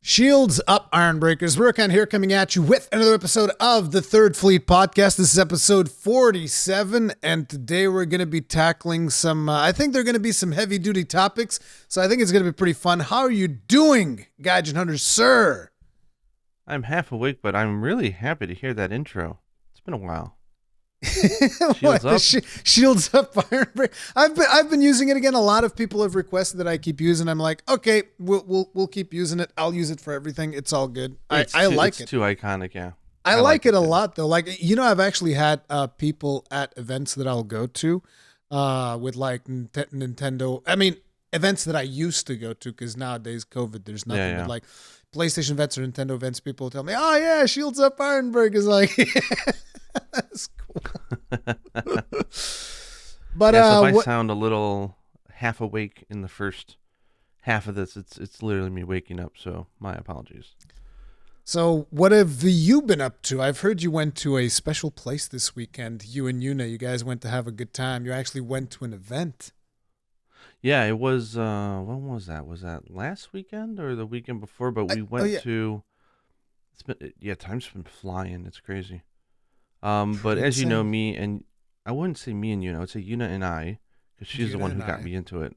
Shields up, Ironbreakers. Rurikhan here coming at you with another episode of the Third Fleet Podcast. This is episode 47, and today we're going to be tackling I think they're going to be some heavy-duty topics, so I think it's going to be pretty fun. How are you doing, Gaijin Hunters, sir? I'm half awake, but I'm really happy to hear that intro. It's been a while. Shields up. Shields up, Ironbreaker. I've been using it again. A lot of people have requested that I keep using. I'm like, okay, we'll keep using it. I'll use it for everything. It's all good. I like it. It's too iconic, yeah. I like it a lot though. Like, I've actually had people at events that I'll go to with like Nintendo. I mean, events that I used to go to, because nowadays COVID, there's nothing but like PlayStation events or Nintendo events. People tell me, "Oh yeah, Shields up, Ironbreaker." Is like, that's cool. But so if I sound a little half awake in the first half of this, it's literally me waking up. So my apologies. So what have you been up to? I've heard you went to a special place this weekend. You and Yuna, you guys went to have a good time. You actually went to an event. Yeah, it was. When was that? Was that last weekend or the weekend before? But we went to. It's been time's been flying. It's crazy. But as you know, me and I wouldn't say me and Yuna. I would say Yuna and I, because she's the one who got me into it.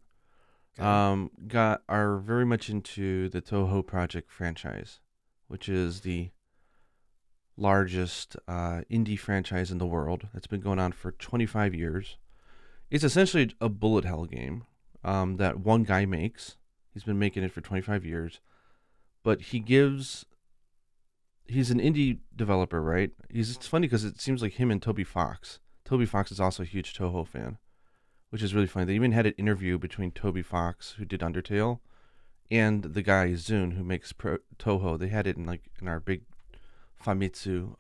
Okay. Are very much into the Touhou Project franchise, which is the largest indie franchise in the world. That's been going on for 25 years. It's essentially a bullet hell game that one guy makes. He's been making it for 25 years, but he's an indie developer, right? It's funny because it seems like him and Toby Fox. Toby Fox is also a huge Touhou fan, which is really funny. They even had an interview between Toby Fox, who did Undertale, and the guy Zune, who makes Touhou. They had it in our big Famitsu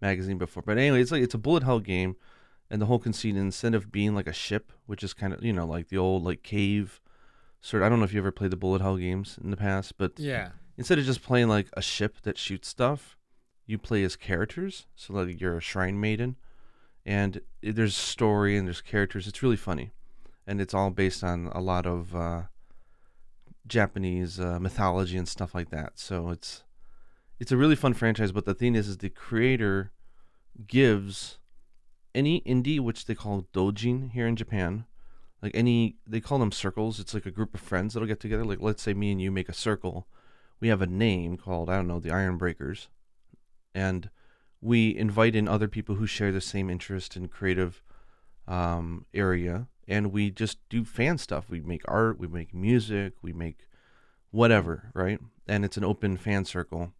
magazine before. But anyway, it's a bullet hell game, and the whole conceit, instead of being like a ship, which is kind of like the old like cave sort. I don't know if you ever played the bullet hell games in the past, but yeah. Instead of just playing like a ship that shoots stuff, you play as characters. So like you're a shrine maiden, and there's story and there's characters. It's really funny, and it's all based on a lot of Japanese mythology and stuff like that. So it's a really fun franchise. But the thing is the creator gives any indie, which they call dojin here in Japan, they call them circles. It's like a group of friends that'll get together. Like let's say me and you make a circle. We have a name called, I don't know, the Ironbreakers, and we invite in other people who share the same interest in creative area, and we just do fan stuff. We make art, we make music, we make whatever, right? And it's an open fan circle.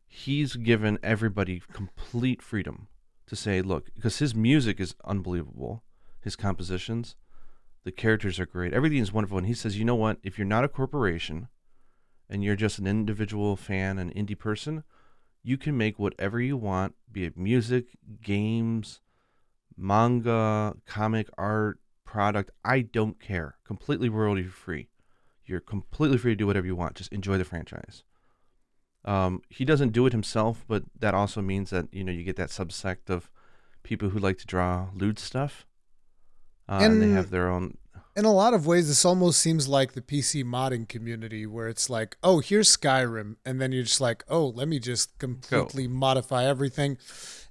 He's given everybody complete freedom to say, look, because his music is unbelievable, his compositions, the characters are great, everything is wonderful, and he says, you know what, if you're not a corporation, and you're just an individual fan, an indie person, you can make whatever you want, be it music, games, manga, comic, art, product. I don't care. Completely royalty free. You're completely free to do whatever you want. Just enjoy the franchise. He doesn't do it himself, but that also means that you get that subsect of people who like to draw lewd stuff, and they have their own. In a lot of ways, this almost seems like the PC modding community, where it's like, oh, here's Skyrim, and then you're just like, oh, let me just completely modify everything.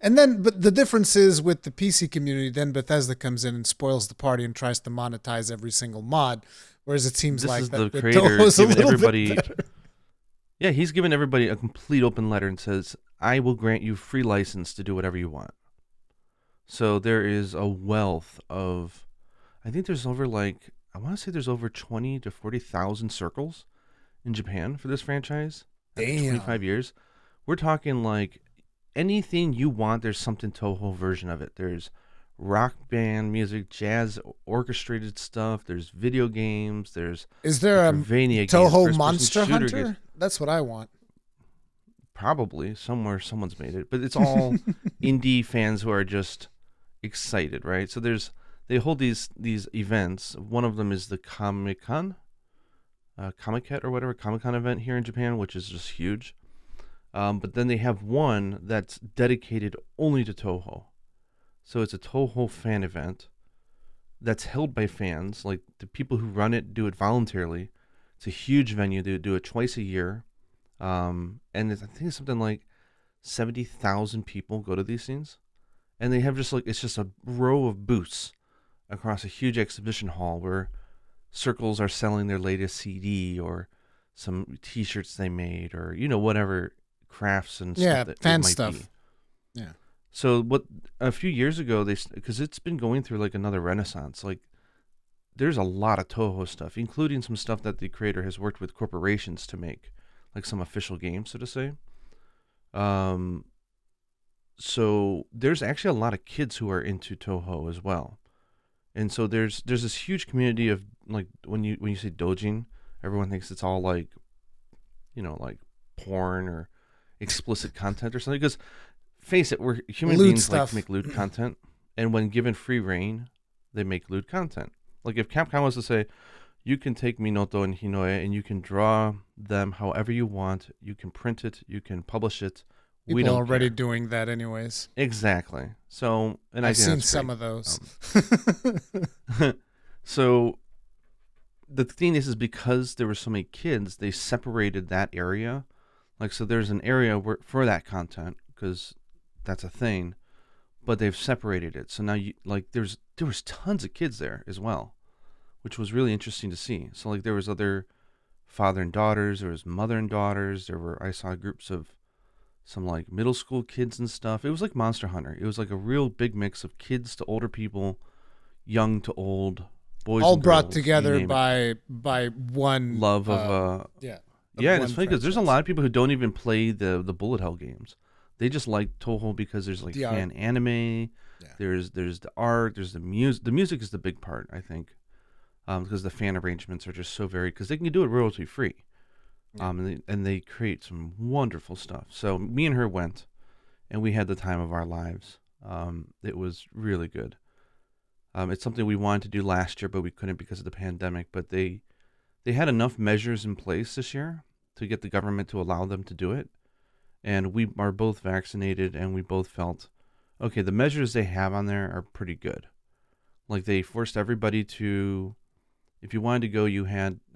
And then, but the difference is with the PC community, then Bethesda comes in and spoils the party and tries to monetize every single mod, whereas it seems this like is that the creator giving everybody. Yeah, he's giving everybody a complete open letter and says, I will grant you free license to do whatever you want. So there is a wealth of. I think there's over I want to say there's over 20 to 40,000 circles in Japan for this franchise. Damn. 25 years. We're talking like anything you want, there's something Touhou version of it. There's rock band music, jazz orchestrated stuff. There's video games. Is there a Touhou Monster Hunter? Games. That's what I want. Probably somewhere someone's made it, but it's all indie fans who are just excited, right? So they hold these events. One of them is the Comic-Con event here in Japan, which is just huge. But then they have one that's dedicated only to Touhou. So it's a Touhou fan event that's held by fans. Like the people who run it do it voluntarily It's a huge venue. They do it twice a year, and I think it's something like 70,000 people go to these things, and they have just like it's just a row of booths across a huge exhibition hall where circles are selling their latest CD or some T-shirts they made, or whatever crafts and stuff Yeah, that it fan might be. stuff. Yeah. So what a few years ago because it's been going through like another renaissance. Like there's a lot of Touhou stuff, including some stuff that the creator has worked with corporations to make, like some official games, so to say. Um, so there's actually a lot of kids who are into Touhou as well, and so there's this huge community of like when you say dojin, everyone thinks it's all like like porn or explicit content or something. Because face it, we're human Lewd beings like to stuff. make lewd content, and when given free reign, they make lewd content. Like if Capcom was to say, you can take Minoto and Hinoe and you can draw them however you want, you can print it, you can publish it, we People are don't already care. doing that anyways. Exactly. So, and I I've think seen that's some great. of those. So the thing is because there were so many kids, they separated that area. Like, so there's an area for that content because that's a thing, but they've separated it. So now there was tons of kids there as well, which was really interesting to see. So like there was other father and daughters, there was mother and daughters, I saw groups of some like middle school kids and stuff. It was like Monster Hunter. It was like a real big mix of kids to older people, young to old, boys All and brought girls, you together name it. by one Love of yeah, of yeah, and it's one funny because there's a franchise. lot of people who don't even play the bullet hell games. They just like Touhou because there's like The art. fan anime. Yeah. There's the art. There's the music. The music is the big part, I think, because the fan arrangements are just so varied because they can do it royalty free. Yeah. And they create some wonderful stuff. So me and her went, and we had the time of our lives. It was really good. It's something we wanted to do last year, but we couldn't because of the pandemic. But they had enough measures in place this year to get the government to allow them to do it. And we are both vaccinated, and we both felt, okay, the measures they have on there are pretty good. Like they forced everybody to, if you wanted to go,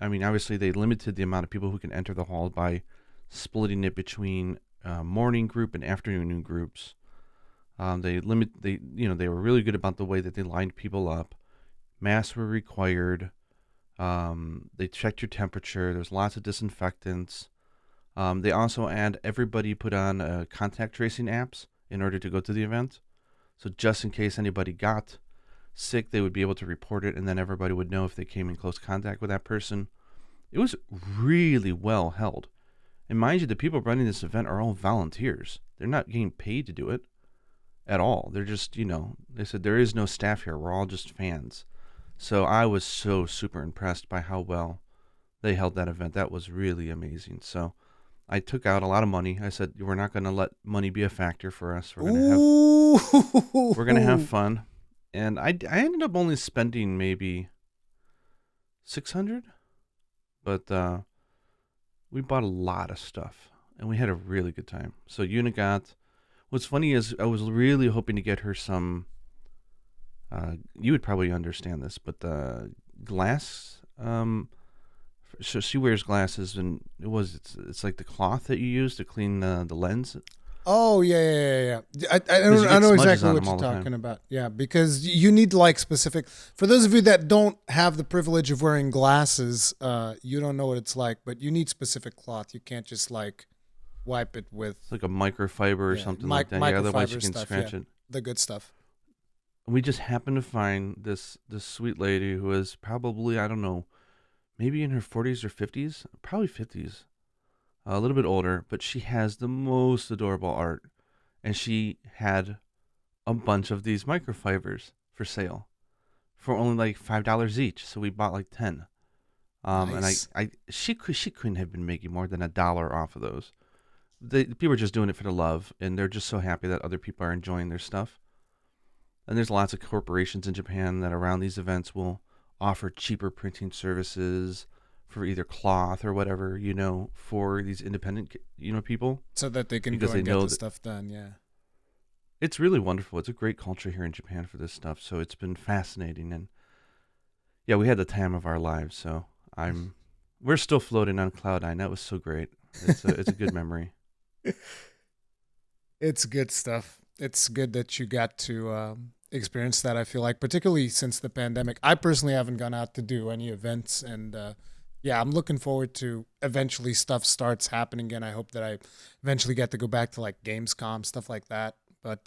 obviously they limited the amount of people who can enter the hall by splitting it between morning group and afternoon groups. They were really good about the way that they lined people up. Masks were required. They checked your temperature. There's lots of disinfectants. They also had everybody put on contact tracing apps in order to go to the event. So just in case anybody got sick, they would be able to report it, and then everybody would know if they came in close contact with that person. It was really well held. And mind you, the people running this event are all volunteers. They're not getting paid to do it at all. They're just, they said there is no staff here. We're all just fans. So I was so super impressed by how well they held that event. That was really amazing. So I took out a lot of money. I said we're not going to let money be a factor for us. Ooh. We're going to have fun. And I ended up only spending maybe 600, but we bought a lot of stuff and we had a really good time. So Yuna got, what's funny is I was really hoping to get her some, you would probably understand this, but the glass, so she wears glasses, and it's like the cloth that you use to clean the lens. Oh yeah. I Because you I get know smudges exactly on what them you're all the talking time. about. Yeah, because you need like specific. For those of you that don't have the privilege of wearing glasses, you don't know what it's like. But you need specific cloth. You can't just like wipe it with It's like a microfiber or something like that. Yeah, otherwise you microfiber can stuff. Yeah, scratch it. the good stuff. We just happened to find this sweet lady who is probably, I don't know, maybe in her 40s or 50s, probably 50s, a little bit older, but she has the most adorable art. And she had a bunch of these microfibers for sale for only like $5 each. So we bought like 10. Nice. And she couldn't have been making more than $1 off of those. People are just doing it for the love, and they're just so happy that other people are enjoying their stuff. And there's lots of corporations in Japan that around these events will offer cheaper printing services for either cloth or whatever, for these independent, people, So that they can because go they and get know the that stuff done. Yeah. it's really wonderful. It's a great culture here in Japan for this stuff. So it's been fascinating. And yeah, we had the time of our lives. So we're still floating on cloud nine. That was so great. It's a good memory. It's good stuff. It's good that you got to experience that. I feel like, particularly since the pandemic, I personally haven't gone out to do any events, and yeah, I'm looking forward to eventually stuff starts happening again. I hope that I eventually get to go back to like Gamescom stuff like that. But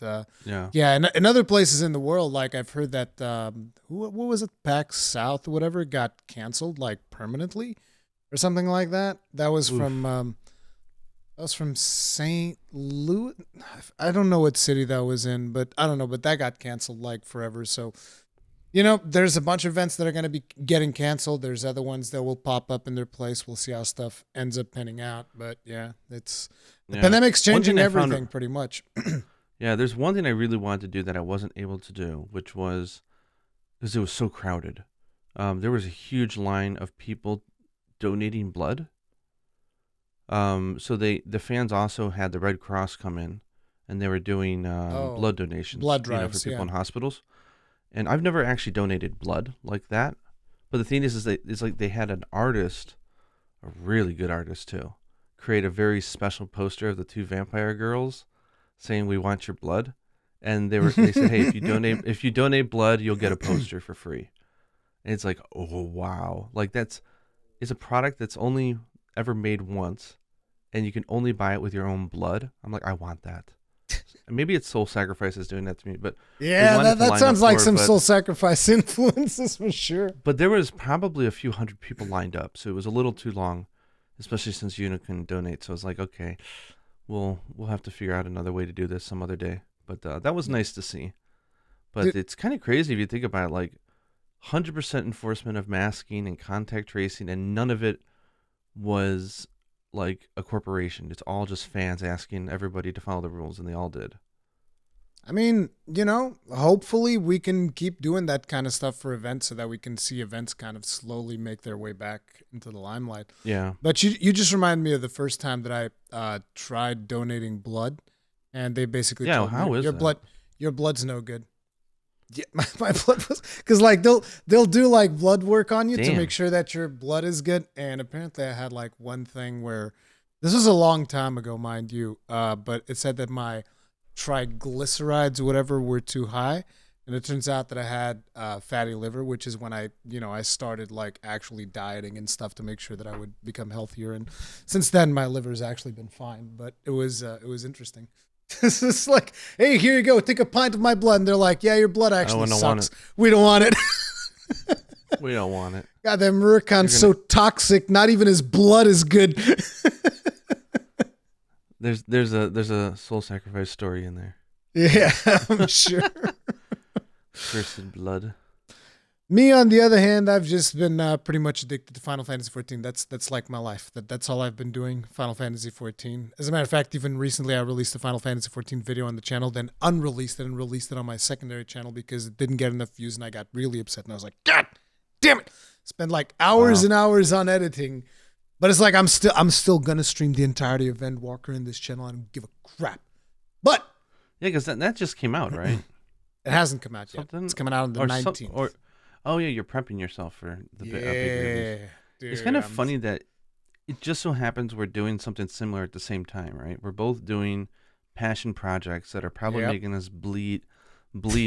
Yeah. yeah, and in other places in the world, like I've heard that what was it, PAX South or whatever, got canceled like permanently or something like that. That was from St. Louis. I don't know what city that was in, but I don't know. But that got canceled like forever. So, there's a bunch of events that are going to be getting canceled. There's other ones that will pop up in their place. We'll see how stuff ends up panning out. But yeah, the pandemic's changing everything pretty much. Yeah, there's one thing I really wanted to do that I wasn't able to do, which was because it was so crowded. There was a huge line of people donating blood. So the fans also had the Red Cross come in, and they were doing blood donations, blood drives, for people in hospitals. And I've never actually donated blood like that. But the thing is it's like they had an artist, a really good artist too, create a very special poster of the two vampire girls, saying we want your blood. And they said, hey, if you donate blood, you'll get a poster for free. And it's like, oh wow, like it's a product that's only ever made once, and you can only buy it with your own blood. I'm like, I want that. Maybe it's Soul Sacrifice is doing that to me, but yeah, that sounds like some Soul Sacrifice influences for sure. But there was probably a few hundred people lined up, so it was a little too long, especially since you can donate. So I was like, okay, we'll have to figure out another way to do this some other day. But that was nice to see. But it's kind of crazy if you think about it, like 100% enforcement of masking and contact tracing, and none of it was like a corporation. It's all just fans asking everybody to follow the rules, and they all did. I mean, hopefully we can keep doing that kind of stuff for events so that we can see events kind of slowly make their way back into the limelight. Yeah. But you just remind me of the first time that I tried donating blood, and they basically told me, your blood's no good. Yeah, my blood was, because like they'll do like blood work on you to make sure that your blood is good. And apparently I had like one thing where, this was a long time ago, mind you, but it said that my triglycerides or whatever were too high, and it turns out that I had fatty liver, which is when I started like actually dieting and stuff to make sure that I would become healthier. And since then my liver's actually been fine, but it was interesting. It's just like, hey, here you go, take a pint of my blood. And they're like, yeah, your blood actually sucks. We don't want it. We don't want it. God, that Rurikhan's so toxic, not even his blood is good. There's a Soul Sacrifice story in there. Yeah, I'm sure. Cursed blood. Me, on the other hand, I've just been pretty much addicted to Final Fantasy XIV. That's like my life. That's all I've been doing, Final Fantasy XIV. As a matter of fact, even recently I released a Final Fantasy XIV video on the channel, then unreleased it and released it on my secondary channel because it didn't get enough views, and I got really upset. And I was like, God damn it! Spend like hours and hours on editing. But it's like I'm still gonna stream the entirety of Endwalker in this channel. I don't give a crap. But yeah, because that just came out, right? It hasn't come out yet. It's coming out on the 19th. Oh yeah, you're prepping yourself for the big release. Dude, it's kind of funny that it just so happens we're doing something similar at the same time, right? We're both doing passion projects that are probably making us bleed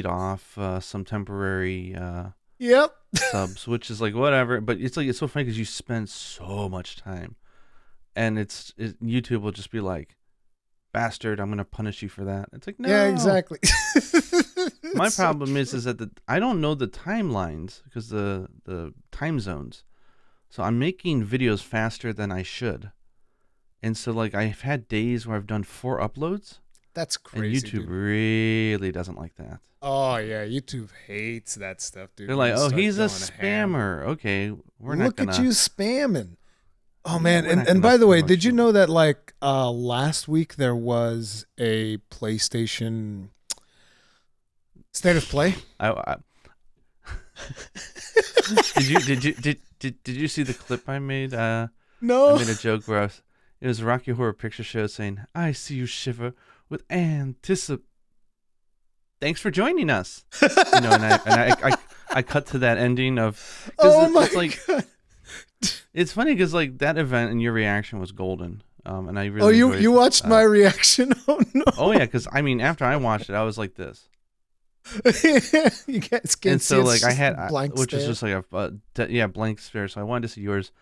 off some temporary subs, which is like whatever. But it's so funny because you spend so much time, and YouTube will just be like, bastard, I'm gonna punish you for that. It's like, no. Yeah, exactly. My problem is that I don't know the timelines because the time zones. So I'm making videos faster than I should. And so like I've had days where I've done 4 uploads. That's crazy. And YouTube really doesn't like that. Oh yeah, YouTube hates that stuff, dude. They're like, oh, he's a spammer. Okay, we're not gonna... Look at you spamming. Oh man, and by the way, did you know that like last week there was a PlayStation State of Play? Did you see the clip I made? No. I made a joke where it was a Rocky Horror Picture Show saying, "I see you shiver with anticipation. Thanks for joining us." And I cut to that ending of. Oh my it's like, God. It's funny because like that event and your reaction was golden. And I really Oh, you enjoyed, you watched my reaction? Oh no! Oh yeah, because I mean, after I watched it, I was like this. You guys can't And see so it's like I just had, blank which is stare. just like a blank stare. So I wanted to see yours.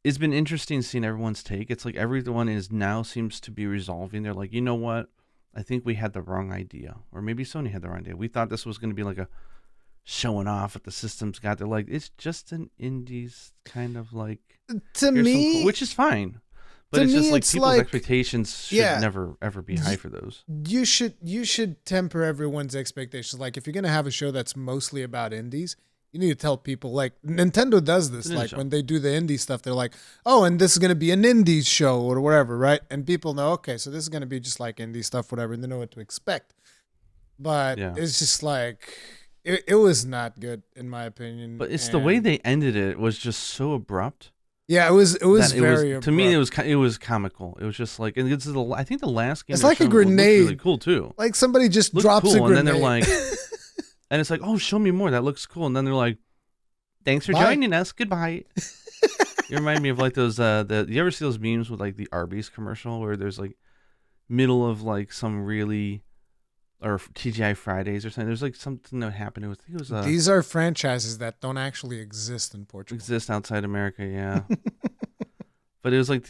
It's been interesting seeing everyone's take. It's like everyone is now seems to be resolving. They're like, you know what? I think we had the wrong idea, or maybe Sony had the wrong idea. We thought this was going to be like a showing off what the systems got. They're like, it's just an indies kind of like To here's some cool, me, which is fine. But to it's just me, like it's people's like, expectations should yeah, never ever be high for those. you should temper everyone's expectations. Like if you're gonna have a show that's mostly about indies, you need to tell people. Like Nintendo does It's this. an indie Like show. when they do the indie stuff, they're like, oh, and this is gonna be an indies show or whatever, right? And people know, okay, so this is gonna be just like indie stuff, whatever, and they know what to expect. But Yeah. it's just like it was not good in my opinion. But it's the way And they ended it was just so abrupt. yeah, it was That it was very to me abrupt. it was comical. It was just like, and it's I think the last game It's they like a showed looked really grenade. cool too. Like somebody just Looked drops cool, a and grenade. then they're like, and it's like, oh, show me more. That looks cool. And then they're like, thanks for Bye. joining us. Goodbye. You remind me of like those. You ever see those memes with like the Arby's commercial where there's like middle of like some really or TGI Fridays or something. There's like something that happened. I think it was These are franchises that don't actually exist in Portugal. exist outside America. Yeah. But it was like,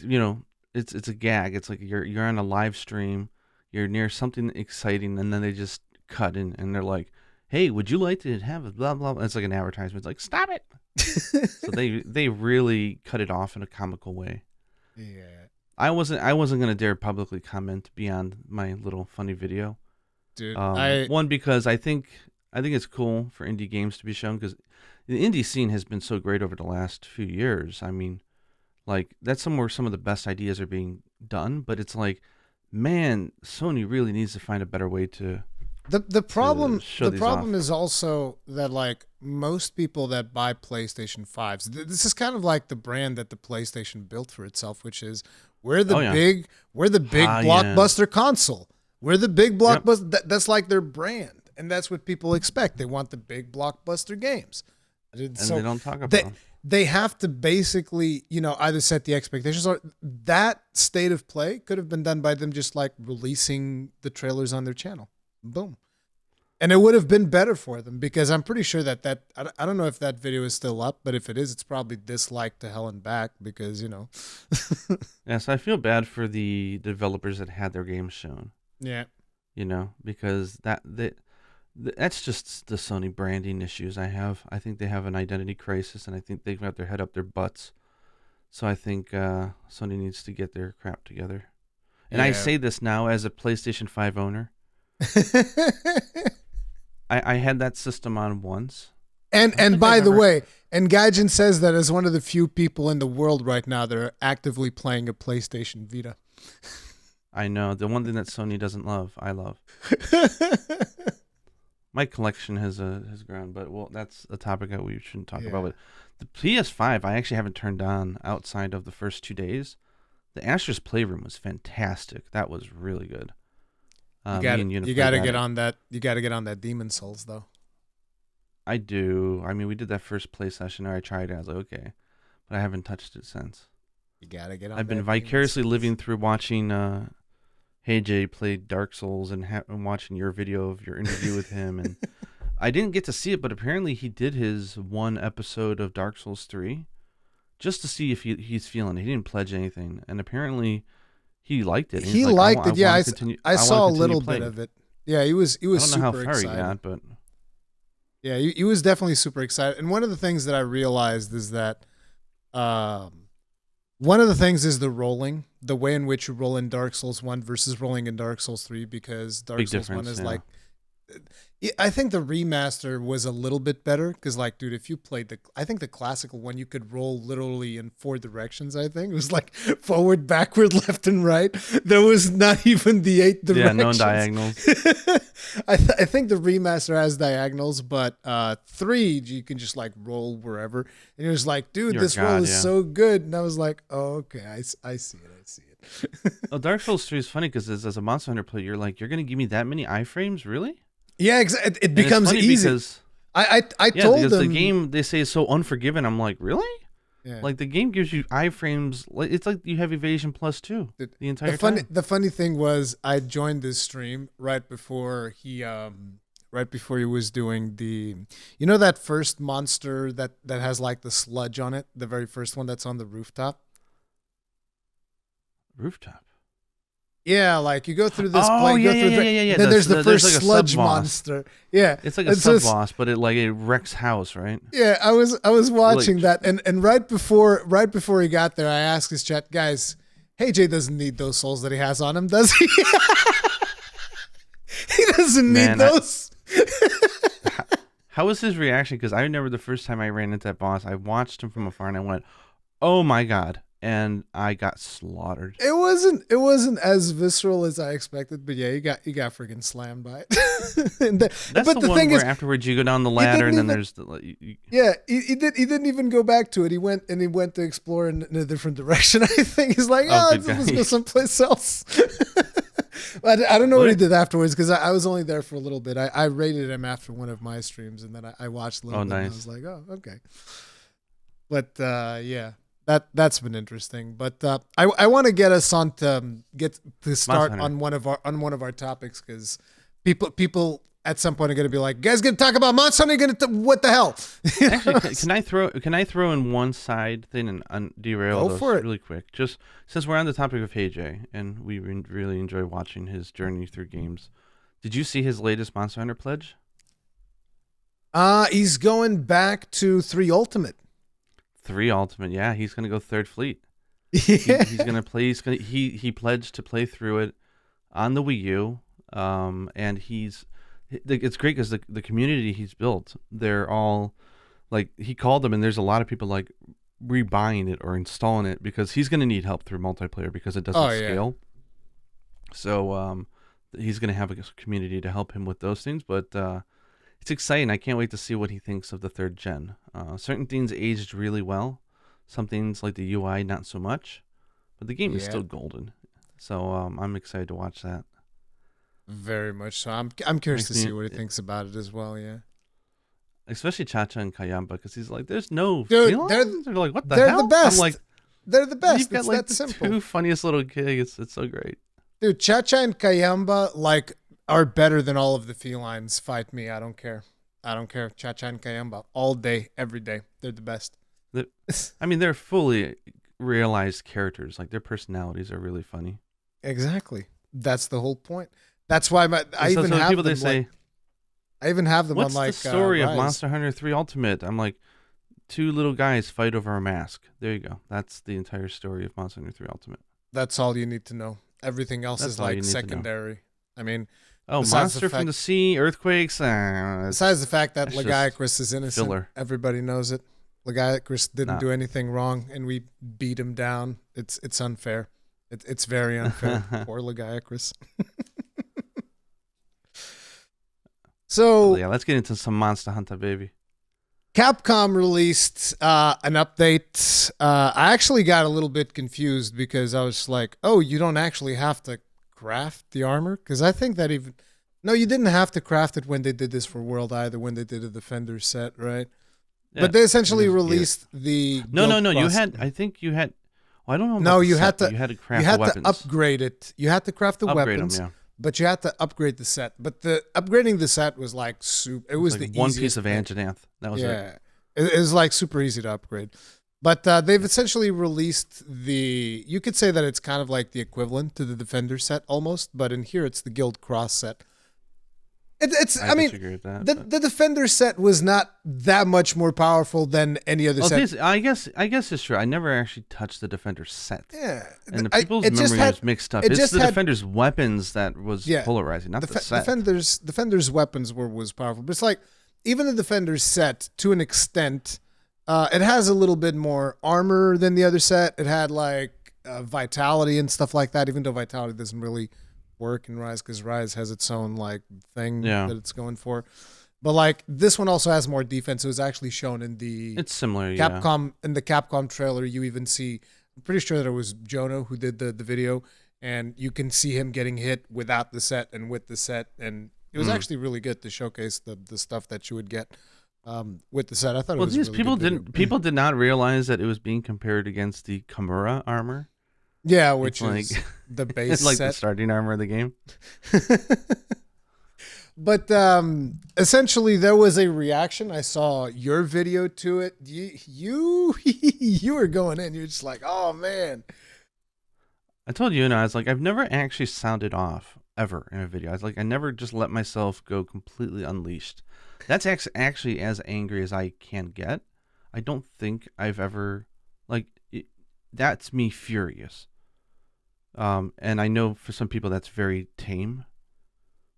it's a gag. It's like you're on a live stream, you're near something exciting, and then they just cut in, and they're like, "Hey, would you like to have a blah blah?" Blah? It's like an advertisement. It's like, "Stop it!" So they really cut it off in a comical way. Yeah, I wasn't gonna dare publicly comment beyond my little funny video. dude. One, because I think it's cool for indie games to be shown, because the indie scene has been so great over the last few years. I mean, like that's where some of the best ideas are being done, but it's like, man, Sony really needs to find a better way to the problem show the these problem off. is also that like most people that buy PlayStation 5s, this is kind of like the brand that the PlayStation built for itself, which is we're the Oh, yeah. big Yeah. blockbuster console. We're the big Yep. blockbuster. That's like their brand, and that's what people expect. They want the big blockbuster games. And So they don't talk about they them. they have to basically, either set the expectations, or that state of play could have been done by them just like releasing the trailers on their channel. Boom. And it would have been better for them, because I'm pretty sure that I don't know if that video is still up, but if it is, it's probably disliked to hell and back, because, Yeah, so I feel bad for the developers that had their games shown. yeah. Because that's just the Sony branding issues I have. I think they have an identity crisis, and I think they've got their head up their butts. So I think Sony needs to get their crap together. And I Yeah. say this now as a PlayStation 5 owner. I had that system on once. And think by I've the ever- way, and Gaijin says that as one of the few people in the world right now that are actively playing a PlayStation Vita. I know. The one thing that Sony doesn't love, I love. My collection has grown, but that's a topic that we shouldn't talk about. But the PS5, I actually haven't turned on outside of the first 2 days. The Asher's Playroom was fantastic. That was really good. You Me and Una got played to that. get on that. You got to get on that Demon Souls though. I do. I mean, we did that first play session, or I tried it. I was like, okay, but I haven't touched it since. You got to get on. I've been that Demon vicariously Souls. living through watching Hey Jay play Dark Souls and watching your video of your interview with him, and I didn't get to see it, but apparently he did his one episode of Dark Souls 3 just to see if he's feeling it. He didn't pledge anything, and apparently he liked it. And He he's like, liked it. Yeah, wanna I continue- I wanna saw a continue little playing. bit of it. Yeah, he was I don't know super how far excited. he got, but Yeah, he was definitely super excited. And one of the things that I realized is that one of the things is the rolling, the way in which you roll in Dark Souls 1 versus rolling in Dark Souls 3, because Dark Big Souls 1 difference, is yeah. like, I think the remaster was a little bit better, because like, dude, if you played I think the classical one, you could roll literally in 4 directions. I think it was like forward, backward, left, and right. There was not even the 8 directions. yeah, no diagonals. I think the remaster has diagonals, but 3 you can just like roll wherever. And it was like, dude, You're this roll God, is yeah. so good. And I was like, oh, okay, I see it. I see it. Well, Dark Souls 3 is funny because as a Monster Hunter player, you're like, you're gonna give me that many iframes, really? Yeah, exactly. It And it's becomes funny easy. because I yeah, told because them the game they say is so unforgiving. I'm like, really? Yeah. Like the game gives you iframes. It's like you have evasion plus 2 Dude, the entire time. the funny thing was I joined this stream right before he was doing the, you know, that first monster that has like the sludge on it, the very first one that's on the rooftop. Rooftop. Yeah, like you go through this Oh play, yeah, go yeah, through yeah, yeah, yeah. then there's the There's first like a sludge sub-boss. monster. Yeah. It's like a And so sub boss, but it wrecks house, right? yeah, I was watching that, and right before he got there, I asked his chat, guys, hey, Jay doesn't need those souls that he has on him, does he? He doesn't need those. How was his reaction? Because I remember the first time I ran into that boss, I watched him from afar and I went, "Oh my god!" And I got slaughtered. It wasn't as visceral as I expected, but yeah, you got freaking slammed by it. That's but the one thing where is, afterwards you go down the ladder and then there's the. Yeah, he didn't even go back to it. He went to explore in a different direction. I think he's like, let's go someplace else. I don't know what he did afterwards because I was only there for a little bit. I rated him after one of my streams, and then I watched a little bit. Nice. And I was like, oh, okay. But yeah, that's been interesting. But I want to get us on to get to start on one of our topics because people at some point are going to be like, guys, going to talk about Monster Hunter? What the hell? Actually, can I throw in one side thing and derail those really quick? Just since we're on the topic of Hey Jay, and we really enjoy watching his journey through games. Did you see his latest Monster Hunter pledge? He's going back to 3 Ultimate. 3 Ultimate, yeah. He's going to go 3rd Fleet. Yeah. He's going to play. He pledged to play through it on the Wii U, and it's great because the community he's built, they're all like, he called them, and there's a lot of people like rebuying it or installing it because he's going to need help through multiplayer because it doesn't scale. So he's going to have a community to help him with those things, but it's exciting. I can't wait to see what he thinks of the 3rd gen. Certain things aged really well. Some things like the UI not so much, but the game is still golden. So I'm excited to watch that. Very much so. I'm curious to see what he thinks about it as well. Yeah, especially Chacha and Kayamba because he's like, "There's no dude." They're like, "What the hell?" The best. I'm like, they're the best. You've got it's like that simple. 2 funniest little kids. It's so great. Dude, Chacha and Kayamba like are better than all of the felines. Fight me. I don't care. Chacha and Kayamba all day, every day. They're the best. I mean, they're fully realized characters. Like their personalities are really funny. Exactly. That's the whole point. That's why I even have people them. They say, I even have them what's on like the story of Rise. Monster Hunter 3 Ultimate? I'm like, 2 little guys fight over a mask. There you go. That's the entire story of Monster Hunter 3 Ultimate. That's all you need to know. Everything else is like secondary. I mean, monster from the sea, earthquakes. Besides the fact that Legiacris is innocent, filler. Everybody knows it. Legiacris didn't do anything wrong, and we beat him down. It's unfair. It's very unfair. Poor Legiacris. So yeah, let's get into some Monster Hunter, baby. Capcom released an update. I actually got a little bit confused because I was like, "Oh, you don't actually have to craft the armor?" Because I think that no, you didn't have to craft it when they did this for World either. When they did the Defender set, right? Yeah, but they essentially released the no. You had. I think you had. Well, I don't know. No, you had to. You had to craft. You had the weapons. to upgrade it. You had to craft the weapons. Them, yeah. But you had to upgrade the set. But the upgrading the set was like super. It was like the one piece of Anjanath. That was it. It was like super easy to upgrade. But they've essentially released the. You could say that it's kind of like the equivalent to the Defender set almost, but in here it's the Guild Cross set. I mean, the Defender set was not that much more powerful than any other set. I guess it's true. I never actually touched the Defender set. Yeah, and the people's memory was mixed up. It's the Defender's weapons that was polarizing, not the set. Defender's weapons was powerful, but it's like even the Defender's set to an extent, it has a little bit more armor than the other set. It had like vitality and stuff like that, even though vitality doesn't really work in Rise because Rise has its own like thing that it's going for, but like this one also has more defense. It was actually shown in the Capcom in the Capcom trailer. You even see, I'm pretty sure that it was Jono who did the video, and you can see him getting hit without the set and with the set, and it was actually really good to showcase the stuff that you would get with the set. I thought it Well, was a these really good video. people did not realize that it was being compared against the Kimura armor. Yeah, It's which like is the base it's like the set. starting armor of the game. But essentially, there was a reaction. I saw your video to it. You were going in. You're just like, oh man. I told you, and I was like, I've never actually sounded off ever in a video. I was like, I never just let myself go completely unleashed. That's actually as angry as I can get. I don't think I've ever that's me furious. And I know for some people that's very tame.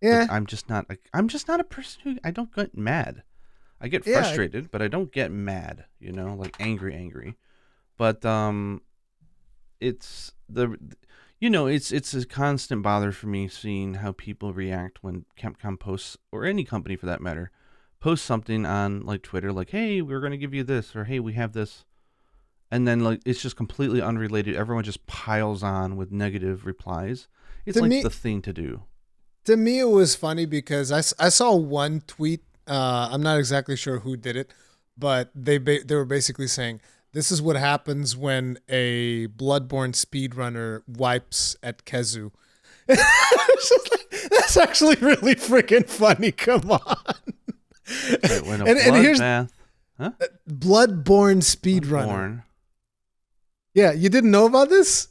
Yeah, But I'm just not a person who I don't get mad. I get yeah. frustrated, but I don't get mad, like angry. But it's it's a constant bother for me seeing how people react when Capcom posts, or any company for that matter, posts something on like Twitter, like, hey, we're going to give you this, or hey, we have this. And then like it's just completely unrelated. Everyone just piles on with negative replies. It's To like me, the thing to do. to me, it was funny because I saw one tweet. I'm not exactly sure who did it, but they were basically saying this is what happens when a Bloodborne speedrunner wipes at Kezu. It's just like, that's actually really freaking funny. Come on. Wait, when a And here's bloodbath, huh? Bloodborne speedrunner. Born. Yeah, you didn't know about this?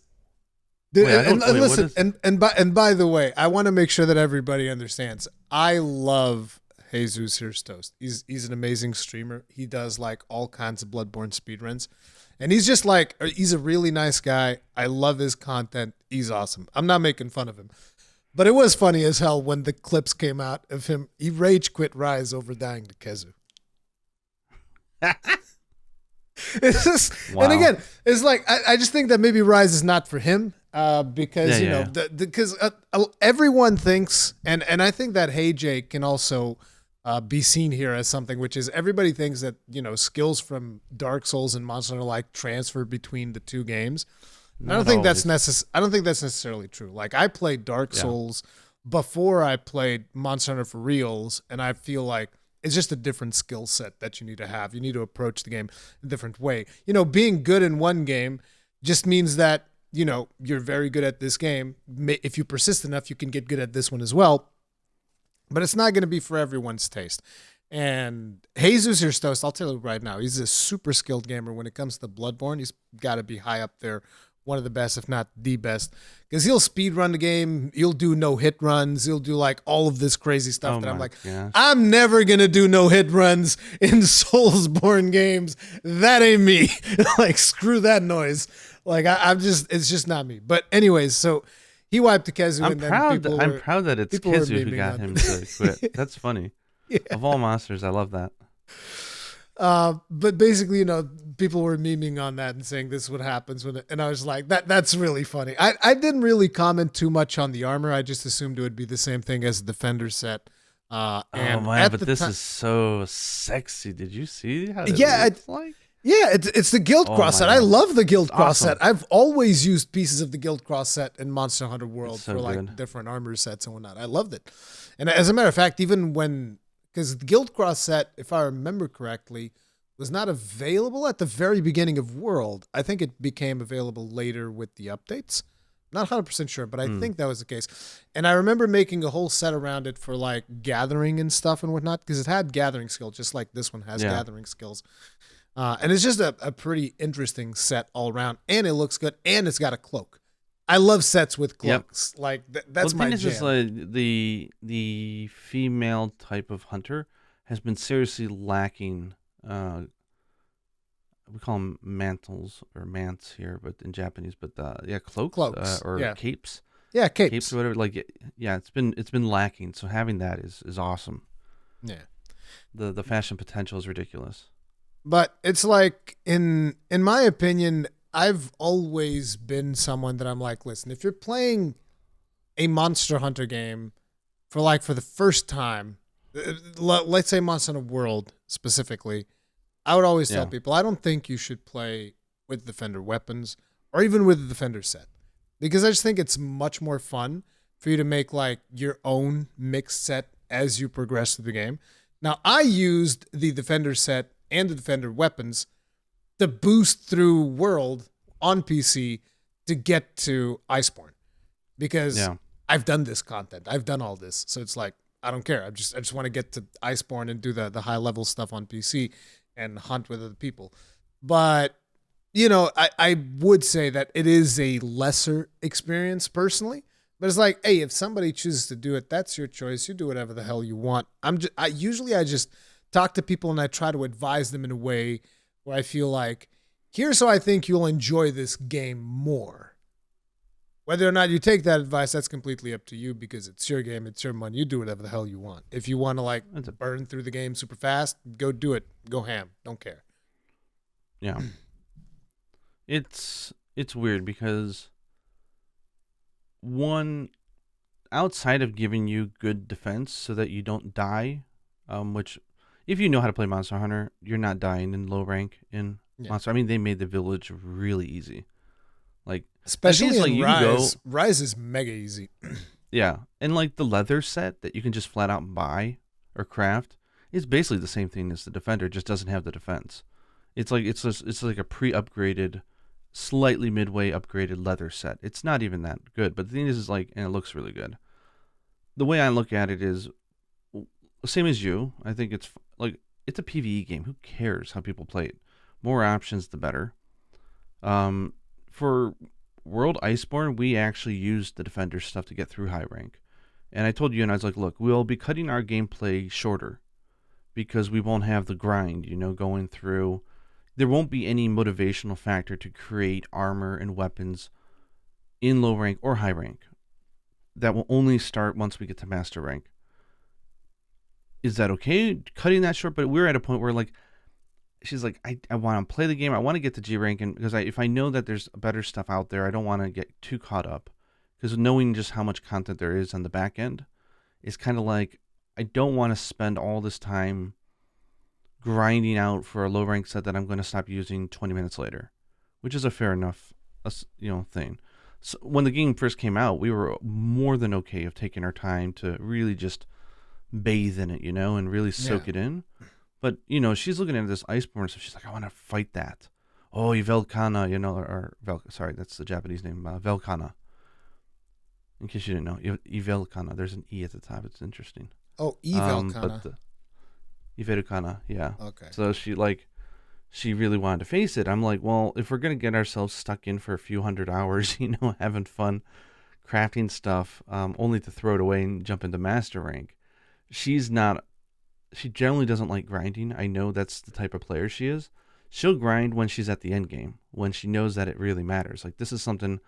Dude, Wait, I don't- and wait, what listen, is- and by the way, I want to make sure that everybody understands. I love Jesus Here's Toast. He's an amazing streamer. He does like all kinds of Bloodborne speedruns. And he's just like, he's a really nice guy. I love his content. He's awesome. I'm not making fun of him. But it was funny as hell when the clips came out of him. He rage quit Rise over dying to Kezu. It's just, Wow. and again, it's like, I just think that maybe Rise is not for him. Because Yeah, because everyone thinks, and I think that Hey Jake can also be seen here as something, which is everybody thinks that skills from Dark Souls and Monster Hunter like transfer between the two games. I don't think that's necessarily true. Like I played Dark Souls before I played Monster Hunter for reals, and I feel like it's just a different skill set that you need to have. You need to approach the game a different way. Being good in one game just means that you're very good at this game. If you persist enough, you can get good at this one as well. But it's not going to be for everyone's taste. And Jesus Here's Toast, I'll tell you right now, he's a super skilled gamer when it comes to Bloodborne. He's got to be high up there, one of the best, if not the best. Because he'll speed run the game. He'll do no hit runs. He'll do like all of this crazy stuff that I'm like, gosh. I'm never going to do no hit runs in Soulsborne games. That ain't me. Like, screw that noise. Like it's just not me. But anyways, so he wiped the Kezu. I'm and then proud. people I'm proud that it's people were Kizu who memeing got on him it. to quit. That's funny. Yeah. Of all monsters, I love that. But basically, people were memeing on that and saying this is what happens when and I was like, that's really funny. I didn't really comment too much on the armor. I just assumed it would be the same thing as the Defender set. Oh And man, at but the this ti- is so sexy. Did you see how it Yeah, looks like? Yeah, it's the Guild Oh Cross my set. I God. love the Guild It's Cross awesome. set. I've always used pieces of the Guild Cross set in Monster Hunter World It's so for like good. different armor sets and whatnot. I loved it. And as a matter of fact, even because the Guild Cross set, if I remember correctly, was not available at the very beginning of World. I think it became available later with the updates. Not 100% sure, but I think that was the case. And I remember making a whole set around it for like gathering and stuff and whatnot, because it had gathering skill, just like this one has gathering skills. And it's just a pretty interesting set all around, and it looks good, and it's got a cloak. I love sets with cloaks. Like that's the my thing is jam. just like the female type of hunter has been seriously lacking. We call them mantles or mants here, but in Japanese, but cloaks, or capes. Yeah, Capes or whatever. Like it's been lacking. So having that is awesome. Yeah. The fashion potential is ridiculous. But it's like, in my opinion, I've always been someone that I'm like, listen, if you're playing a Monster Hunter game for the first time, let's say Monster Hunter World specifically, I would always tell people, I don't think you should play with Defender weapons or even with the Defender set, because I just think it's much more fun for you to make like your own mixed set as you progress through the game. Now, I used the Defender set and the Defender weapons to boost through World on PC to get to Iceborne because Yeah. I've done this content. I've done all this. So it's like, I don't care. I just want to get to Iceborne and do the high level stuff on PC and hunt with other people. But, I would say that it is a lesser experience personally. But it's like, hey, if somebody chooses to do it, that's your choice. You do whatever the hell you want. I just talk to people and I try to advise them in a way where I feel like, here's how I think you'll enjoy this game more. Whether or not you take that advice, that's completely up to you because it's your game, it's your money. You do whatever the hell you want. If you want to like burn through the game super fast, go do it. Go ham. Don't care. Yeah. It's weird because one, outside of giving you good defense so that you don't die, which if you know how to play Monster Hunter, you're not dying in low rank in Monster. I mean, they made the village really easy. Like especially like in you Rise. can Rise is mega easy. yeah, and like the leather set that you can just flat out buy or craft is basically the same thing as the Defender, just doesn't have the defense. It's like it's like a pre-upgraded, slightly midway upgraded leather set. It's not even that good, but the thing is like, and it looks really good. The way I look at it is same as you. I think it's like it's a PvE game. Who cares how people play it? More options, the better. For World Iceborne, we actually used the Defender stuff to get through high rank. And I told you, and I was like, look, we'll be cutting our gameplay shorter because we won't have the grind, going through. There won't be any motivational factor to create armor and weapons in low rank or high rank. That will only start once we get to master rank. Is that okay, cutting that short? But we're at a point where, like, she's like, I want to play the game. I want to get to G rank, and because if I know that there's better stuff out there, I don't want to get too caught up. Because knowing just how much content there is on the back end is kind of like, I don't want to spend all this time grinding out for a low rank set that I'm going to stop using 20 minutes later, which is a fair enough, thing. So when the game first came out, we were more than okay of taking our time to really just bathe in it, and really soak it in. But, she's looking at this Iceborne, so she's like, I want to fight that. Oh, Velkana, sorry, that's the Japanese name, Velkana. In case you didn't know, Ivelkana, there's an E at the top. It's interesting. Oh, Ivelkana. Ivelkana, yeah. Okay. So she really wanted to face it. I'm like, well, if we're going to get ourselves stuck in for a few hundred hours, having fun, crafting stuff, only to throw it away and jump into master rank, she generally doesn't like grinding. I know that's the type of player she is. She'll grind when she's at the end game, when she knows that it really matters. Like, this is something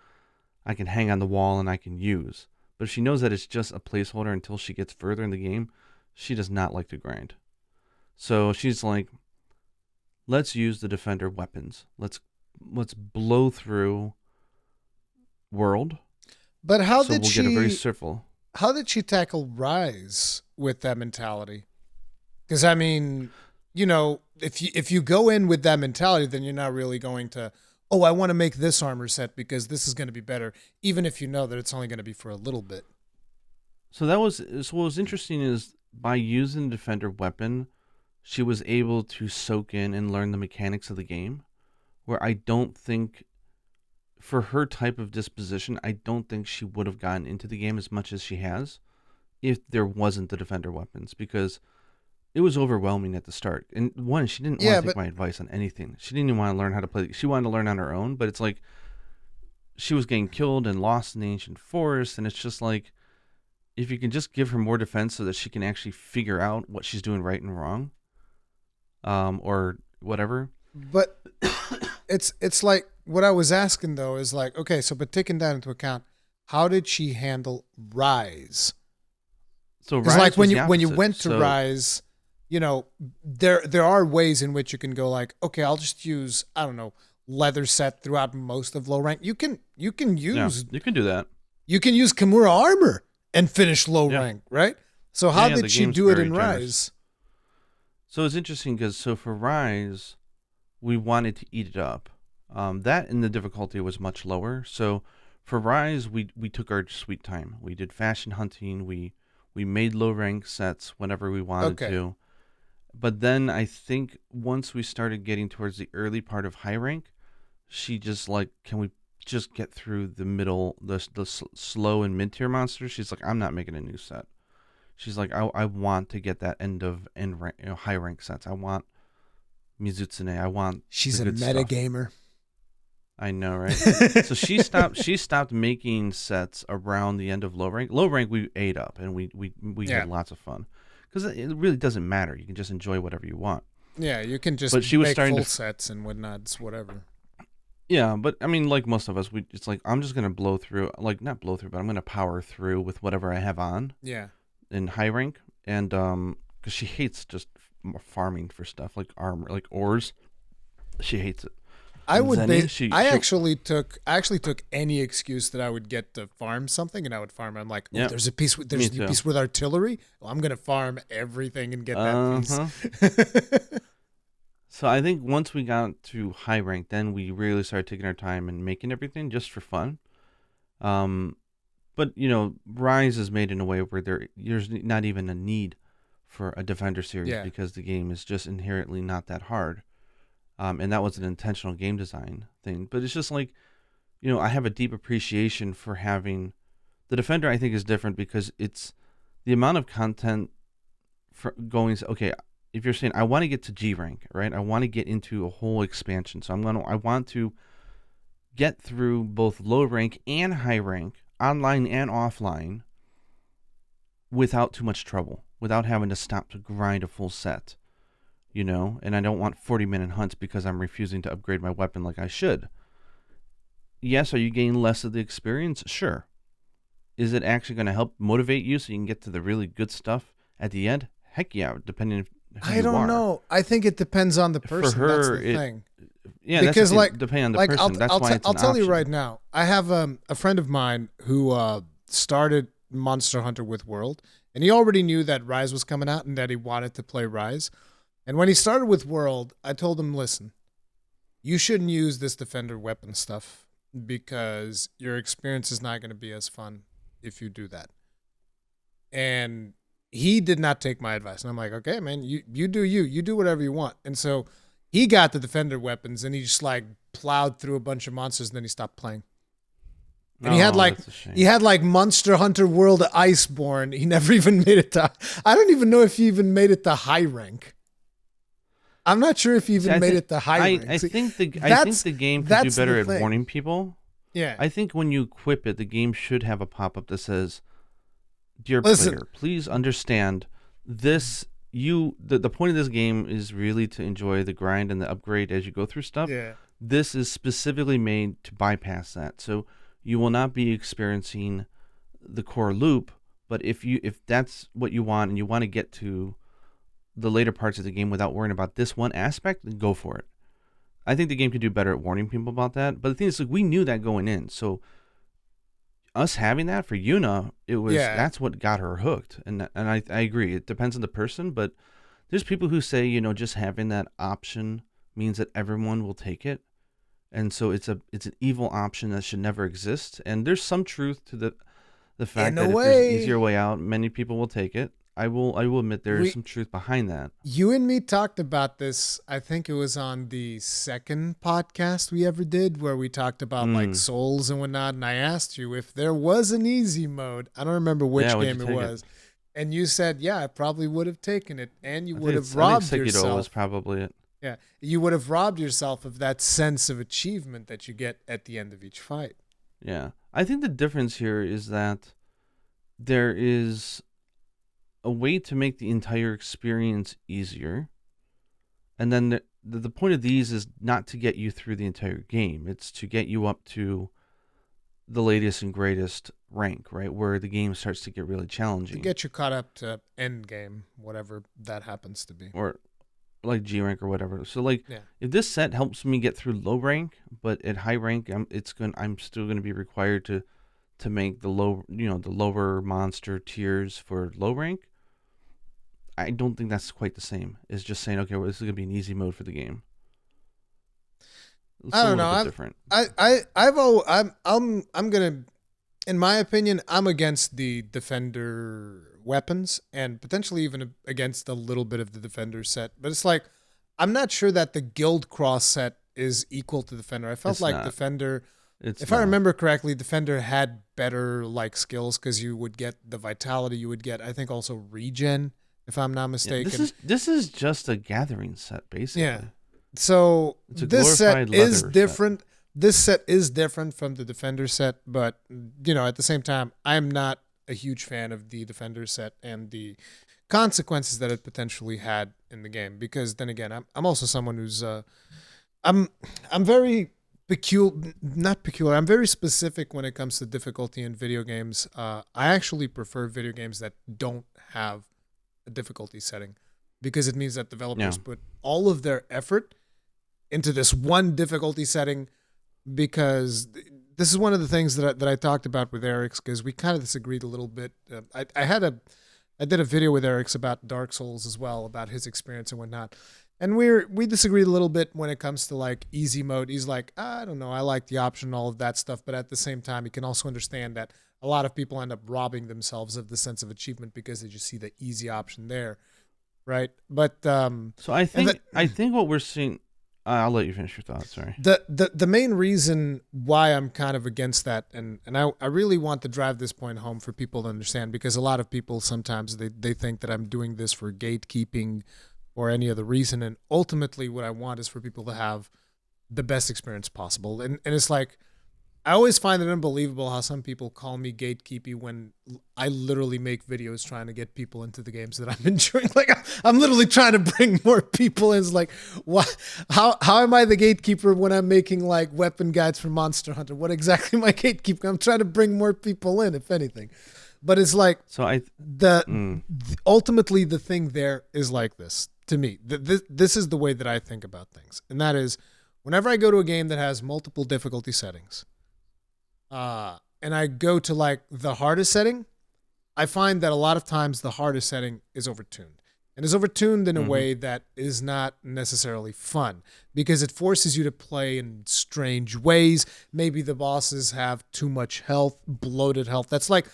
I can hang on the wall and I can use. But if she knows that it's just a placeholder until she gets further in the game, she does not like to grind. So she's like, let's use the Defender weapons. Let's blow through World. But how did she get a very circle. How did she tackle Rise with that mentality? Because I mean, if you go in with that mentality, then you're not really going to, oh, I want to make this armor set because this is going to be better, even if you know that it's only going to be for a little bit. So what was interesting is by using the Defender weapon, she was able to soak in and learn the mechanics of the game, where I don't think, for her type of disposition, I don't think she would have gotten into the game as much as she has if there wasn't the Defender weapons, because it was overwhelming at the start. And one, she didn't want to take my advice on anything. She didn't even want to learn how to play. She wanted to learn on her own, but it's like she was getting killed and lost in the ancient forest, and it's just like, if you can just give her more defense so that she can actually figure out what she's doing right and wrong, or whatever. But it's like, what I was asking though is like, okay, so but taking that into account, how did she handle Rise? So Rise, like when you went to Rise, there are ways in which you can go like, okay, I'll just use, I don't know, leather set throughout most of low rank. You can use you can do that. You can use Kimura armor and finish low rank, right? So how did she do it in Rise? So it's interesting because for Rise, we wanted to eat it up. That and the difficulty was much lower. So for Rise, we took our sweet time. We did fashion hunting. We made low rank sets whenever we wanted to. But then I think once we started getting towards the early part of high rank, she just like, can we just get through the middle, the slow and mid tier monsters? She's like, I'm not making a new set. She's like, I want to get that end rank, high rank sets. I want Mizutsune. I want She's the a good meta stuff. gamer. I know, right? So she stopped making sets around the end of low rank. Low rank we ate up and we Yeah. had lots of fun because it really doesn't matter. You can just enjoy whatever you want. Yeah, you can just But she was make starting full to sets and whatnot. It's whatever. Yeah, but I mean, like most of us, it's like I'm just gonna blow through, like not blow through, but I'm gonna power through with whatever I have on Yeah. in high rank, and because she hates just farming for stuff like armor, like ores. She hates it. I And would Zenny, be. she I she'll- actually took any excuse that I would get to farm something, and I would farm. I'm like, oh, Yeah, there's a piece. There's me a too. piece with artillery. Well, I'm gonna farm everything and get that Uh-huh. piece. So I think once we got to high rank, then we really started taking our time and making everything just for fun. But Rise is made in a way where there's not even a need for a Defender series Yeah. because the game is just inherently not that hard. And that was an intentional game design thing. But it's just like, I have a deep appreciation for having the Defender. I think is different because it's the amount of content for going. Okay, if you're saying I want to get to G rank, right? I want to get into a whole expansion. So I want to get through both low rank and high rank, online and offline, without too much trouble, without having to stop to grind a full set. And I don't want 40-minute hunts because I'm refusing to upgrade my weapon like I should. Yes, are you getting less of the experience? Sure. Is it actually going to help motivate you so you can get to the really good stuff at the end? Heck yeah, depending on who I you don't are. know. I think it depends on the person. For her, that's the thing. Yeah, Because that's depending on the person. That's why it's I'll an tell you option. right now. I have a friend of mine who started Monster Hunter with World, and he already knew that Rise was coming out and that he wanted to play Rise. And when he started with World, I told him, listen, you shouldn't use this Defender weapon stuff because your experience is not going to be as fun if you do that. And he did not take my advice. And I'm like, okay, man, you do you. You do whatever you want. And so he got the Defender weapons and he just like plowed through a bunch of monsters and then he stopped playing. And he had like Monster Hunter World Iceborne. He never even made it to, I don't even know if he even made it to high rank. I'm not sure if he even made it to high rank. I think the game could do better at warning people. Yeah. I think when you equip it, the game should have a pop-up that says, "Dear Listen. player, please understand this. The point of this game is really to enjoy the grind and the upgrade as you go through stuff. Yeah. This is specifically made to bypass that. So you will not be experiencing the core loop. But if that's what you want and you want to get to the later parts of the game without worrying about this one aspect, then go for it. I think the game could do better at warning people about that. But the thing is, like, we knew that going in. So us having that for Yuna, that's what got her hooked. And I agree. It depends on the person, but there's people who say, just having that option means that everyone will take it. And so it's an evil option that should never exist. And there's some truth to the fact that if there's an easier way out, many people will take it. I will admit there is some truth behind that. You and me talked about this. I think it was on the second podcast we ever did where we talked about like souls and whatnot. And I asked you if there was an easy mode. I don't remember which game it was. And you said, yeah, I probably would have taken it. And you would have robbed yourself. Sekiro was probably it. Yeah. You would have robbed yourself of that sense of achievement that you get at the end of each fight. Yeah. I think the difference here is that there is a way to make the entire experience easier. And then the point of these is not to get you through the entire game. It's to get you up to the latest and greatest rank, right? Where the game starts to get really challenging. To get you caught up to Endgame, whatever that happens to be. Or like G rank or whatever. So like if this set helps me get through low rank, but at high rank I'm still going to be required to make the the lower monster tiers for low rank. I don't think that's quite the same. It's just saying, okay, well, this is gonna be an easy mode for the game. I don't know. Different. I'm gonna, in my opinion, I'm against the Defender weapons and potentially even against a little bit of the defender set. But it's like I'm not sure that the guild cross set is equal to defender. I felt It's like not. defender, It's if I not. remember correctly, defender had better like skills because you would get the vitality, you would get I think also regen if I'm not Yeah, this mistaken. is this is just a gathering set, Yeah. basically. So It's a this set glorified is leather set. different. This set is different from the defender set, but at the same time, I'm not a huge fan of the defender set and the consequences that it potentially had in the game. Because then again, I'm also someone who's I'm I'm very peculiar, not peculiar. I'm very specific when it comes to difficulty in video games. I actually prefer video games that don't have a difficulty setting because it means that developers Yeah. put all of their effort into this one difficulty setting because this is one of the things that I talked about with Eric's because we kind of disagreed a little bit. I did a video with Eric's about Dark Souls as well, about his experience and whatnot. And we disagreed a little bit when it comes to like easy mode. He's like, I don't know, I like the option, all of that stuff, but at the same time, he can also understand that a lot of people end up robbing themselves of the sense of achievement because they just see the easy option there, right? But So I think what we're seeing. I'll let you finish your thoughts. Sorry. the main reason why I'm kind of against that, and I really want to drive this point home for people to understand, because a lot of people sometimes they think that I'm doing this for gatekeeping or any other reason, and ultimately what I want is for people to have the best experience possible. And it's like I always find it unbelievable how some people call me gatekeepy when I literally make videos trying to get people into the games that I'm enjoying. Like I'm literally trying to bring more people in. It's like, what? How am I the gatekeeper when I'm making like weapon guides for Monster Hunter? What exactly am I gatekeeping? I'm trying to bring more people in, if anything. But it's like So I ultimately the thing there is like this to me. This is the way that I think about things, and that is whenever I go to a game that has multiple difficulty settings. And I go to like the hardest setting, I find that a lot of times the hardest setting is overtuned. And is overtuned in a way that is not necessarily fun because it forces you to play in strange ways. Maybe the bosses have too much health, bloated health. That's like,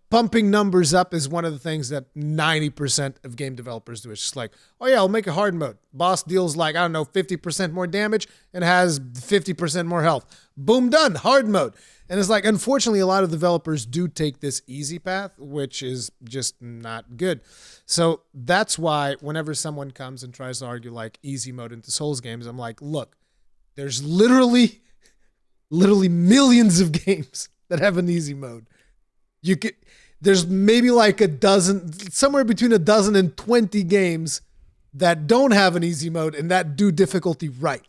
pumping numbers up is one of the things that 90% of game developers do. It's just like, oh yeah, I'll make a hard mode. Boss deals like, I don't know, 50% more damage and has 50% more health. Boom, done, hard mode. And it's like, unfortunately, a lot of developers do take this easy path, which is just not good. So that's why whenever someone comes and tries to argue like easy mode into Souls games, I'm like, look, there's literally millions of games that have an easy mode. There's maybe like a dozen, somewhere between a dozen and 20 games that don't have an easy mode and that do difficulty right.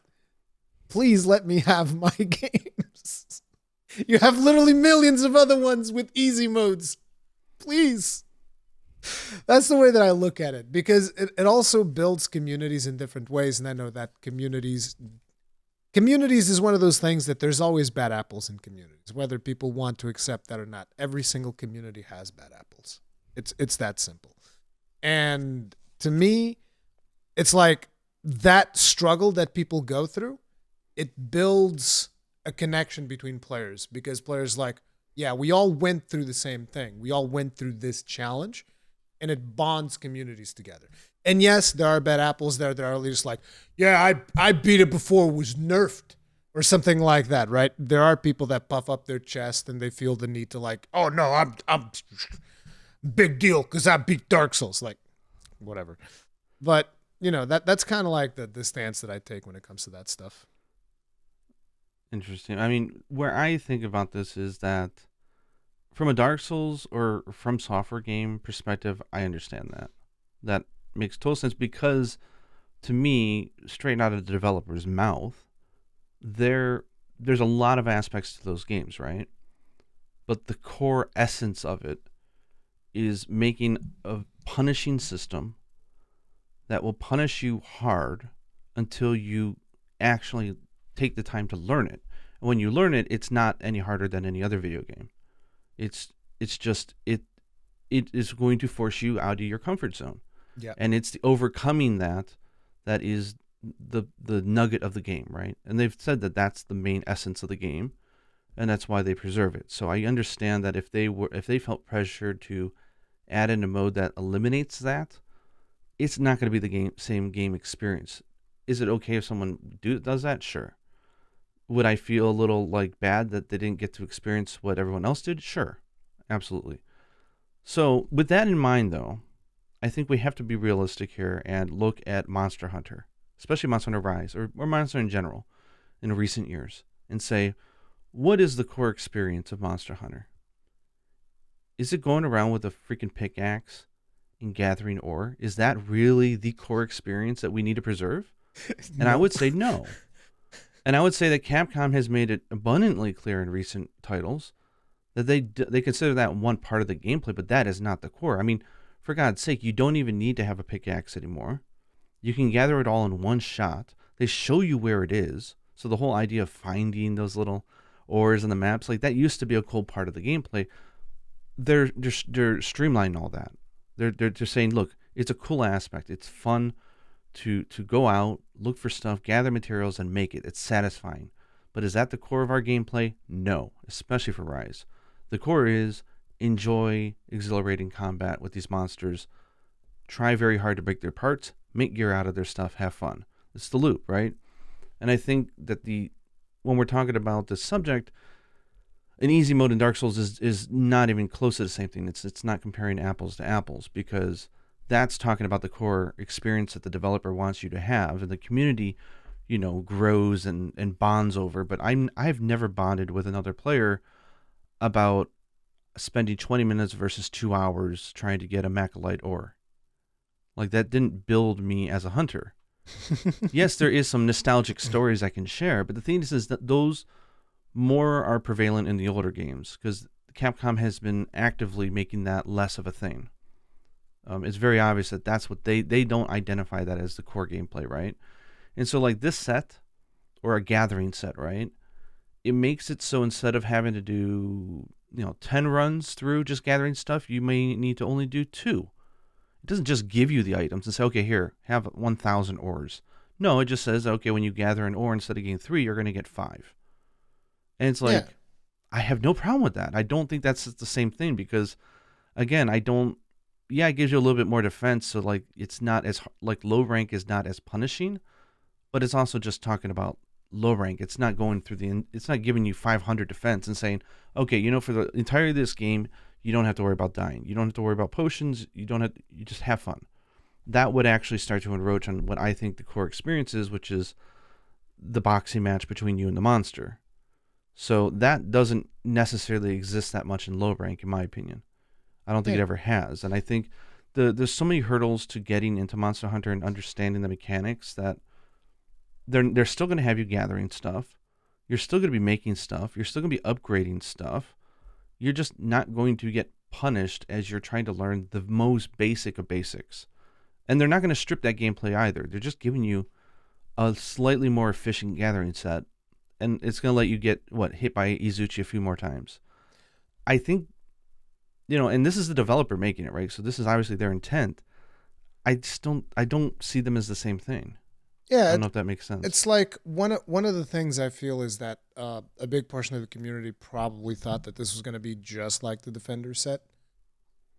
Please let me have my games. You have literally millions of other ones with easy modes. Please. That's the way that I look at it because it also builds communities in different ways. And I know that communities is one of those things that there's always bad apples in communities, whether people want to accept that or not. Every single community has bad apples. It's that simple. And to me, it's like that struggle that people go through, it builds a connection between players because players like, yeah, we all went through the same thing. We all went through this challenge and it bonds communities together. And yes, there are bad apples there that are just like, yeah, I beat it before it was nerfed or something like that, right? There are people that puff up their chest and they feel the need to like, oh no, I'm big deal because I beat Dark Souls, like whatever. But that's kind of like the stance that I take when it comes to that stuff. Interesting. I mean, where I think about this is that from a Dark Souls or from software game perspective, I understand that. That makes total sense because to me, straight out of the developer's mouth, there's a lot of aspects to those games, right? But the core essence of it is making a punishing system that will punish you hard until you actually take the time to learn it. And when you learn it, it's not any harder than any other video game. It's just it is going to force you out of your comfort zone. Yeah. And it's the overcoming that is the nugget of the game, right? And they've said that that's the main essence of the game, and that's why they preserve it. So I understand that if they felt pressured to add in a mode that eliminates that, it's not going to be the same game experience. Is it okay if someone does that? Sure. Would I feel a little like bad that they didn't get to experience what everyone else did? Sure. Absolutely. So with that in mind, though, I think we have to be realistic here and look at Monster Hunter, especially Monster Hunter Rise, or Monster in general, in recent years, and say, what is the core experience of Monster Hunter? Is it going around with a freaking pickaxe and gathering ore? Is that really the core experience that we need to preserve? And I would say no. And I would say that Capcom has made it abundantly clear in recent titles that they consider that one part of the gameplay, but that is not the core. I mean, for God's sake, you don't even need to have a pickaxe anymore. You can gather it all in one shot. They show you where it is. So the whole idea of finding those little ores on the maps, like that used to be a cool part of the gameplay. They're streamlining all that. They're saying, look, it's a cool aspect. It's fun to go out, look for stuff, gather materials, and make it. It's satisfying. But is that the core of our gameplay? No, especially for Rise. The core is enjoy exhilarating combat with these monsters. Try very hard to break their parts, make gear out of their stuff, have fun. It's the loop, right? And I think that when we're talking about this subject, an easy mode in Dark Souls is not even close to the same thing. It's not comparing apples to apples, because that's talking about the core experience that the developer wants you to have, and the community, grows and bonds over. But I've never bonded with another player about spending 20 minutes versus 2 hours trying to get a Macalite ore. Like, that didn't build me as a hunter. Yes, there is some nostalgic stories I can share, but the thing is that those more are prevalent in the older games, because Capcom has been actively making that less of a thing. It's very obvious that that's what they don't identify that as the core gameplay, right? And so, like, this set, or a gathering set, right, it makes it so instead of having to do 10 runs through just gathering stuff, you may need to only do 2. It doesn't just give you the items and say, okay, here, have 1,000 ores. No, it just says, okay, when you gather an ore, instead of getting 3, you're going to get 5. And it's like, yeah. I have no problem with that. I don't think that's the same thing, because, again, it gives you a little bit more defense. So, like, it's not as, like, low rank is not as punishing, but it's also just talking about low rank. It's not going through it's not giving you 500 defense and saying, okay, for the entirety of this game, you don't have to worry about dying. You don't have to worry about potions. You just have fun. That would actually start to encroach on what I think the core experience is, which is the boxing match between you and the monster. So that doesn't necessarily exist that much in low rank, in my opinion. I don't think it ever has. And I think there's so many hurdles to getting into Monster Hunter and understanding the mechanics that they're still going to have you gathering stuff. You're still going to be making stuff. You're still going to be upgrading stuff. You're just not going to get punished as you're trying to learn the most basic of basics. And they're not going to strip that gameplay either. They're just giving you a slightly more efficient gathering set. And it's going to let you get, hit by Izuchi a few more times. I think, and this is the developer making it, right? So this is obviously their intent. I don't see them as the same thing. Yeah, I don't know if that makes sense. It's like one of the things I feel is that a big portion of the community probably thought that this was going to be just like the Defender set,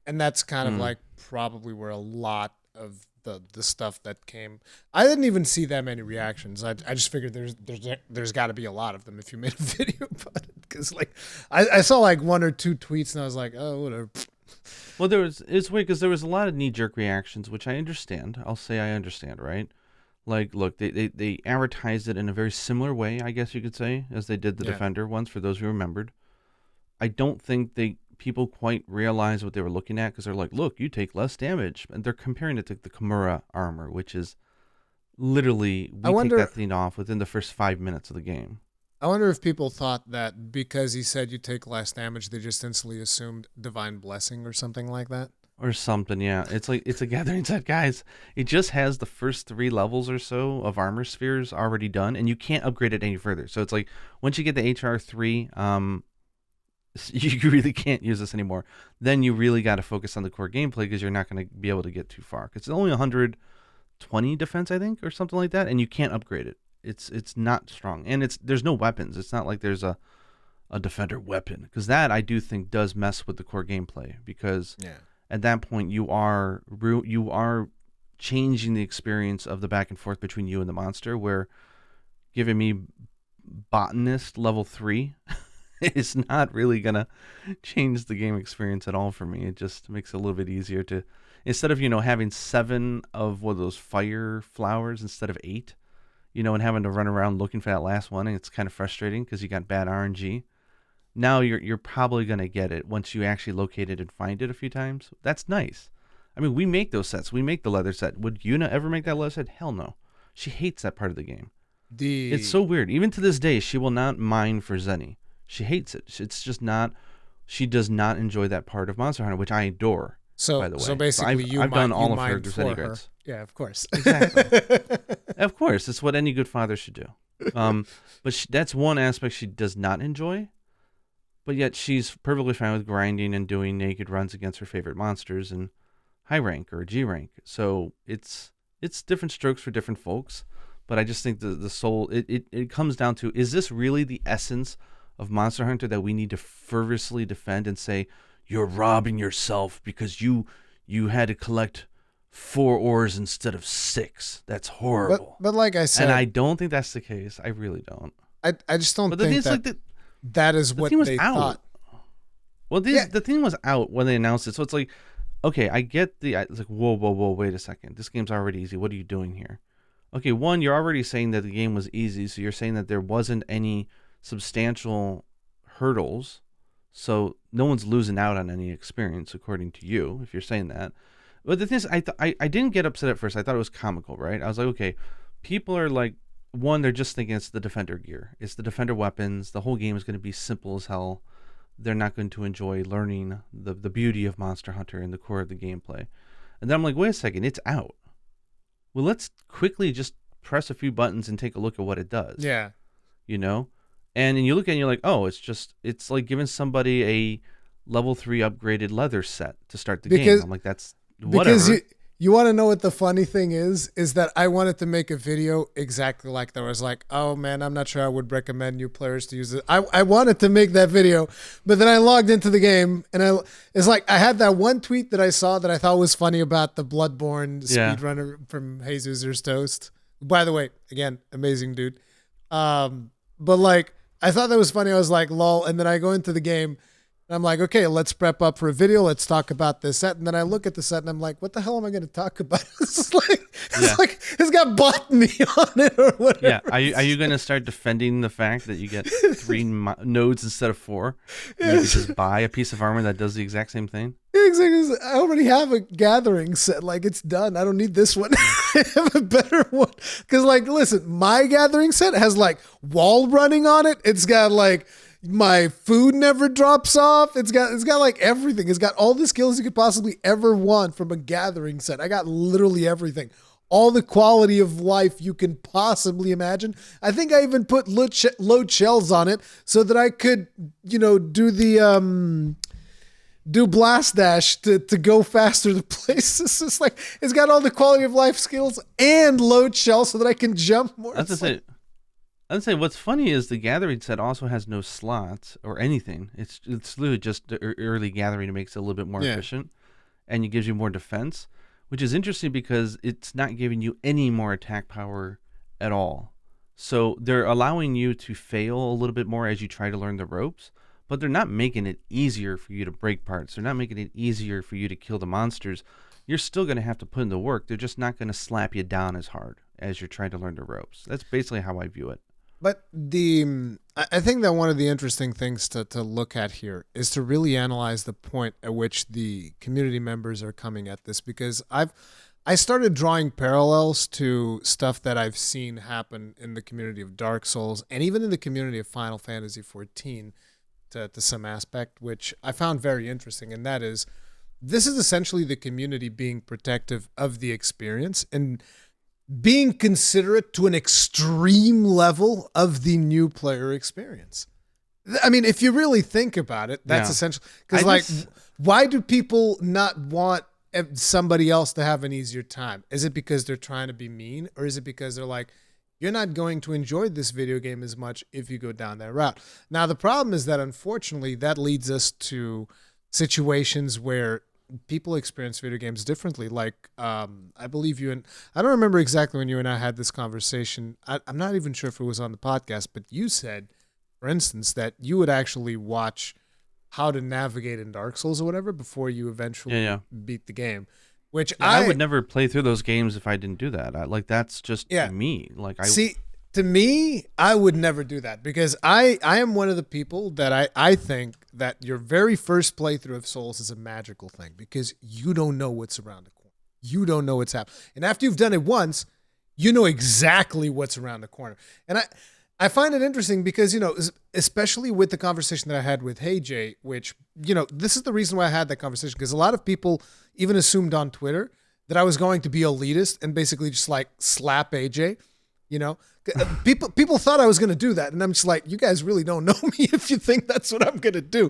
and that's kind of like probably where a lot of the stuff that came. I didn't even see that many reactions. I just figured there's got to be a lot of them if you made a video about it, because like I saw like 1 or 2 tweets and I was like, oh, whatever. Well, it's weird because there was a lot of knee-jerk reactions, which I understand. I'll say I understand, right? Like, look, they advertised it in a very similar way, I guess you could say, as they did the Defender ones, for those who remembered. I don't think people quite realized what they were looking at, because they're like, look, you take less damage. And they're comparing it to the Kimura armor, which is literally, take that thing off within the first 5 minutes of the game. I wonder if people thought that because he said you take less damage, they just instantly assumed Divine Blessing or something like that. Or something, yeah. It's like, it's a gathering set, guys. It just has the first 3 levels or so of armor spheres already done, and you can't upgrade it any further. So it's like, once you get the HR3, you really can't use this anymore. Then you really got to focus on the core gameplay, because you're not going to be able to get too far. Because it's only 120 defense, I think, or something like that, and you can't upgrade it. It's not strong, and there's no weapons. It's not like there's a Defender weapon, because that I do think does mess with the core gameplay, because at that point you are changing the experience of the back and forth between you and the monster, where giving me botanist level 3 is not really gonna change the game experience at all for me. It just makes it a little bit easier to, instead of having 7 of one of those fire flowers instead of 8, and having to run around looking for that last one, and it's kind of frustrating because you got bad RNG. Now you're probably gonna get it once you actually locate it and find it a few times. That's nice. I mean, we make those sets. We make the leather set. Would Yuna ever make that leather set? Hell no. She hates that part of the game. It's so weird. Even to this day, she will not mine for Zenny. She hates it. It's just not. She does not enjoy that part of Monster Hunter, which I adore. By the way, so basically, I've done all of her Zenny grids. Yeah, of course. Exactly. Of course, it's what any good father should do. But that's one aspect she does not enjoy. But yet she's perfectly fine with grinding and doing naked runs against her favorite monsters in high rank or G rank. So it's different strokes for different folks. But I just think the soul, it comes down to, is this really the essence of Monster Hunter that we need to fervently defend and say, you're robbing yourself because you had to collect 4 ores instead of 6. That's horrible. But like I said, and I don't think that's the case. I really don't. I just don't think that is what they thought. Well, the thing was out when they announced it, so it's like, okay, I get it's like, whoa, wait a second. This game's already easy. What are you doing here? Okay, one, you're already saying that the game was easy, so you're saying that there wasn't any substantial hurdles, so no one's losing out on any experience, according to you, if you're saying that. But the thing is, I didn't get upset at first. I thought it was comical, right? I was like, okay, people are like, one, they're just thinking it's the Defender gear. It's the Defender weapons. The whole game is going to be simple as hell. They're not going to enjoy learning the beauty of Monster Hunter and the core of the gameplay. And then I'm like, wait a second, it's out. Well, let's quickly just press a few buttons and take a look at what it does. Yeah. And then you look at it and you're like, oh, it's like giving somebody a level 3 upgraded leather set to start the game. I'm like, that's whatever. Because you want to know what the funny thing is that I wanted to make a video exactly like that. I was like, oh man, I'm not sure I would recommend new players to use it. I wanted to make that video, but then I logged into the game and it's like I had that one tweet that I saw that I thought was funny about the Bloodborne speedrunner from Jesus Toast. By the way, again, amazing dude. But like, I thought that was funny. I was like, lol. And then I go into the game and I'm like, okay, let's prep up for a video. Let's talk about this set. And then I look at the set and I'm like, what the hell am I going to talk about? It's like it's got botany on it or whatever. Yeah. Are you going to start defending the fact that you get 3 nodes instead of 4? You can just buy a piece of armor that does the exact same thing? Exactly. I already have a gathering set. Like, it's done. I don't need this one. I have a better one. Because, like, listen, my gathering set has, like, wall running on it. It's got, like, my food never drops off. It's got like everything. It's got all the skills you could possibly ever want from a gathering set. I got literally everything. All the quality of life you can possibly imagine. I think I even put load shells on it so that I could, do blast dash to go faster to places. It's like, it's got all the quality of life skills and load shells so that I can jump more. That's it. I'd say what's funny is the gathering set also has no slots or anything. It's literally just the early gathering that makes it a little bit more efficient, and it gives you more defense, which is interesting because it's not giving you any more attack power at all. So they're allowing you to fail a little bit more as you try to learn the ropes, but they're not making it easier for you to break parts. They're not making it easier for you to kill the monsters. You're still going to have to put in the work. They're just not going to slap you down as hard as you're trying to learn the ropes. That's basically how I view it. But I think that one of the interesting things to look at here is to really analyze the point at which the community members are coming at this, because I started drawing parallels to stuff that I've seen happen in the community of Dark Souls and even in the community of Final Fantasy XIV to some aspect, which I found very interesting. And that is, this is essentially the community being protective of the experience and being considerate to an extreme level of the new player experience. I mean, if you really think about it, that's essential. Because, why do people not want somebody else to have an easier time? Is it because they're trying to be mean? Or is it because they're like, you're not going to enjoy this video game as much if you go down that route? Now, the problem is that, unfortunately, that leads us to situations where people experience video games differently. Like, I believe you and I don't remember exactly when you and I had this conversation. I'm not even sure if it was on the podcast, but you said, for instance, that you would actually watch how to navigate in Dark Souls or whatever before you Yeah, eventually yeah. beat the game. Which Yeah, I would never play through those games if I didn't do that. Like that's just yeah. me. Like I See, to me, I would never do that because I am one of the people that I think that your very first playthrough of Souls is a magical thing because you don't know what's around the corner. You don't know what's happening. And after you've done it once, you know exactly what's around the corner. And I find it interesting because, especially with the conversation that I had with Hey Jay, which, this is the reason why I had that conversation because a lot of people even assumed on Twitter that I was going to be elitist and basically just like slap AJ. People thought I was going to do that. And I'm just like, you guys really don't know me if you think that's what I'm going to do.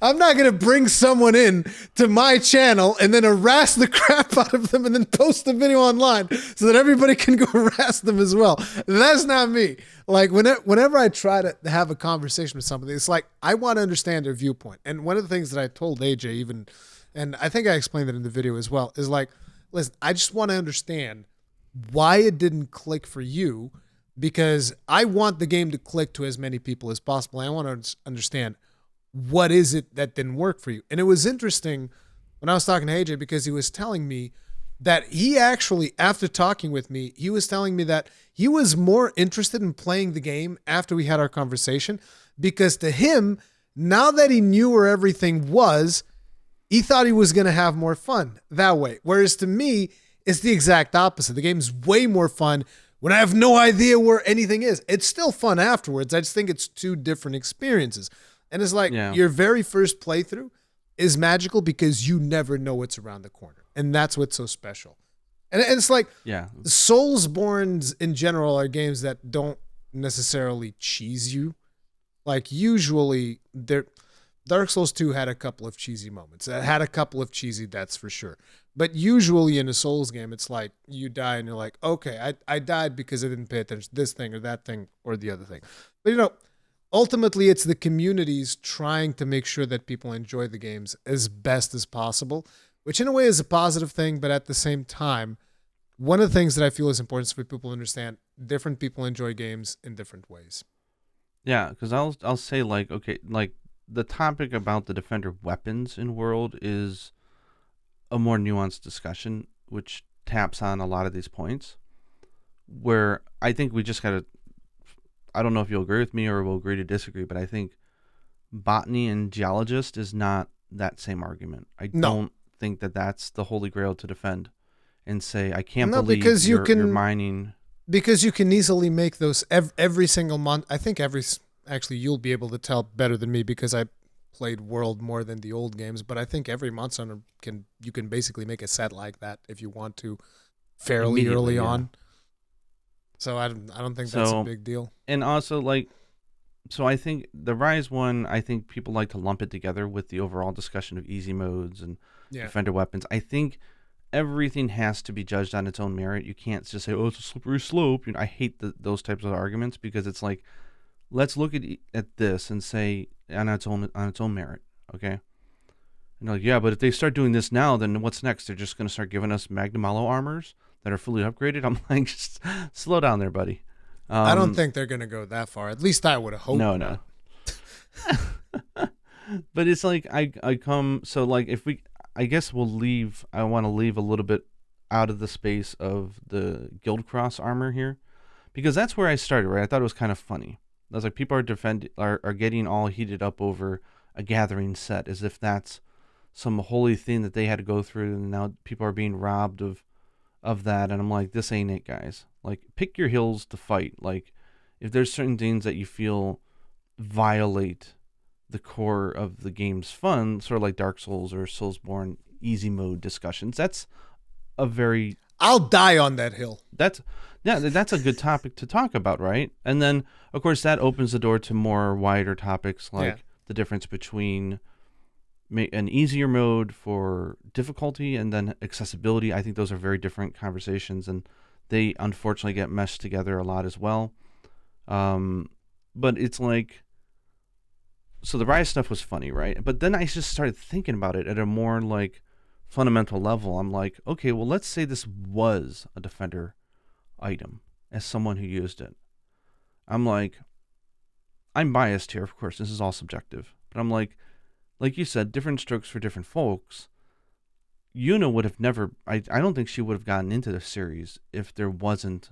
I'm not going to bring someone in to my channel and then harass the crap out of them and then post the video online so that everybody can go harass them as well. That's not me. Like whenever I try to have a conversation with somebody, it's like, I want to understand their viewpoint. And one of the things that I told AJ even, and I think I explained it in the video as well, is like, listen, I just want to understand why it didn't click for you because I want the game to click to as many people as possible. I want to understand what is it that didn't work for you. And it was interesting when I was talking to AJ because he was telling me that he actually, after talking with me, he was telling me that he was more interested in playing the game after we had our conversation because to him, now that he knew where everything was, he thought he was going to have more fun that way. Whereas to me, it's the exact opposite. The game's way more fun when I have no idea where anything is. It's still fun afterwards. I just think it's two different experiences. And it's like your very first playthrough is magical because you never know what's around the corner. And that's what's so special. And it's like Soulsborns in general are games that don't necessarily cheese you. Like usually Dark Souls 2 had a couple of cheesy moments. It had a couple of cheesy deaths for sure. But usually in a Souls game, it's like you die and you're like, okay, I died because I didn't pay attention to this thing or that thing or the other thing. But ultimately it's the communities trying to make sure that people enjoy the games as best as possible, which in a way is a positive thing. But at the same time, one of the things that I feel is important is for people to understand different people enjoy games in different ways. Yeah, because I'll say like, okay, like the topic about the defender weapons in World is a more nuanced discussion, which taps on a lot of these points, where I think we just gotta, I don't know if you'll agree with me or we'll agree to disagree, but I think botany and geologist is not that same argument. I don't think that that's the holy grail to defend and say, I can't believe because you're mining. Because you can easily make those every single month. I think actually you'll be able to tell better than me because I played World more than the old games, but I think every Monster Hunter you can basically make a set like that if you want to fairly early on. So I don't think that's a big deal. And also so I think the Rise one, I think people like to lump it together with the overall discussion of easy modes and defender weapons. I think everything has to be judged on its own merit. You can't just say, oh, it's a slippery slope. I hate those types of arguments because it's like, let's look at this and say on its own merit, okay? And like, yeah, but if they start doing this now, then what's next? They're just going to start giving us Magnum Allo armors that are fully upgraded. I'm like, just slow down there, buddy. I don't think they're going to go that far. At least I would have hoped. No. But it's like I come so like if we, I guess we'll leave. I want to leave a little bit out of the space of the Guild Cross armor here, because that's where I started. Right, I thought it was kind of funny. I was like, people are getting all heated up over a gathering set as if that's some holy thing that they had to go through, and now people are being robbed of that. And I'm like, this ain't it, guys. Like, pick your hills to fight. Like, if there's certain things that you feel violate the core of the game's fun, sort of like Dark Souls or Soulsborne easy mode discussions, that's a very... I'll die on that hill. That's a good topic to talk about, right? And then, of course, that opens the door to more wider topics like the difference between an easier mode for difficulty and then accessibility. I think those are very different conversations, and they unfortunately get meshed together a lot as well. But it's like, so the Rise stuff was funny, right? But then I just started thinking about it at a more like fundamental level. I'm like, okay, well, let's say this was a defender item as someone who used it. I'm like, I'm biased here, of course. This is all subjective. But I'm like you said, different strokes for different folks. Yuna would have never, I don't think she would have gotten into the series if there wasn't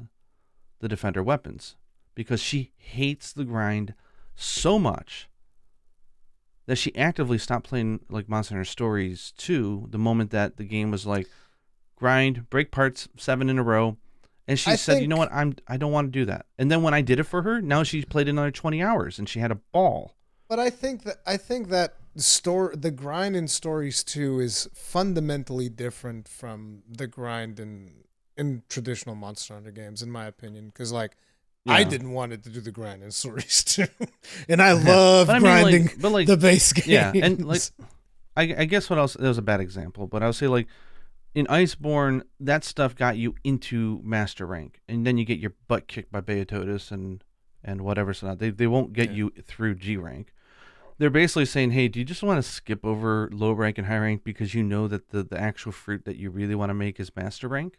the defender weapons. Because she hates the grind so much that she actively stopped playing like Monster Hunter Stories 2 the moment that the game was like, grind, break parts, 7 in a row. And she said, you know what, I don't want to do that. And then when I did it for her, now she's played another 20 hours and she had a ball. But I think that the grind in Stories 2 is fundamentally different from the grind in traditional Monster Hunter games, in my opinion. Because like, yeah. I didn't want it to do the grind in Stories 2, and I love grinding the base game. Yeah, and like, I guess what else? That was a bad example, but I would say like, in Iceborne, that stuff got you into Master Rank, and then you get your butt kicked by Beatotus and whatever. So they won't get you through G Rank. They're basically saying, hey, do you just want to skip over low rank and high rank because you know that the actual fruit that you really want to make is Master Rank?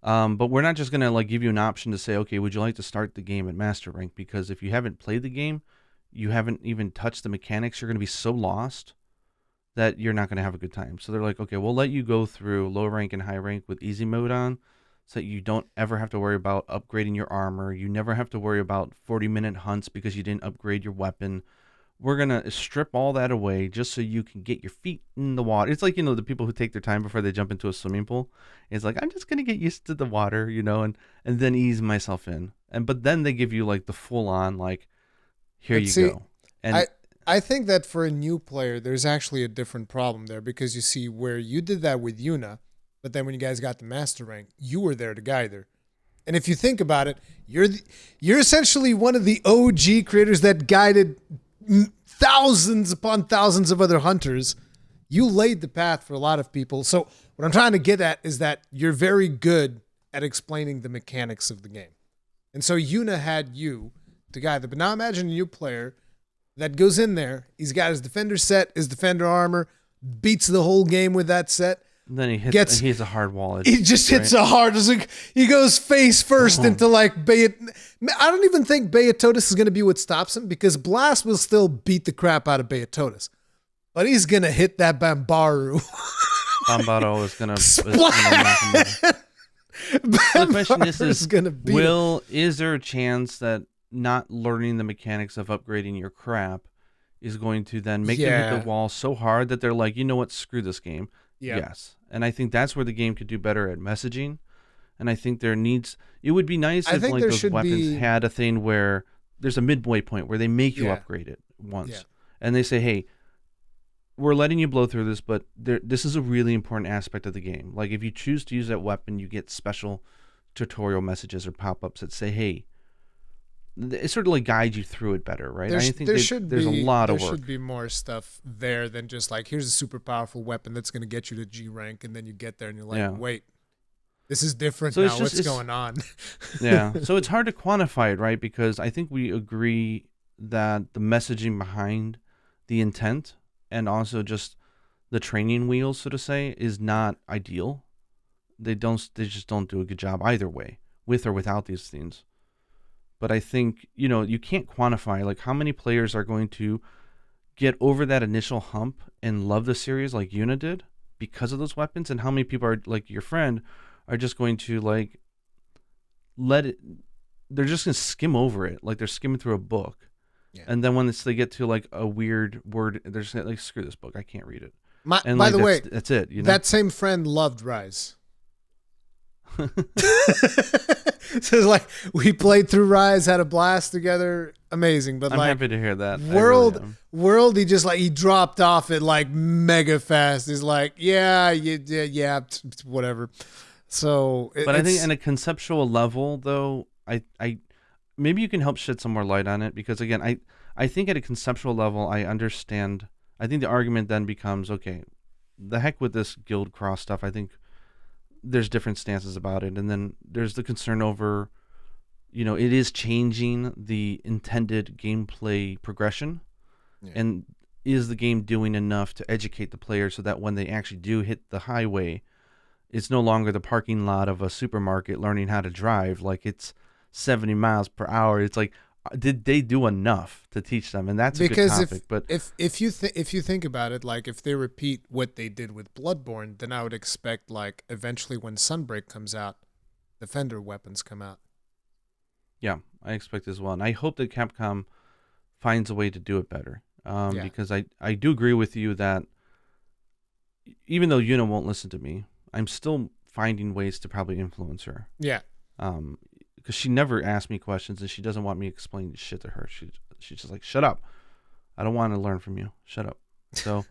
But we're not just going to like give you an option to say, okay, would you like to start the game at Master Rank? Because if you haven't played the game, you haven't even touched the mechanics, you're going to be so lost that you're not going to have a good time. So they're like, okay, we'll let you go through low rank and high rank with easy mode on so that you don't ever have to worry about upgrading your armor. You never have to worry about 40-minute hunts because you didn't upgrade your weapon. We're going to strip all that away just so you can get your feet in the water. It's like, the people who take their time before they jump into a swimming pool. It's like, I'm just going to get used to the water, and then ease myself in. But then they give you like the full on, like, here you go. And I think that for a new player, there's actually a different problem there because you see where you did that with Yuna, but then when you guys got the Master Rank, you were there to guide her. And if you think about it, you're essentially one of the OG creators that guided thousands upon thousands of other hunters. You laid the path for a lot of people. So what I'm trying to get at is that you're very good at explaining the mechanics of the game. And so Yuna had you to guide them. But now imagine a new player that goes in there. He's got his defender set, his defender armor, beats the whole game with that set. And then he hits, and he's a hard wall. He just hits a hard. He goes face first into like I don't even think Beatotus is going to be what stops him because Blast will still beat the crap out of Beatotus. But he's going to hit that Bambaru. Bambaro is going to knock him over. The question is there a chance that not learning the mechanics of upgrading your crap is going to then make them hit the wall so hard that they're like, you know what, screw this game. Yeah. Yes. And I think that's where the game could do better at messaging. And I think it would be nice if like those weapons had a thing where there's a midway point where they make you upgrade it once. Yeah. And they say, hey, we're letting you blow through this, but this is a really important aspect of the game. Like if you choose to use that weapon, you get special tutorial messages or pop-ups that say, hey, it sort of like guides you through it better, right? There's a lot of work. There should be more stuff there than just like, here's a super powerful weapon that's going to get you to G rank, and then you get there and you're like, wait, this is different now. What's going on? Yeah. So it's hard to quantify it, right? Because I think we agree that the messaging behind the intent and also just the training wheels, so to say, is not ideal. They just don't do a good job either way, with or without these things. But I think, you can't quantify like how many players are going to get over that initial hump and love the series like Yuna did because of those weapons, and how many people are like your friend are just going to like let it. They're just going to skim over it like they're skimming through a book, and then when they get to like a weird word, they're just like, screw this book, I can't read it. By the way, that's it. That same friend loved Rise. So it's like we played through Rise, had a blast together, amazing. But I'm like happy to hear that. World, he dropped off it like mega fast. He's like, yeah, whatever. So, but I think on a conceptual level, though, I maybe you can help shed some more light on it because again, I think at a conceptual level, I understand. I think the argument then becomes, okay, the heck with this guild cross stuff. I think there's different stances about it, and then there's the concern over, it is changing the intended gameplay progression, Yeah. And is the game doing enough to educate the player so that when they actually do hit the highway, it's no longer the parking lot of a supermarket learning how to drive. Like, it's 70 miles per hour. It's like, did they do enough to teach them? And that's a good Because topic. But if you think about it, like if they repeat what they did with Bloodborne, then I would expect like eventually when Sunbreak comes out, Defender weapons come out. yeah, I expect as well. And I hope that Capcom finds a way to do it better. Yeah. Because I do agree with you that even though Yuna won't listen to me, I'm still finding ways to probably influence her. Yeah. Because she never asks me questions and she doesn't want me explaining shit to her. She's just like, shut up. I don't want to learn from you. Shut up. So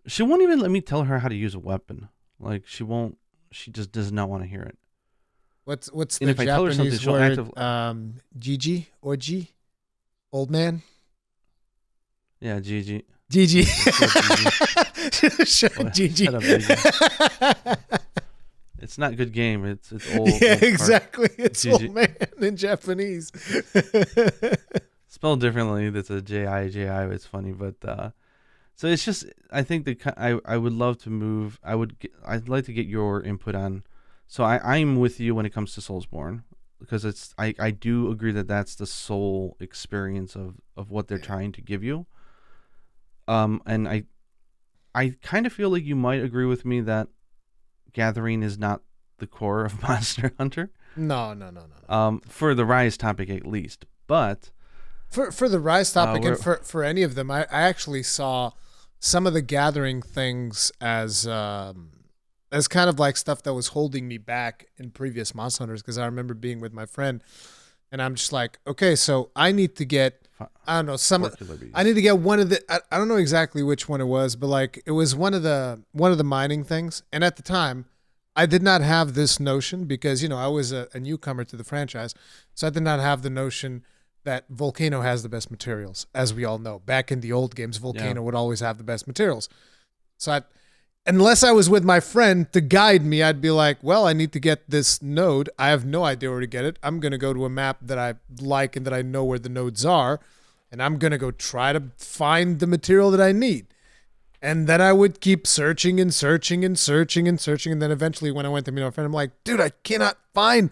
she won't even let me tell her how to use a weapon. Like, she won't. She just does not want to hear it. What's And the if I tell her something, Japanese she'll word? actively. Gigi or G? Old man? Yeah, Gigi. Gigi. Shut up, Gigi. Shut up, Gigi. It's not good game. It's old. Yeah, old exactly. It's Gigi. old man in Japanese. Spelled differently. That's a J-I. It's funny, but so it's just. I think I would love to move. I'd like to get your input on. So I'm with you when it comes to Soulsborne because I do agree that that's the soul experience of what they're trying to give you. And I kind of feel like you might agree with me that Gathering is not the core of Monster Hunter. No. For the Rise topic at least, but For the Rise topic and for any of them, I actually saw some of the Gathering things as kind of like stuff that was holding me back in previous Monster Hunters because I remember being with my friend and I'm just like, okay, so I need to get I don't know I need to get one of the I don't know exactly which one it was, but like it was one of the mining things. And at the time, I did not have this notion because I was a newcomer to the franchise, so I did not have the notion that Volcano has the best materials, as we all know. Back in the old games, Volcano would always have the best materials. So unless I was with my friend to guide me, I'd be like, well, I need to get this node. I have no idea where to get it. I'm going to go to a map that I like and that I know where the nodes are, and I'm going to go try to find the material that I need. And then I would keep searching and searching and searching and searching. And then eventually when I went to meet my friend, I'm like, dude, I cannot find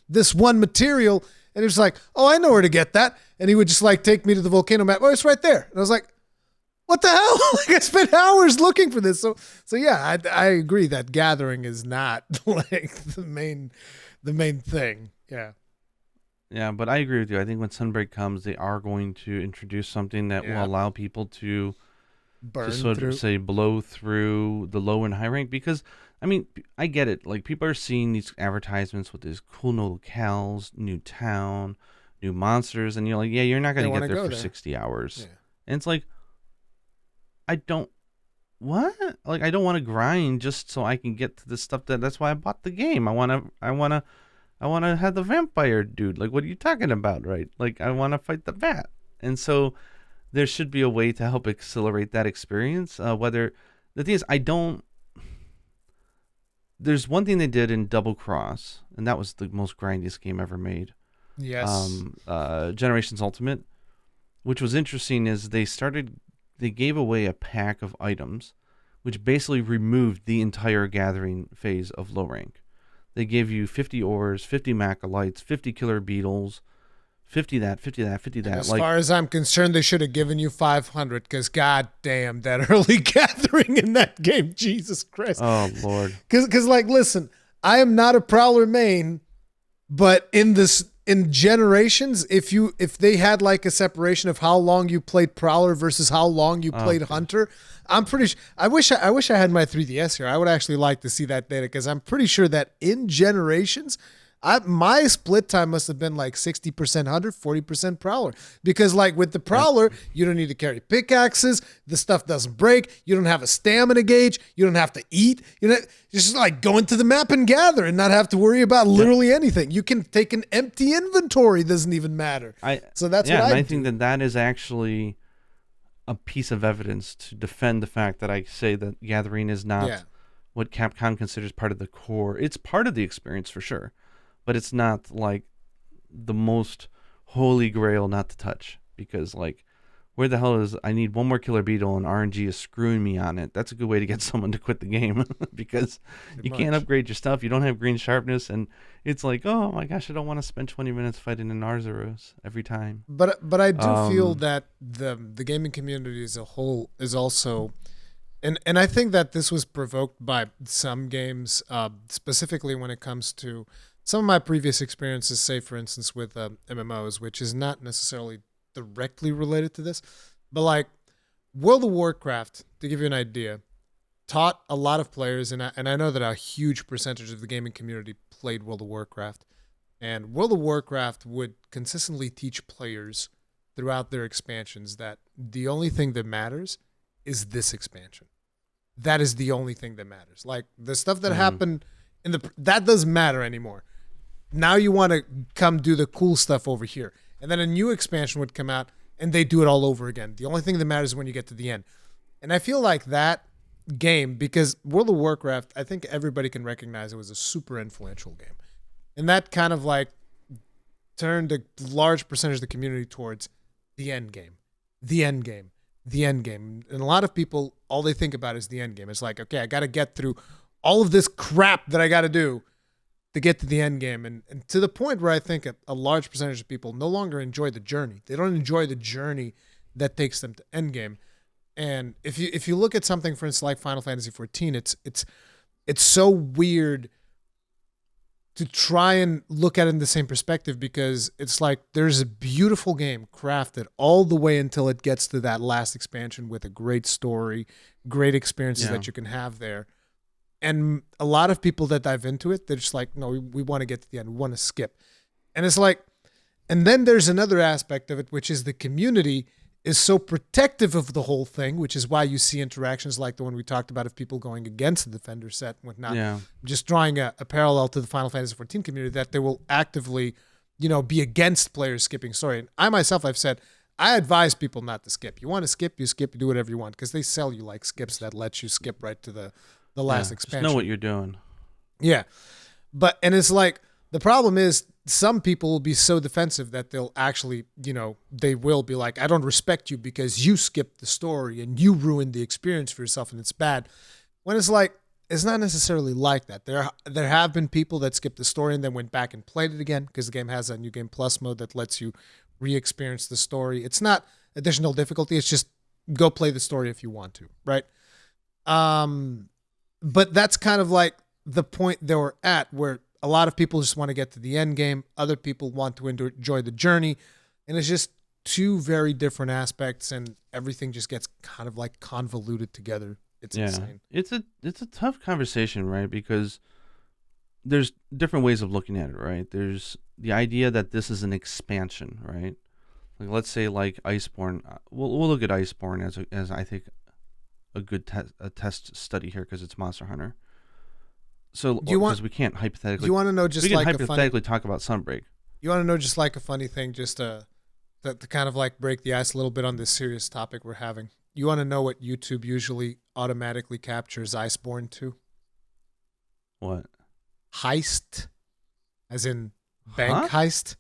this one material. And he was like, oh, I know where to get that. And he would just like take me to the volcano map. Oh, it's right there. And I was like, what the hell? Like I spent hours looking for this. So yeah, I agree that Gathering is not like the main thing. Yeah. Yeah, but I agree with you. I think when Sunbreak comes, they are going to introduce something that will allow people to Burn sort through. of say blow through the low and high rank because I mean I get it. Like people are seeing these advertisements with these cool new locales, new town, new monsters, and you're like, yeah, you're not going to get there for 60 hours. Yeah. And it's like, I don't want to grind just so I can get to the stuff that's why I bought the game. I want to have the vampire dude. Like, what are you talking about, right? Like, I want to fight the bat. And so there should be a way to help accelerate that experience. Whether the thing is, there's one thing they did in Double Cross, and that was the most grindiest game ever made. Yes. Generations Ultimate, which was interesting, is they gave away a pack of items, which basically removed the entire gathering phase of low rank. They gave you 50 ores, 50 Macolites, 50 killer beetles, 50 that. As far as I'm concerned, they should have given you 500 because goddamn that early gathering in that game, Jesus Christ. Oh Lord. Because like, listen, I am not a Prowler main, but in Generations, if they had like a separation of how long you played Prowler versus how long you played Hunter, I'm pretty sure. I wish I had my 3DS here. I would actually like to see that data because I'm pretty sure that in Generations, my split time must have been like 60% Hunter, 40% Prowler. Because like with the Prowler, you don't need to carry pickaxes. The stuff doesn't break. You don't have a stamina gauge. You don't have to eat. You just like go into the map and gather and not have to worry about literally anything. You can take an empty inventory. Doesn't even matter. So that's what I think that is actually a piece of evidence to defend the fact that I say that gathering is not what Capcom considers part of the core. It's part of the experience for sure. But it's not like the most holy grail not to touch because like where the hell is, I need one more killer beetle and RNG is screwing me on it. That's a good way to get someone to quit the game because Pretty you can't much. upgrade your stuff. You don't have green sharpness. And it's like, oh my gosh, I don't want to spend 20 minutes fighting an Arzuros every time. But I do feel Um, that the gaming community as a whole is also, and I think that this was provoked by some games, specifically when it comes to some of my previous experiences, say for instance with MMOs, which is not necessarily directly related to this, but like World of Warcraft, to give you an idea, taught a lot of players, and I know that a huge percentage of the gaming community played World of Warcraft, and World of Warcraft would consistently teach players throughout their expansions that the only thing that matters is this expansion. That is the only thing that matters. Like the stuff that mm, happened in the that doesn't matter anymore. Now you want to come do the cool stuff over here. And then a new expansion would come out and they do it all over again. The only thing that matters is when you get to the end. And I feel like that game, because World of Warcraft, I think everybody can recognize it was a super influential game. And that kind of like turned a large percentage of the community towards the end game, the end game, the end game. And a lot of people, all they think about is the end game. It's like, okay, I got to get through all of this crap that I got to do to get to the end game. And to the point where I think a large percentage of people no longer enjoy the journey. They don't enjoy the journey that takes them to end game. And if you look at something, for instance, like Final Fantasy 14, it's so weird to try and look at it in the same perspective because it's like there's a beautiful game crafted all the way until it gets to that last expansion with a great story, great experiences yeah. that you can have there. And a lot of people that dive into it, they're just like, no, we want to get to the end. We want to skip. And it's like, and then there's another aspect of it, which is the community is so protective of the whole thing, which is why you see interactions like the one we talked about of people going against the Defender set and whatnot. Yeah. Just drawing a parallel to the Final Fantasy 14 community that they will actively, be against players skipping story. And I myself, I've said, I advise people not to skip. You want to skip, you do whatever you want because they sell you like skips that let you skip right to the last Yeah. Just expansion. know what you're doing. Yeah. And it's like, the problem is some people will be so defensive that they'll actually, they will be like, I don't respect you because you skipped the story and you ruined the experience for yourself and it's bad. When it's like, it's not necessarily like that. There have been people that skipped the story and then went back and played it again because the game has a new game plus mode that lets you re-experience the story. It's not additional difficulty. It's just go play the story if you want to, right? But that's kind of like the point they were at where a lot of people just want to get to the end game. Other people want to enjoy the journey. And it's just two very different aspects and everything just gets kind of like convoluted together. It's insane. It's a tough conversation, right? Because there's different ways of looking at it, right? There's the idea that this is an expansion, right? Like let's say like Iceborne. We'll look at Iceborne as I think a good test study here because it's Monster Hunter. So because we can't hypothetically, you want to know just we can like hypothetically talk about Sunbreak. You want to know just like a funny thing, just to kind of like break the ice a little bit on this serious topic we're having. You want to know what YouTube usually automatically captures Iceborne to? What? Heist, as in bank heist,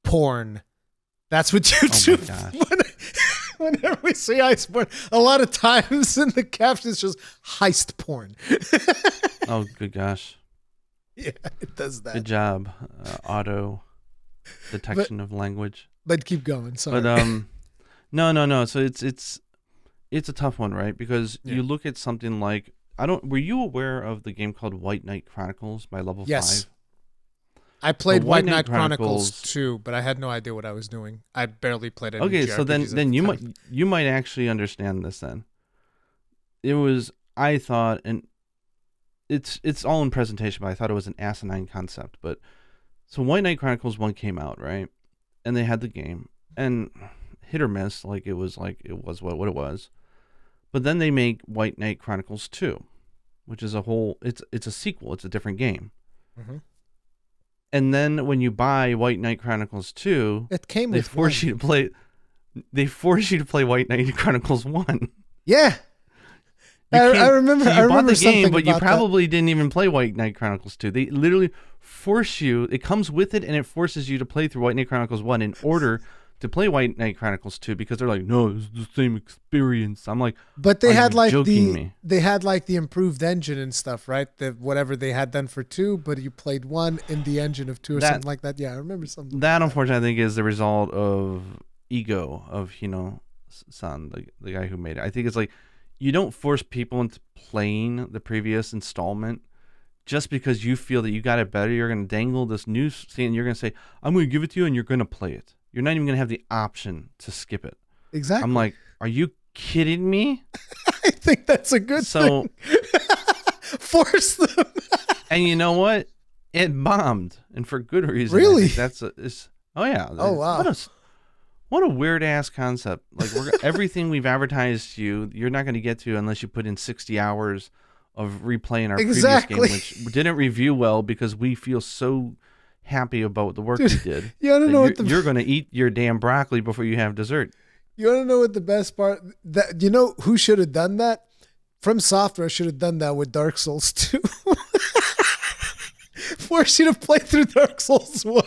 porn. That's what YouTube. Oh my gosh. Whenever we see Iceborne, a lot of times in the captions just heist porn. Oh, good gosh. Yeah, it does that. Good job. Auto detection of language. But keep going. Sorry. But no. So it's a tough one, right? Because you look at something like were you aware of the game called White Knight Chronicles by Level 5? I played White Knight Chronicles 2, but I had no idea what I was doing. I barely played any Okay, JRPGs so then you might actually understand this then. It was, I thought, and it's all in presentation, but I thought it was an asinine concept. But so White Knight Chronicles 1 came out, right? And they had the game, and hit or miss, like it was what it was. But then they make White Knight Chronicles 2, which is it's a sequel, it's a different game. Mm-hmm. And then when you buy White Knight Chronicles 2, they force you to play White Knight Chronicles 1. Yeah. I remember so you bought the game, but you probably didn't even play White Knight Chronicles 2. They literally force you, it comes with it and it forces you to play through White Knight Chronicles 1 in order to play White Knight Chronicles 2 because they're like, no, it's the same experience. I'm like, but they had like me? they had like the improved engine and stuff, right? The whatever they had done for 2, but you played 1 in the engine of 2 or something like that. Yeah, I remember something. That unfortunately, I think, is the result of ego of San, the guy who made it. I think it's like you don't force people into playing the previous installment just because you feel that you got it better. You're going to dangle this new scene and you're going to say, I'm going to give it to you and you're going to play it. You're not even going to have the option to skip it. Exactly. I'm like, are you kidding me? I think that's a good thing. Force them. And you know what? It bombed, and for good reason. Really? Oh yeah. Oh wow. What a weird ass concept. Like everything we've advertised to you, you're not going to get to unless you put in 60 hours of replaying our previous game, which didn't review well because we feel so happy about the work we did. You want to know you're going to eat your damn broccoli before you have dessert. You want to know what the best part? That you know who should have done that? From Software should have done that with Dark Souls 2. Force you to play through Dark Souls 1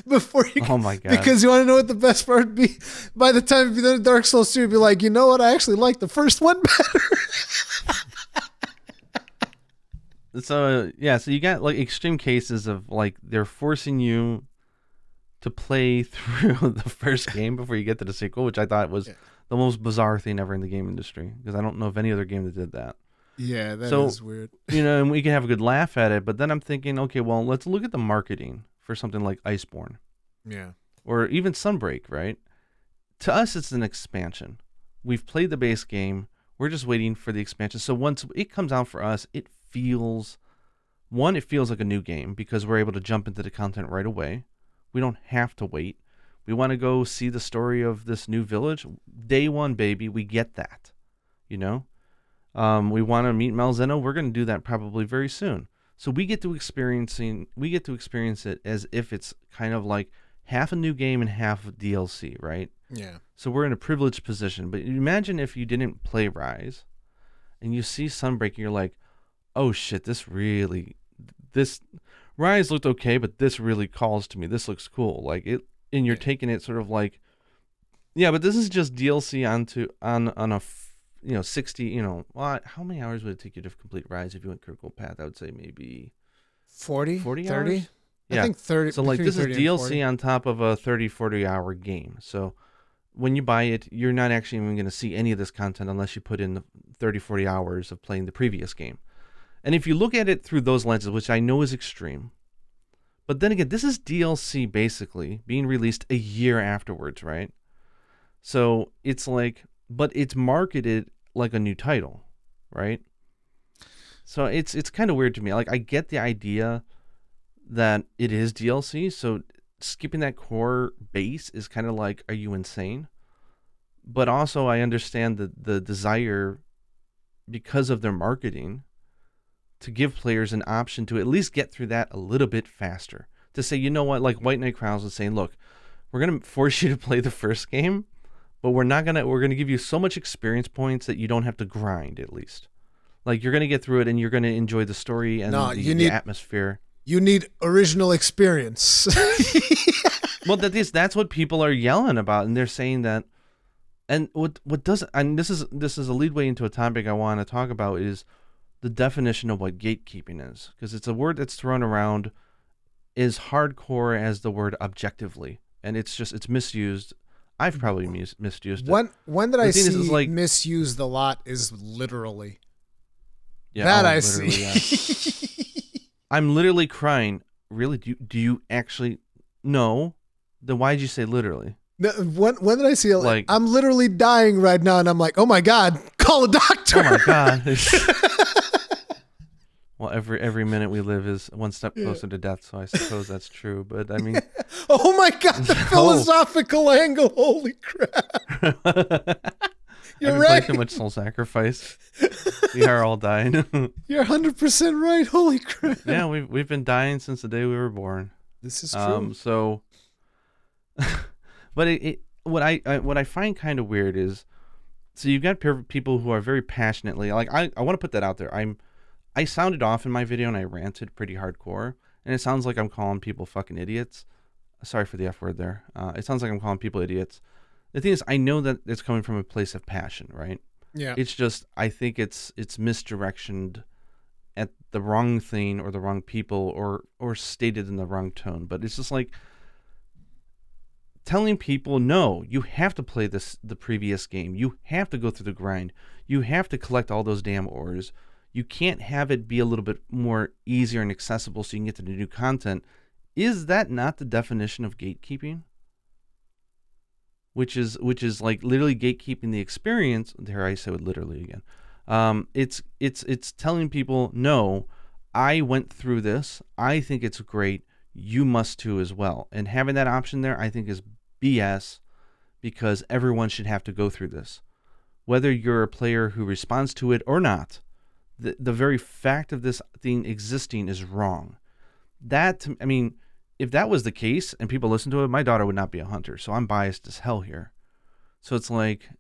before you. Oh my god! Because you want to know what the best part would be. By the time you've done Dark Souls 2, you'd be like, you know what? I actually like the first one better. So you got like extreme cases of like they're forcing you to play through the first game before you get to the sequel, which I thought was the most bizarre thing ever in the game industry because I don't know of any other game that did that. Yeah, that is weird. And we can have a good laugh at it, but then I'm thinking, okay, well, let's look at the marketing for something like Iceborne. Yeah. Or even Sunbreak, right? To us, it's an expansion. We've played the base game. We're just waiting for the expansion. So once it comes out for us, it feels like a new game because we're able to jump into the content right away. We don't have to wait. We want to go see the story of this new village. Day one, baby. We get that, We want to meet Malzeno. We're going to do that probably very soon. So we get to experience it as if it's kind of like half a new game and half DLC, right? Yeah. So we're in a privileged position. But imagine if you didn't play Rise and you see Sunbreak and you're like, oh shit, this Rise looked okay, but this really calls to me. This looks cool. Like it, and you're taking it sort of like, yeah, but this is just DLC on a 60, how many hours would it take you to complete Rise if you went critical path? I would say maybe 40 30 hours? Yeah. I think 30. So like this is DLC on top of a 40 hour game. So when you buy it, you're not actually even going to see any of this content unless you put in the 40 hours of playing the previous game. And if you look at it through those lenses, which I know is extreme, but then again, this is DLC basically being released a year afterwards, right? So it's like, but it's marketed like a new title, right? So it's kind of weird to me. Like I get the idea that it is DLC, so skipping that core base is kind of like, are you insane? But also I understand the desire because of their marketing to give players an option to at least get through that a little bit faster. To say, you know what, like White Knight Chronicles is saying, look, we're going to force you to play the first game, but we're going to give you so much experience points that you don't have to grind at least. Like you're going to get through it and you're going to enjoy the story and the atmosphere. You need original experience. Well, that's what people are yelling about, and they're saying that. And what doesn't, and this is a lead way into a topic I want to talk about is the definition of what gatekeeping is, because it's a word that's thrown around as hardcore as the word objectively, and it's misused. I've probably misused it. One that I see misused a lot is literally. Yeah, that I see. Yeah. I'm literally crying. Really? Do you actually know? Then why did you say literally? When did I see it? Like, I'm literally dying right now, and I'm like, oh my god, call a doctor. Oh my god. Well, every minute we live is one step closer to death, so I suppose that's true. But I mean, oh my god, the philosophical angle! Holy crap! You're right. Too much Soul Sacrifice. We are all dying. You're 100% right. Holy crap! Yeah, we've been dying since the day we were born. This is true. So, but what I find kind of weird is, so you've got people who are very passionately like I want to put that out there. I sounded off in my video and I ranted pretty hardcore, and it sounds like I'm calling people fucking idiots. Sorry for the F word there. It sounds like I'm calling people idiots. The thing is, I know that it's coming from a place of passion, right? Yeah. It's just I think it's misdirectioned at the wrong thing or the wrong people or stated in the wrong tone. But it's just like telling people, no, you have to play the previous game. You have to go through the grind. You have to collect all those damn ores. You can't have it be a little bit more easier and accessible so you can get to the new content. Is that not the definition of gatekeeping? Which is like literally gatekeeping the experience. There I say it literally again. It's telling people, no, I went through this. I think it's great. You must too as well. And having that option there, I think is BS, because everyone should have to go through this, whether you're a player who responds to it or not. The very fact of this thing existing is wrong. I mean, if that was the case and people listen to it, my daughter would not be a hunter. So I'm biased as hell here. So it's like,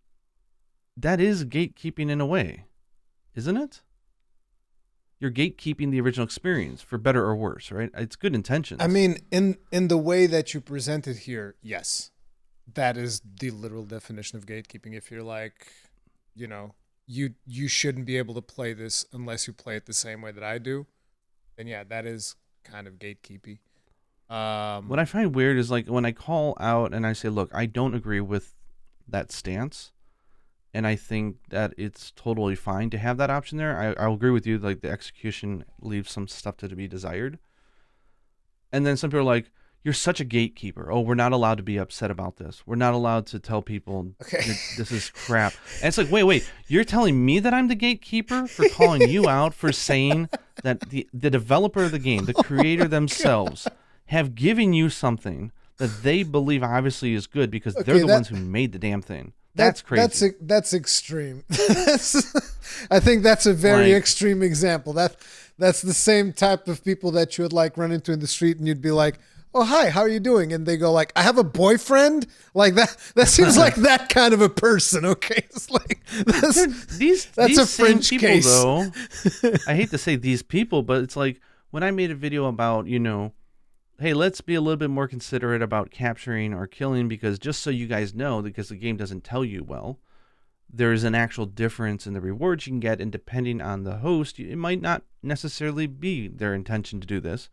that is gatekeeping in a way, isn't it? You're gatekeeping the original experience, for better or worse, right? It's good intentions. I mean, in the way that you present it here, yes, that is the literal definition of gatekeeping. If you're like, you know, you shouldn't be able to play this unless you play it the same way that I do, then yeah, that is kind of gatekeepy. What I find weird is like when I call out and I say, look, I don't agree with that stance, and I think that it's totally fine to have that option there. I'll agree with you, like the execution leaves some stuff to be desired. And then some people are like, you're such a gatekeeper. Oh, we're not allowed to be upset about this. We're not allowed to tell people this is crap. And it's like, wait, you're telling me that I'm the gatekeeper for calling you out for saying that the developer of the game, the creator themselves, have given you something that they believe obviously is good because they're the ones who made the damn thing. That's crazy. That's extreme. I think that's a very extreme example. That's the same type of people that you would like run into in the street and you'd be like, oh, hi, how are you doing? And they go like, I have a boyfriend? Like that seems like that kind of a person, okay? It's like, that's a French people, case. Though, I hate to say these people, but it's like when I made a video about, hey, let's be a little bit more considerate about capturing or killing, because just so you guys know, because the game doesn't tell you well, there's an actual difference in the rewards you can get, and depending on the host, it might not necessarily be their intention to do this.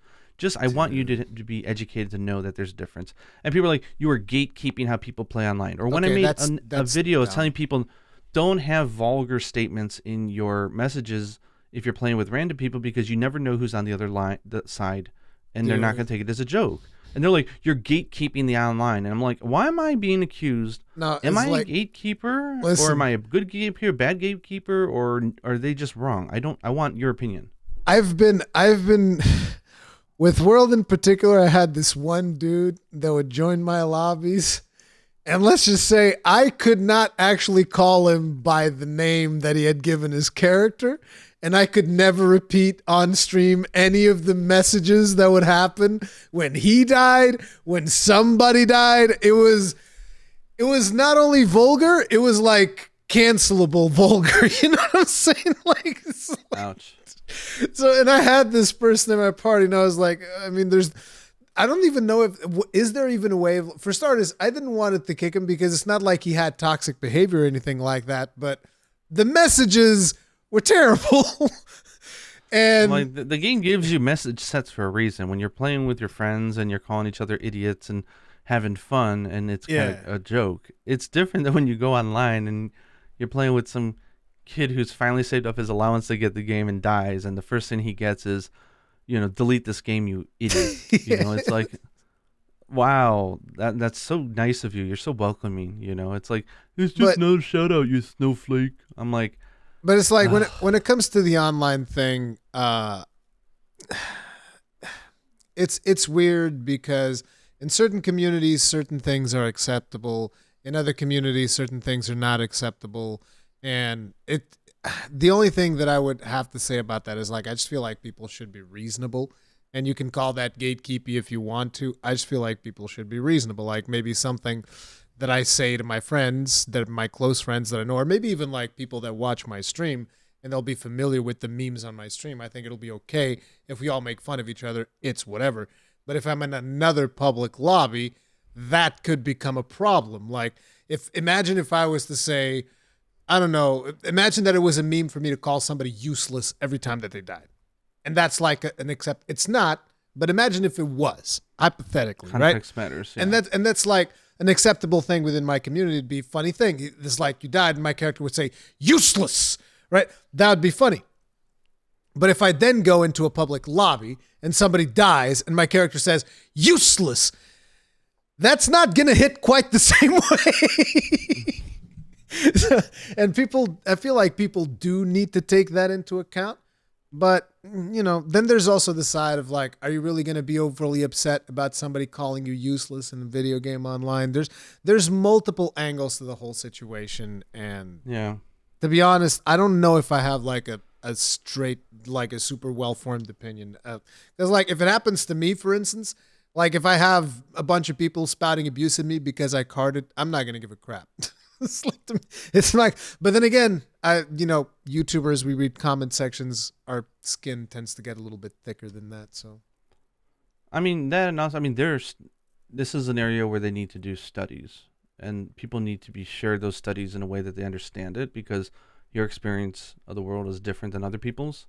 I want you to be educated to know that there's a difference. And people are like, you are gatekeeping how people play online. Or when I made a video telling people, don't have vulgar statements in your messages if you're playing with random people, because you never know who's on the other side, and they're not going to take it as a joke. And they're like, you're gatekeeping the online. And I'm like, why am I being accused? No, am I a gatekeeper? Or am I a good gatekeeper, bad gatekeeper? Or are they just wrong? I want your opinion. I've been with World in particular, I had this one dude that would join my lobbies. And let's just say I could not actually call him by the name that he had given his character. And I could never repeat on stream any of the messages that would happen when he died, when somebody died. It was not only vulgar, it was like cancelable vulgar. You know what I'm saying? Ouch. So, and I had this person at my party, and I was like, I mean, I don't even know is there even a way for starters, I didn't want it to kick him because it's not like he had toxic behavior or anything like that, but the messages were terrible. And like the game gives you message sets for a reason. When you're playing with your friends and you're calling each other idiots and having fun and it's kind of a joke, it's different than when you go online and you're playing with some kid who's finally saved up his allowance to get the game and dies, and the first thing he gets is, delete this game, you idiot. It's like, wow, that's so nice of you. You're so welcoming. It's like, it's just another shout out, you snowflake. I'm like, but it's like when it comes to the online thing, it's weird because in certain communities, certain things are acceptable. In other communities, certain things are not acceptable. And the only thing that I would have to say about that is like, I just feel like people should be reasonable, and you can call that gatekeeping if you want to. I just feel like people should be reasonable. Like maybe something that I say to my friends, my close friends that I know, or maybe even like people that watch my stream and they'll be familiar with the memes on my stream. I think it'll be okay if we all make fun of each other. It's whatever. But if I'm in another public lobby, that could become a problem. Like, imagine if I was to say, I don't know, imagine that it was a meme for me to call somebody useless every time that they died. And that's like an accept. It's not, but imagine if it was, hypothetically, Context right? matters. Yeah. And that's like an acceptable thing within my community. It'd be a funny thing. It's like you died and my character would say, useless, right? That would be funny. But if I then go into a public lobby and somebody dies and my character says, useless, that's not going to hit quite the same way. And I feel like people do need to take that into account. But, then there's also the side of like, are you really going to be overly upset about somebody calling you useless in a video game online? There's multiple angles to the whole situation. And to be honest, I don't know if I have like a straight, like a super well-formed opinion. Because like if it happens to me, for instance, like if I have a bunch of people spouting abuse at me because I carded, I'm not going to give a crap. It's like, but then again, YouTubers, we read comment sections, our skin tends to get a little bit thicker than that. So, I mean, that and also, this is an area where they need to do studies, and people need to be shared those studies in a way that they understand it, because your experience of the world is different than other people's,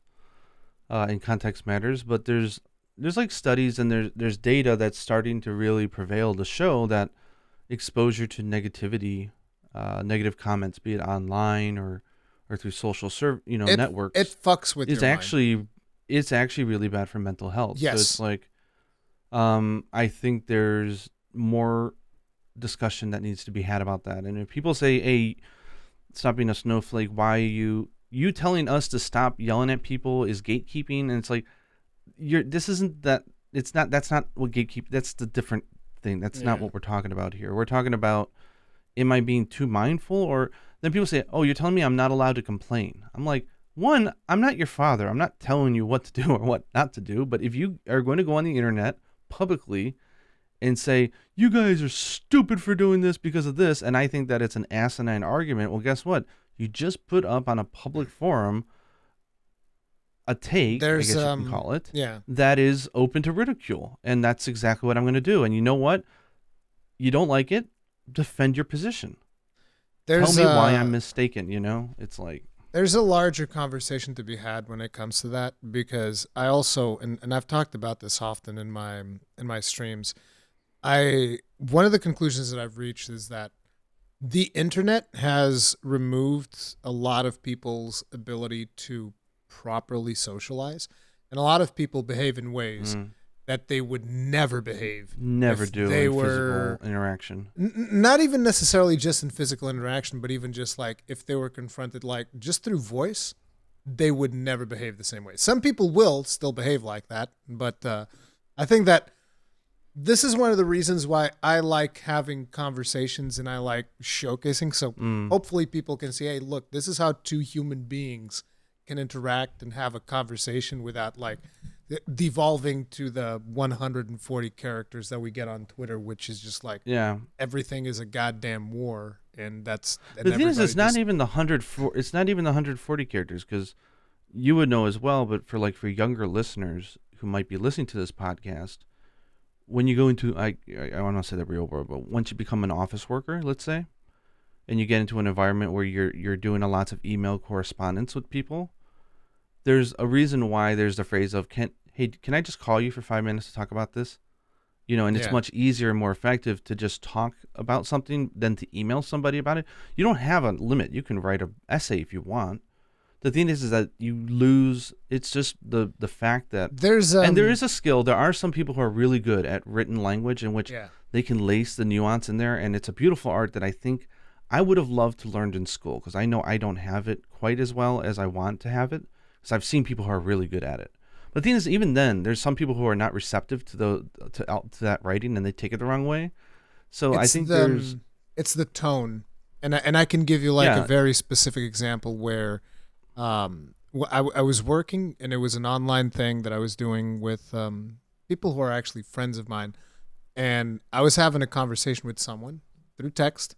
and context matters. But there's like studies and there's data that's starting to really prevail to show that exposure to negativity, negative comments, be it online or through social networks, it fucks with your mind. It's actually really bad for mental health. Yes. So it's like, I think there's more discussion that needs to be had about that. And if people say, hey, stop being a snowflake, why are you telling us to stop yelling at people is gatekeeping? And it's like, that's not what gatekeep, that's the different thing. That's not what we're talking about here. We're talking about, am I being too mindful? Or then people say, oh, you're telling me I'm not allowed to complain. I'm like, one, I'm not your father. I'm not telling you what to do or what not to do. But if you are going to go on the internet publicly and say, you guys are stupid for doing this because of this, and I think that it's an asinine argument, well, guess what? You just put up on a public forum a take, I guess you can call it, that is open to ridicule. And that's exactly what I'm going to do. And you know what? You don't like it? Defend your position. Tell me why I'm mistaken, It's like, there's a larger conversation to be had when it comes to that, because I also, and I've talked about this often in my streams, one of the conclusions that I've reached is that the internet has removed a lot of people's ability to properly socialize, and a lot of people behave in ways that they would never behave. Never do in physical interaction. Not even necessarily just in physical interaction, but even just like if they were confronted, like just through voice, they would never behave the same way. Some people will still behave like that, but I think that this is one of the reasons why I like having conversations and I like showcasing. So hopefully people can see, hey, look, this is how two human beings can interact and have a conversation without like devolving to the 140 characters that we get on Twitter, which is just like everything is a goddamn war, and that's the thing is, it's not even the 140 characters, because you would know as well. But for younger listeners who might be listening to this podcast, when you go into I want to say the real world, but once you become an office worker, let's say, and you get into an environment where you're doing lots of email correspondence with people, there's a reason why there's the phrase of, can I just call you for 5 minutes to talk about this? And it's much easier and more effective to just talk about something than to email somebody about it. You don't have a limit. You can write an essay if you want. The thing is that you lose. It's just the fact that and there is a skill. There are some people who are really good at written language in which they can lace the nuance in there, and it's a beautiful art that I think I would have loved to learn in school, because I know I don't have it quite as well as I want to have it, because I've seen people who are really good at it. But the thing is, even then, there's some people who are not receptive to that writing, and they take it the wrong way. So I think it's the tone, and I can give you a very specific example where I was working, and it was an online thing that I was doing with people who are actually friends of mine, and I was having a conversation with someone through text,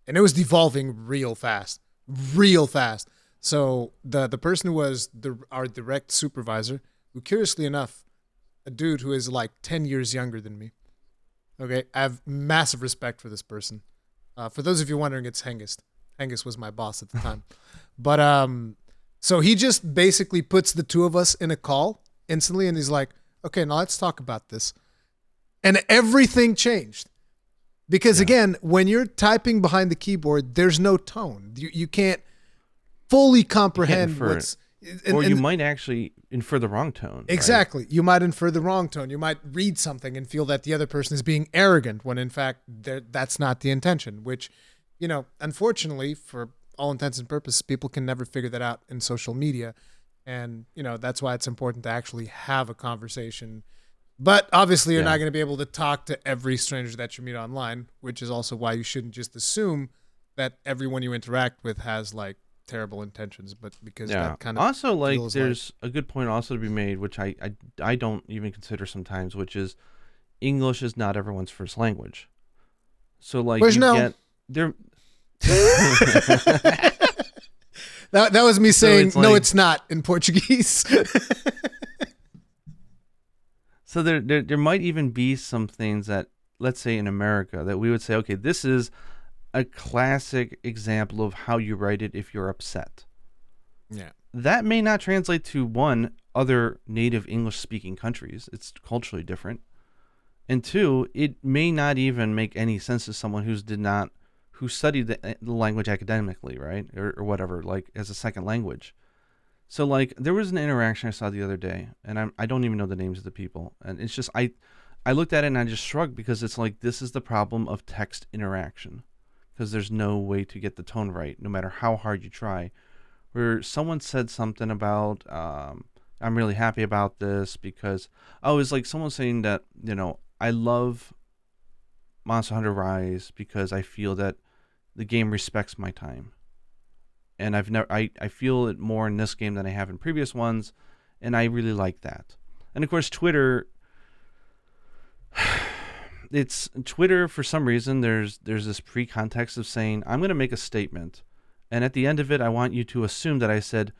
and it was devolving real fast. So the person who was our direct supervisor, who curiously enough a dude who is like 10 years younger than me. Okay, I have massive respect for this person. For those of you wondering, it's Hengist. Hengist was my boss at the time. But so he just basically puts the two of us in a call instantly, and he's like, okay, now let's talk about this. And everything changed. Because again, when you're typing behind the keyboard, there's no tone. You can't fully comprehend what's... Or you might actually infer the wrong tone. Exactly. Right? You might infer the wrong tone. You might read something and feel that the other person is being arrogant when in fact that's not the intention, which, you know, unfortunately, for all intents and purposes, people can never figure that out in social media. And, you know, that's why it's important to actually have a conversation. But obviously, you're not going to be able to talk to every stranger that you meet online, which is also why you shouldn't just assume that everyone you interact with has like terrible intentions, but because that kind of also like there's a good point also to be made, which I don't even consider sometimes, which is English is not everyone's first language. So like get there. that was me saying no, it's not in Portuguese. So there might even be some things that, let's say in America, that we would say, okay, this is a classic example of how you write it if you're upset. Yeah. That may not translate to other native English speaking countries. It's culturally different. And two, it may not even make any sense to someone who studied the language academically, right? Or whatever, like as a second language. So like there was an interaction I saw the other day, and I don't even know the names of the people. And it's just, I looked at it and I just shrugged, because it's like, this is the problem of text interaction. Because there's no way to get the tone right, no matter how hard you try. Where someone said something about, I'm really happy about this because, it's like someone saying that, you know, I love Monster Hunter Rise because I feel that the game respects my time. And I feel it more in this game than I have in previous ones, and I really like that. And of course, Twitter... It's Twitter, for some reason, there's this pre-context of saying, I'm going to make a statement, and at the end of it, I want you to assume that I said,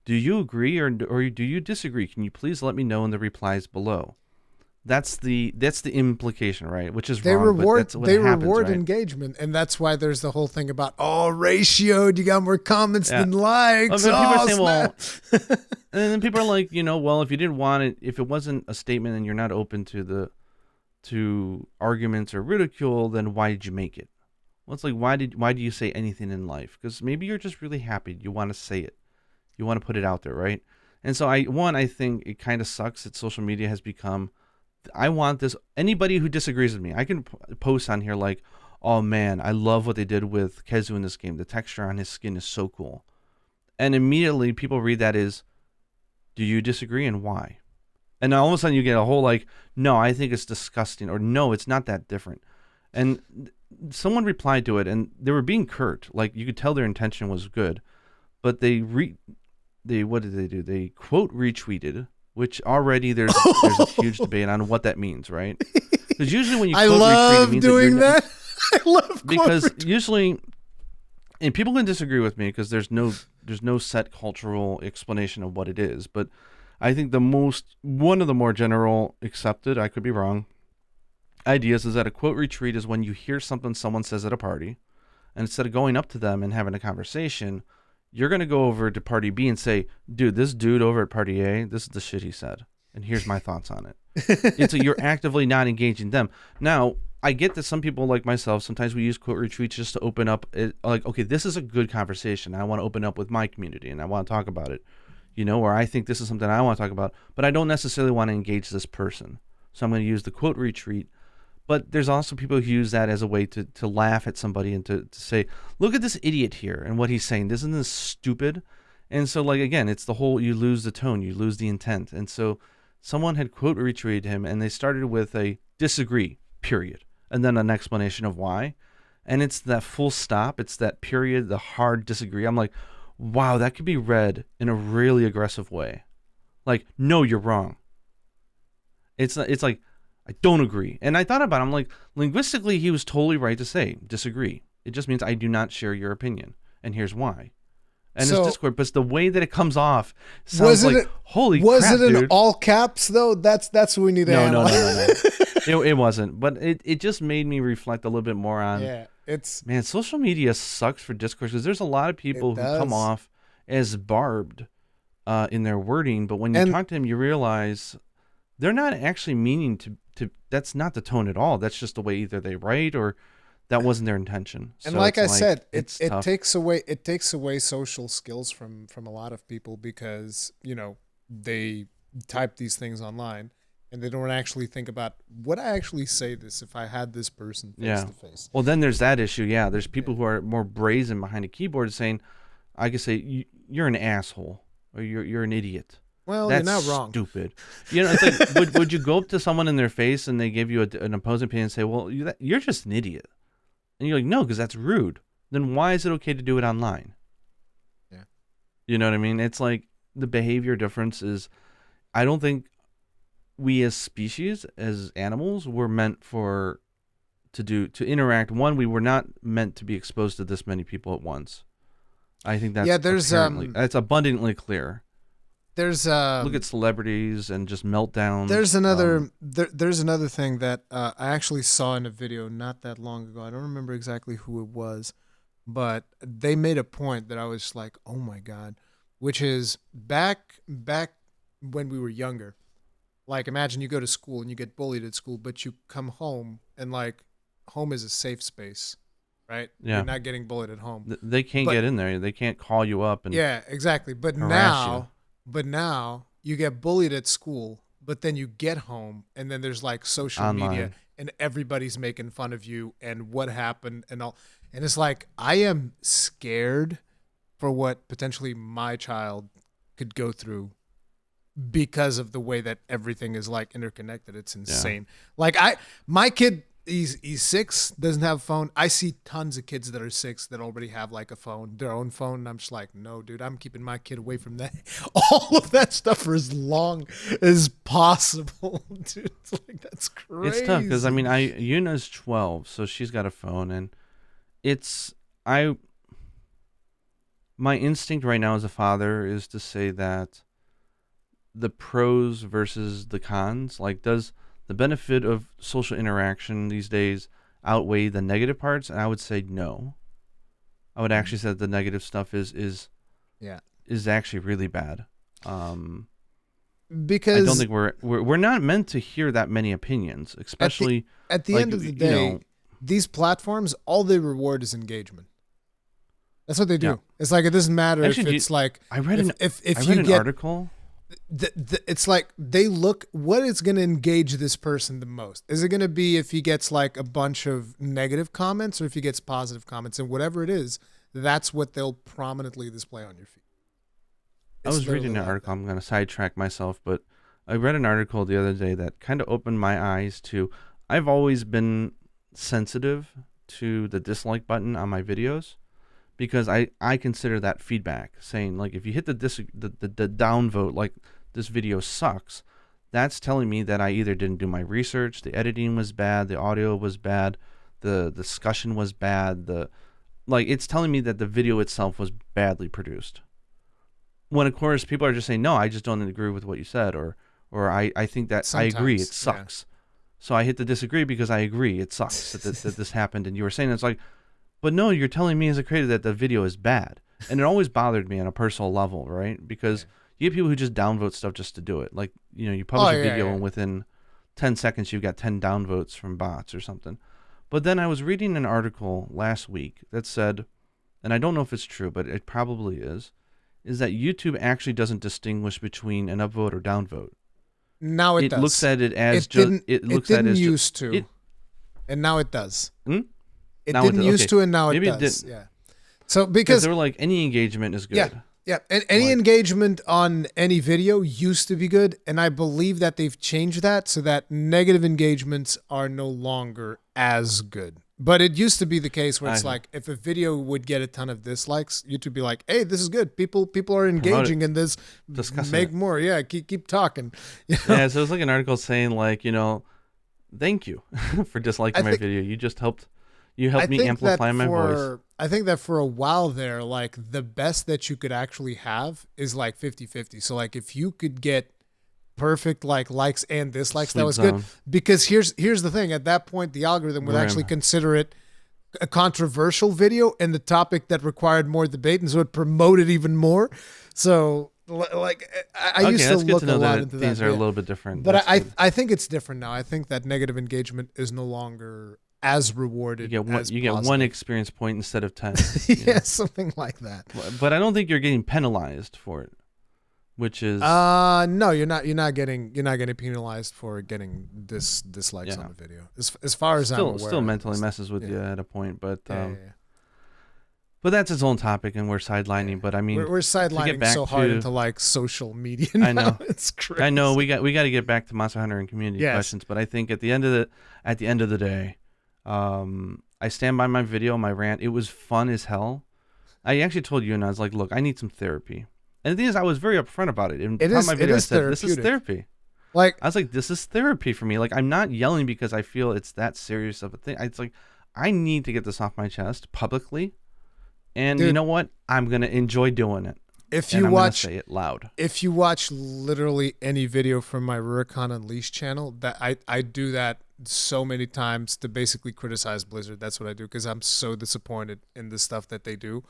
do you agree or do you disagree? Can you please let me know in the replies below? That's the implication, right? Which is wrong, but that's what happens, reward right? engagement, and that's why there's the whole thing about, ratioed, you got more comments than likes. People are saying, and then people are like, you know, well, if you didn't want it, if it wasn't a statement and you're not open to arguments or ridicule, then why did you make it? Well, it's like, why do you say anything in life? Because maybe you're just really happy. You want to say it. You want to put it out there, right? And so I think it kind of sucks that social media has become, I want this, anybody who disagrees with me, I can post on here like, oh man, I love what they did with Kezu in this game. The texture on his skin is so cool. And immediately people read that as, do you disagree and why? And then all of a sudden you get a whole like, no, I think it's disgusting, or no, it's not that different. And someone replied to it, and they were being curt. Like, you could tell their intention was good, but they what did they do? They quote retweeted, which already there's a huge debate on what that means, right? Because usually when you quote retweet, it means doing that. I love because usually, and people can disagree with me because there's no set cultural explanation of what it is, but I think one of the more general accepted, I could be wrong, ideas is that a quote retweet is when you hear something someone says at a party, and instead of going up to them and having a conversation, you're going to go over to party B and say, dude, this dude over at party A, this is the shit he said, and here's my thoughts on it. It's you're actively not engaging them. Now, I get that some people like myself, sometimes we use quote retweets just to open up, like, okay, this is a good conversation. I want to open up with my community, and I want to talk about it. You know, or I think this is something I want to talk about, but I don't necessarily want to engage this person. So I'm going to use the quote retweet. But there's also people who use that as a way to laugh at somebody and to say, look at this idiot here and what he's saying. Isn't this stupid? And so, like, again, it's the whole, you lose the tone, you lose the intent. And so someone had quote retweeted him, and they started with a disagree, period. And then an explanation of why. And it's that full stop. It's that period, the hard disagree. I'm like, wow, that could be read in a really aggressive way. Like, no, you're wrong. It's like, I don't agree. And I thought about it. I'm like, linguistically, he was totally right to say disagree. It just means I do not share your opinion. And here's why. and So- it's Discord, but it's the way that it comes off sounds like holy Was crap, it in dude. all caps though? That's what we need to No, analyze. it wasn't, but it just made me reflect a little bit more on. Yeah, it's Man, social media sucks for discourse because there's a lot of people It who come does. off as barbed in their wording, but when you And- talk to them, you realize they're not actually meaning to. That's not the tone at all. That's just the way either they write or that wasn't their intention. and So like it's I said, it's it tough. takes away social skills from a lot of people because they type these things online and they don't actually think about would I actually say this if I had this person face Yeah. to face. Well, then there's that issue. Yeah, there's people who are more brazen behind a keyboard saying, I could say, you're an asshole or you're an idiot. Well, That's you're not wrong. stupid. It's like, would you go up to someone in their face and they give you an opposing opinion and say, well, you're just an idiot? And you're like, no, because that's rude. Then why is it okay to do it online? Yeah. You know what I mean? It's like the behavior difference is, I don't think we as species, as animals, were meant to interact. One, we were not meant to be exposed to this many people at once. I think that's that's abundantly clear. There's Look at celebrities and just meltdowns. There's another there's another thing that I actually saw in a video not that long ago. I don't remember exactly who it was, but they made a point that I was just like, "Oh my god," which is back when we were younger. Like imagine you go to school and you get bullied at school, but you come home and like home is a safe space, right? Yeah. You're not getting bullied at home. They can't get in there. They can't call you up and Yeah, exactly. But harass now you get bullied at school, but then you get home and then there's like social Online. media and everybody's making fun of you and what happened and all. And it's like, I am scared for what potentially my child could go through because of the way that everything is like interconnected. It's insane. Like my kid, he's 6, doesn't have a phone. I see tons of kids that are 6 that already have like a phone, their own phone. And I'm just like, no, dude, I'm keeping my kid away from that. All of that stuff for as long as possible, dude. It's like, that's crazy. It's tough because Yuna's 12, so she's got a phone, and my instinct right now as a father is to say that the pros versus the cons, like does the benefit of social interaction these days outweigh the negative parts? And I would say no. I would actually say that the negative stuff is actually really bad. Because I don't think we're not meant to hear that many opinions, especially at the end of the day, these platforms, all they reward is engagement. That's what they do. Yeah. It's like it doesn't matter Actually, if it's like I read an article. It's like they look what is going to engage this person the most. Is it going to be if he gets like a bunch of negative comments or if he gets positive comments? And whatever it is, that's what they'll prominently display on your feed. I was reading an article. I'm going to sidetrack myself, but I read an article the other day that kind of opened my eyes to. I've always been sensitive to the dislike button on my videos because I consider that feedback, saying like if you hit the downvote, like this video sucks, that's telling me that I either didn't do my research, the editing was bad, the audio was bad, the discussion was bad, it's telling me that the video itself was badly produced. When of course people are just saying, no, I just don't agree with what you said, or I think that sometimes, I agree, it sucks. Yeah. So I hit the disagree because I agree it sucks that this happened, and you were saying it's like, but no, you're telling me as a creator that the video is bad. And it always bothered me on a personal level, right? Because you get people who just downvote stuff just to do it. Like, you publish a video and within 10 seconds you've got 10 downvotes from bots or something. But then I was reading an article last week that said, and I don't know if it's true, but it probably is that YouTube actually doesn't distinguish between an upvote or downvote. Now it does. It looks at it as used to, and now it does. It now didn't used to, and now Maybe it does. It Yeah. So because they were like any engagement is good. Yeah. And any engagement on any video used to be good, and I believe that they've changed that so that negative engagements are no longer as good. But it used to be the case where it's like if a video would get a ton of dislikes, YouTube would be like, "Hey, this is good. People are engaging in this. Make more. Yeah, keep talking." Yeah, so it was like an article saying like, thank you for disliking my video. You just helped me amplify my voice. I think that for a while there, like the best that you could actually have is like 50-50. So like if you could get perfect like likes and dislikes, that Sweet was good. zone. Because here's the thing. At that point, the algorithm would actually Grim. consider it a controversial video and the topic that required more debate, and so it promoted even more. So like I Okay, used to that's good look to a know lot that into things that. are a Yeah. little bit different. But That's good. I think it's different now. I think that negative engagement is no longer as You rewarded get one. as You get one positive. experience point instead of 10. You Yeah, know? something like that. But I don't think you're getting penalized for it, which is No, you're not getting penalized for getting dislikes yeah, on the video. As far as I'm aware, still at mentally least. messes with Yeah. you at a point. But Yeah, yeah. but that's its own topic, and we're Yeah. sidelining. But I mean, We're to get sidelining back so hard to into like social media now. I know. It's crazy. I know we got to get back to Monster Hunter and community Yes. questions, but I think at the end of the day, I stand by my video, my rant. It was fun as hell. I actually told you, and I was like, look, I need some therapy. And the thing is, I was very upfront about it. In It part of is- my it video, I is said, this is therapeutic. therapy. Like I was like, this is therapy for me. Like, I'm not yelling because I feel it's that serious of a thing. It's like, I need to get this off my chest publicly. And you Dude, know what? I'm going to enjoy doing it. if And you I'm going to watch say it loud. if you watch literally any video from my Rurikhan Unleashed channel, that I do that so many times to basically criticize Blizzard. That's what I do because I'm so disappointed in the stuff that they do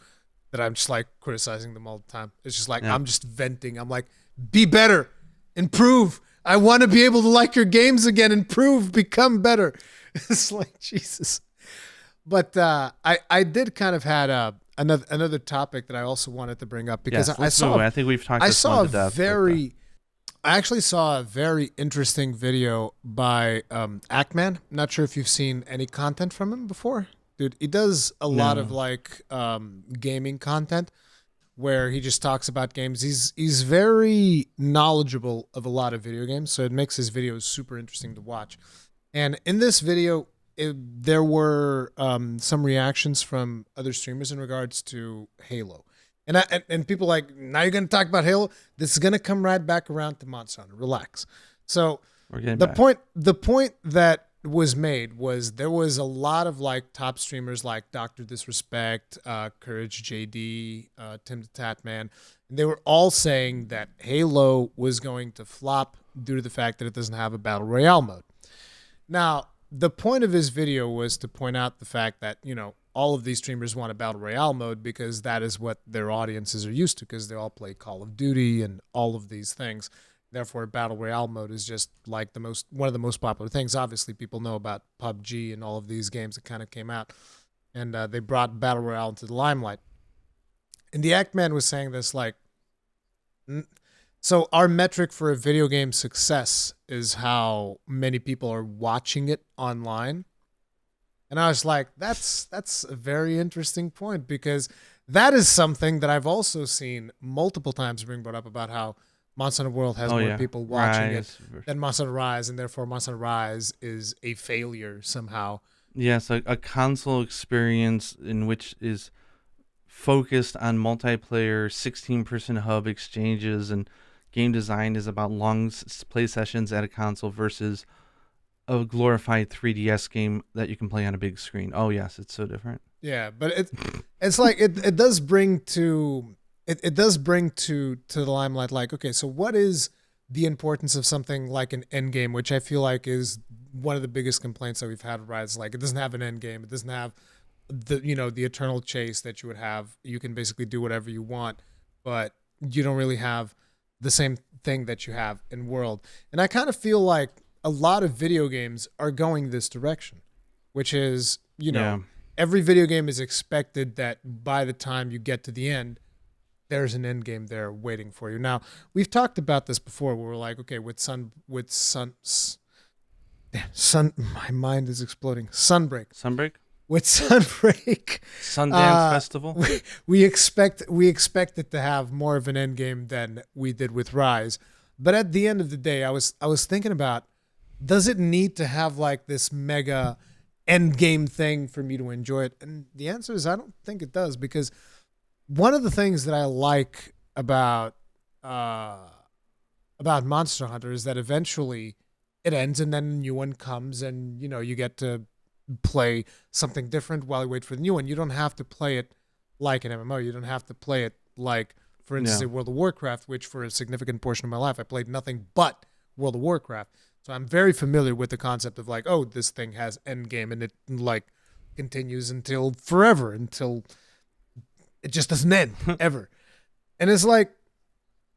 that I'm just like criticizing them all the time. It's just like Yeah. I'm just venting. I'm like, be better, improve. I want to be able to like your games again, improve, become better. It's like Jesus. But I did kind of had another topic that I also wanted to bring up because Yes, I let's saw move away. I think we've talked I this saw one a to death. I actually saw a very interesting video by Ackman. Not sure if you've seen any content from him before. Dude, he does a lot of No. like gaming content where he just talks about games. He's very knowledgeable of a lot of video games, so it makes his videos super interesting to watch. And in this video, there were some reactions from other streamers in regards to Halo. And people like, now you're going to talk about Halo? This is going to come right back around to Monster Hunter. Relax. So We're getting the back. point that was made was there was a lot of like top streamers like Dr. Disrespect, Courage JD, Tim the Tatman. And they were all saying that Halo was going to flop due to the fact that it doesn't have a battle royale mode. Now, the point of his video was to point out the fact that, all of these streamers want a battle royale mode because that is what their audiences are used to because they all play Call of Duty and all of these things. Therefore, battle royale mode is just like one of the most popular things. Obviously, people know about PUBG and all of these games that kind of came out, and they brought battle royale into the limelight. And the Act-Man was saying this like, so our metric for a video game success is how many people are watching it online. And I was like, that's a very interesting point because that is something that I've also seen multiple times being brought up about how Monster Hunter World has more people watching Rise. it than Monster Hunter Rise, and therefore Monster Hunter Rise is a failure somehow. Yes, a console experience in which is focused on multiplayer, 16-person hub exchanges, and game design is about long play sessions at a console versus a glorified 3DS game that you can play on a big screen. Oh yes, it's so different. Yeah, but it's like it does bring to the limelight like, okay, so what is the importance of something like an Endgame, which I feel like is one of the biggest complaints that we've had with Rise. Like, it doesn't have an Endgame. It doesn't have the eternal chase that you would have. You can basically do whatever you want, but you don't really have the same thing that you have in World. And I kind of feel like a lot of video games are going this direction, which is, every video game is expected that by the time you get to the end, there's an end game there waiting for you. Now, we've talked about this before where we're like, okay, my mind is exploding. Sunbreak? With Sunbreak. Sundance Festival? We expect it to have more of an end game than we did with Rise. But at the end of the day, I was thinking about, does it need to have like this mega end game thing for me to enjoy it? And the answer is I don't think it does, because one of the things that I like about Monster Hunter is that eventually it ends and then a new one comes, and you get to play something different while you wait for the new one. You don't have to play it like an MMO. You don't have to play it like, for instance, Yeah. a World of Warcraft, which for a significant portion of my life I played nothing but World of Warcraft. So I'm very familiar with the concept of like, oh, this thing has endgame and it like continues until forever, until it just doesn't end ever. And it's like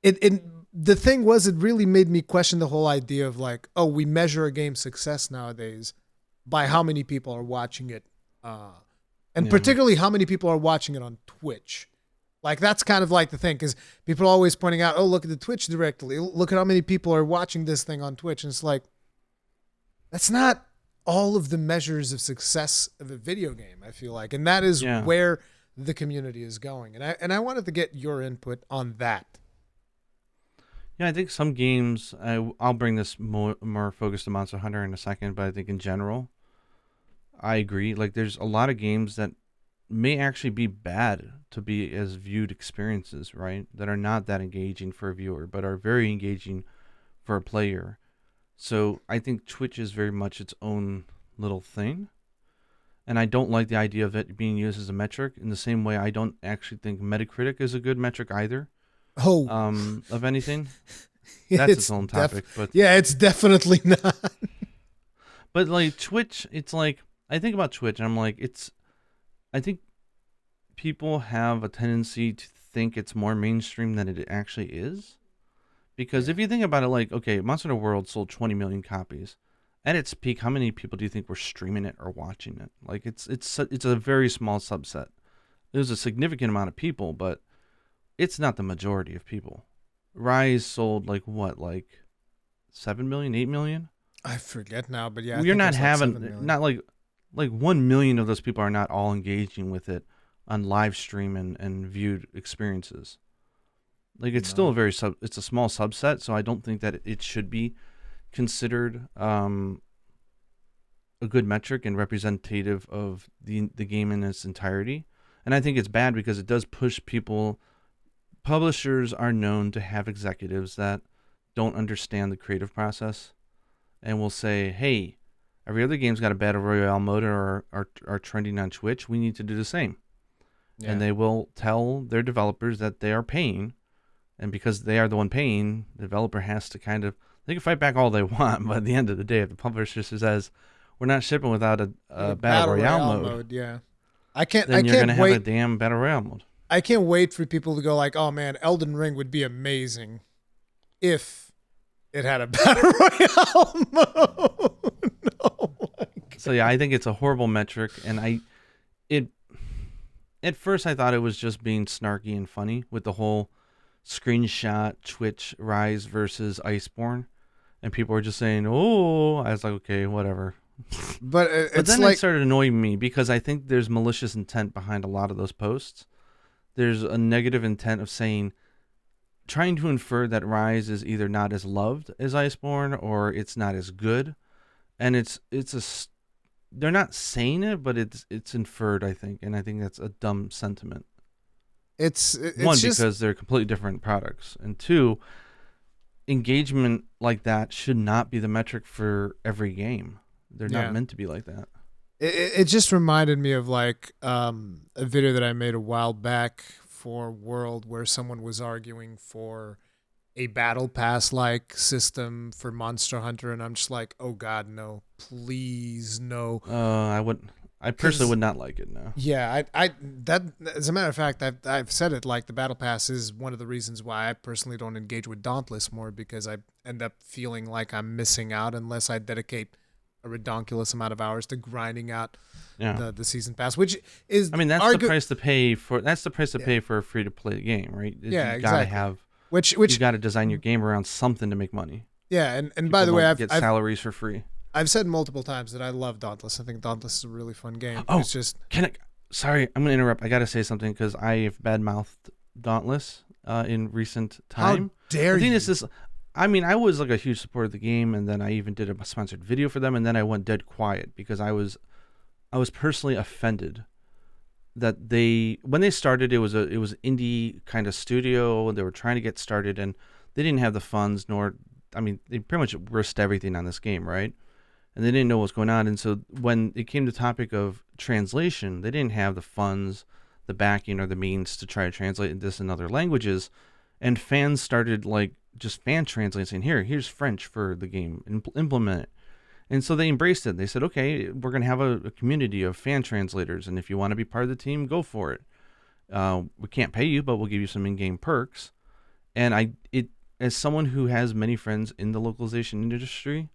it the thing was, it really made me question the whole idea of like, oh, we measure a game's success nowadays by how many people are watching it, and Yeah. particularly how many people are watching it on Twitch. Like that's kind of like the thing, because people are always pointing out, oh, look at the Twitch directly. Look at how many people are watching this thing on Twitch, and it's like that's not all of the measures of success of a video game. I feel like, and that is Yeah. where the community is going. And I wanted to get your input on that. Yeah, I think some games. I'll bring this more focused to Monster Hunter in a second, but I think in general, I agree. Like, there's a lot of games that may actually be bad to be as viewed experiences, right? That are not that engaging for a viewer, but are very engaging for a player. So I think Twitch is very much its own little thing. And I don't like the idea of it being used as a metric in the same way I don't actually think Metacritic is a good metric either. Oh, Of anything. That's its own topic. But yeah, it's definitely not. like Twitch, it's like I think about Twitch and I'm like, I think people have a tendency to think it's more mainstream than it actually is. Because if you think about it, like, okay, Monster Hunter World sold 20 million copies. At its peak, how many people do you think were streaming it or watching it? Like, it's a very small subset. There's a significant amount of people, but it's not the majority of people. Rise sold like what, like 7 million, 8 million? I forget now, but yeah, You're not having not like 1 million of those people are not all engaging with it on live stream and viewed experiences. Like it's still it's a small subset, so I don't think that it should be considered a good metric and representative of the game in its entirety. And I think it's bad because it does push people. Publishers are known to have executives that don't understand the creative process and will say, hey, every other game's got a battle royale mode or are trending on Twitch. We need to do the same. Yeah. And they will tell their developers that they are paying. And because they are the one paying, the developer has to they can fight back all they want, but at the end of the day, if the publisher says, we're not shipping without a battle royale mode, yeah. Then you're going to have a damn battle royale mode. I can't wait for people to go like, oh man, Elden Ring would be amazing if it had a battle royale mode. Oh my God. So yeah, I think it's a horrible metric, and at first I thought it was just being snarky and funny with the whole screenshot Twitch Rise versus Iceborne, and people were just saying, oh, I was like, okay, whatever. But then it started annoying me because I think there's malicious intent behind a lot of those posts. There's a negative intent of trying to infer that Rise is either not as loved as Iceborne or it's not as good, and they're not saying it, but it's inferred, I think, and I think that's a dumb sentiment. It's one, just, because they're completely different products, and two, engagement like that should not be the metric for every game. They're not meant to be like that. It just reminded me of like a video that I made a while back for World where someone was arguing for a battle pass like system for Monster Hunter, and I'm just like, oh God, no, please no. I personally would not like it, no. Yeah, I that as a matter of fact, I've said it, like the battle pass is one of the reasons why I personally don't engage with Dauntless more, because I end up feeling like I'm missing out unless I dedicate a redonkulous amount of hours to grinding out the season pass, which is, I mean, that's the price to pay for. That's the price to pay for a free to play game, right? Yeah, you gotta have which you got to design your game around something to make money. Yeah, and by the way, I've salaries for free. I've said multiple times that I love Dauntless. I think Dauntless is a really fun game. Oh, it's just sorry, I'm gonna interrupt. I gotta say something because I have badmouthed Dauntless in recent time. How dare you? I mean, I was like a huge supporter of the game, and then I even did a sponsored video for them, and then I went dead quiet because I was personally offended that when they started, it was indie kind of studio, and they were trying to get started, and they didn't have the funds, they pretty much risked everything on this game, right? and they didn't know what was going on. And so when it came to the topic of translation, they didn't have the funds, the backing, or the means to try to translate this in other languages. And fans started like just fan translating, saying, here's French for the game, implement it. And so they embraced it. They said, okay, we're going to have a community of fan translators, and if you want to be part of the team, go for it. We can't pay you, but we'll give you some in-game perks. And as someone who has many friends in the localization industry,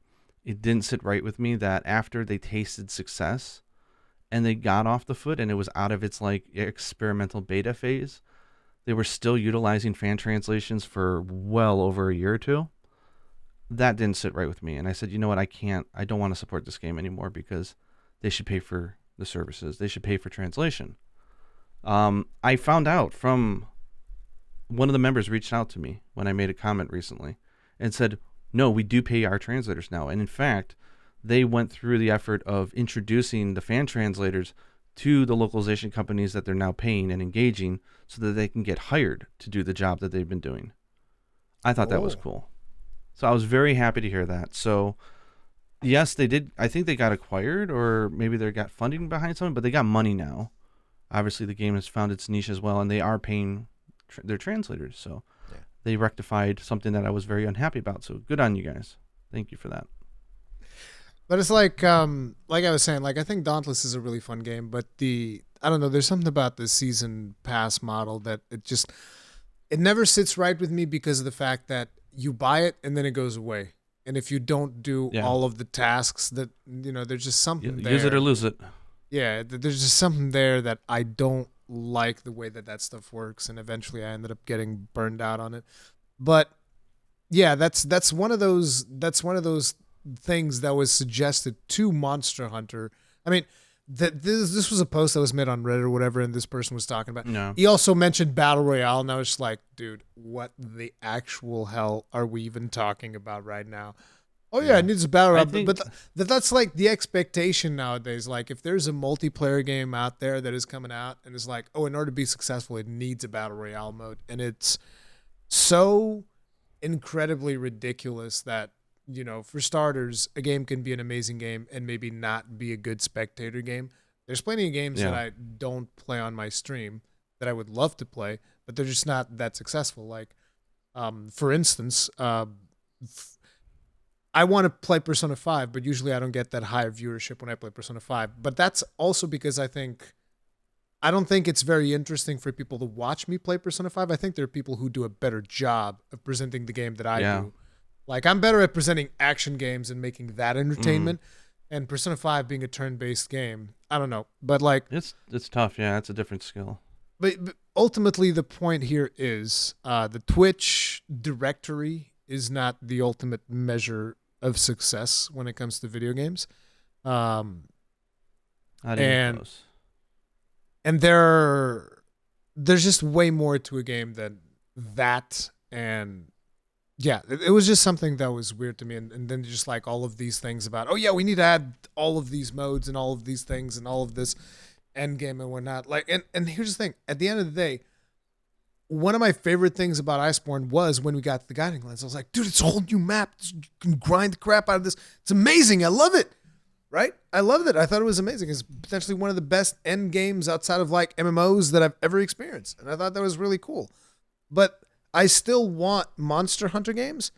it didn't sit right with me that after they tasted success and they got off the foot and it was out of its like experimental beta phase, they were still utilizing fan translations for well over a year or two. That didn't sit right with me. And I said, you know what? I don't want to support this game anymore because they should pay for the services. They should pay for translation. I found out from one of the members reached out to me when I made a comment recently and said, no, we do pay our translators now. And in fact, they went through the effort of introducing the fan translators to the localization companies that they're now paying and engaging so that they can get hired to do the job that they've been doing. I thought that was cool. So I was very happy to hear that. So yes, they did. I think they got acquired, or maybe they got funding behind something, but they got money now. Obviously, the game has found its niche as well, and they are paying their translators. So they rectified something that I was very unhappy about. So good on you guys. Thank you for that. But it's like I was saying, like I think Dauntless is a really fun game, but I don't know, there's something about the season pass model that it never sits right with me because of the fact that you buy it and then it goes away. And if you don't do all of the tasks that, there's just something there. Use it or lose it. Yeah, there's just something there that I don't like the way that stuff works, and eventually I ended up getting burned out on it. But yeah, that's one of those things that was suggested to Monster Hunter. I mean, this was a post that was made on Reddit or whatever, and this person was talking about. No. He also mentioned Battle Royale, and I was just like, dude, what the actual hell are we even talking about right now? Oh yeah, it needs a battle royale, but that's like the expectation nowadays. Like if there's a multiplayer game out there that is coming out and it's like, oh, in order to be successful, it needs a battle royale mode, and it's so incredibly ridiculous that, for starters, a game can be an amazing game and maybe not be a good spectator game. There's plenty of games that I don't play on my stream that I would love to play, but they're just not that successful. Like, for instance, I want to play Persona 5, but usually I don't get that high viewership when I play Persona 5. But that's also because I don't think it's very interesting for people to watch me play Persona 5. I think there are people who do a better job of presenting the game than I do. Like, I'm better at presenting action games and making that entertainment. And Persona 5 being a turn-based game, I don't know. But, like... It's tough, yeah. It's a different skill. But ultimately, the point here is the Twitch directory is not the ultimate measure of success when it comes to video games. Not even close. And there's just way more to a game than that. And yeah, it was just something that was weird to me. And then just like all of these things about, oh yeah, we need to add all of these modes and all of these things and all of this Endgame and whatnot. Like, and here's the thing, at the end of the day, one of my favorite things about Iceborne was when we got the guiding lens. I was like, dude, it's a whole new map. You can grind the crap out of this. It's amazing. I love it. Right? I loved it. I thought it was amazing. It's potentially one of the best end games outside of like MMOs that I've ever experienced. And I thought that was really cool. But I still want Monster Hunter games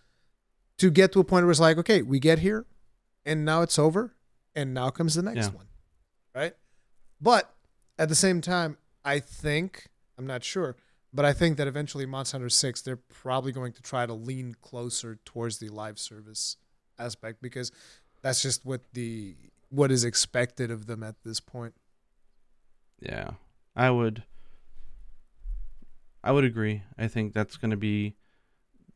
to get to a point where it's like, okay, we get here and now it's over and now comes the next one. Right? But at the same time, I'm not sure, but I think that eventually Monster Hunter 6, they're probably going to try to lean closer towards the live service aspect because that's just what is expected of them at this point. Yeah, I would agree. I think that's going to be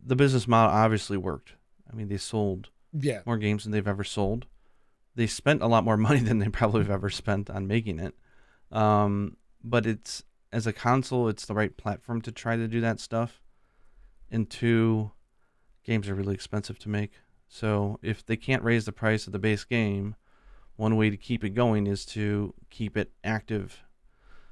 the business model. Obviously worked. I mean, they sold more games than they've ever sold. They spent a lot more money than they probably have ever spent on making it. But it's, as a console, it's the right platform to try to do that stuff. And two, games are really expensive to make. So if they can't raise the price of the base game, one way to keep it going is to keep it active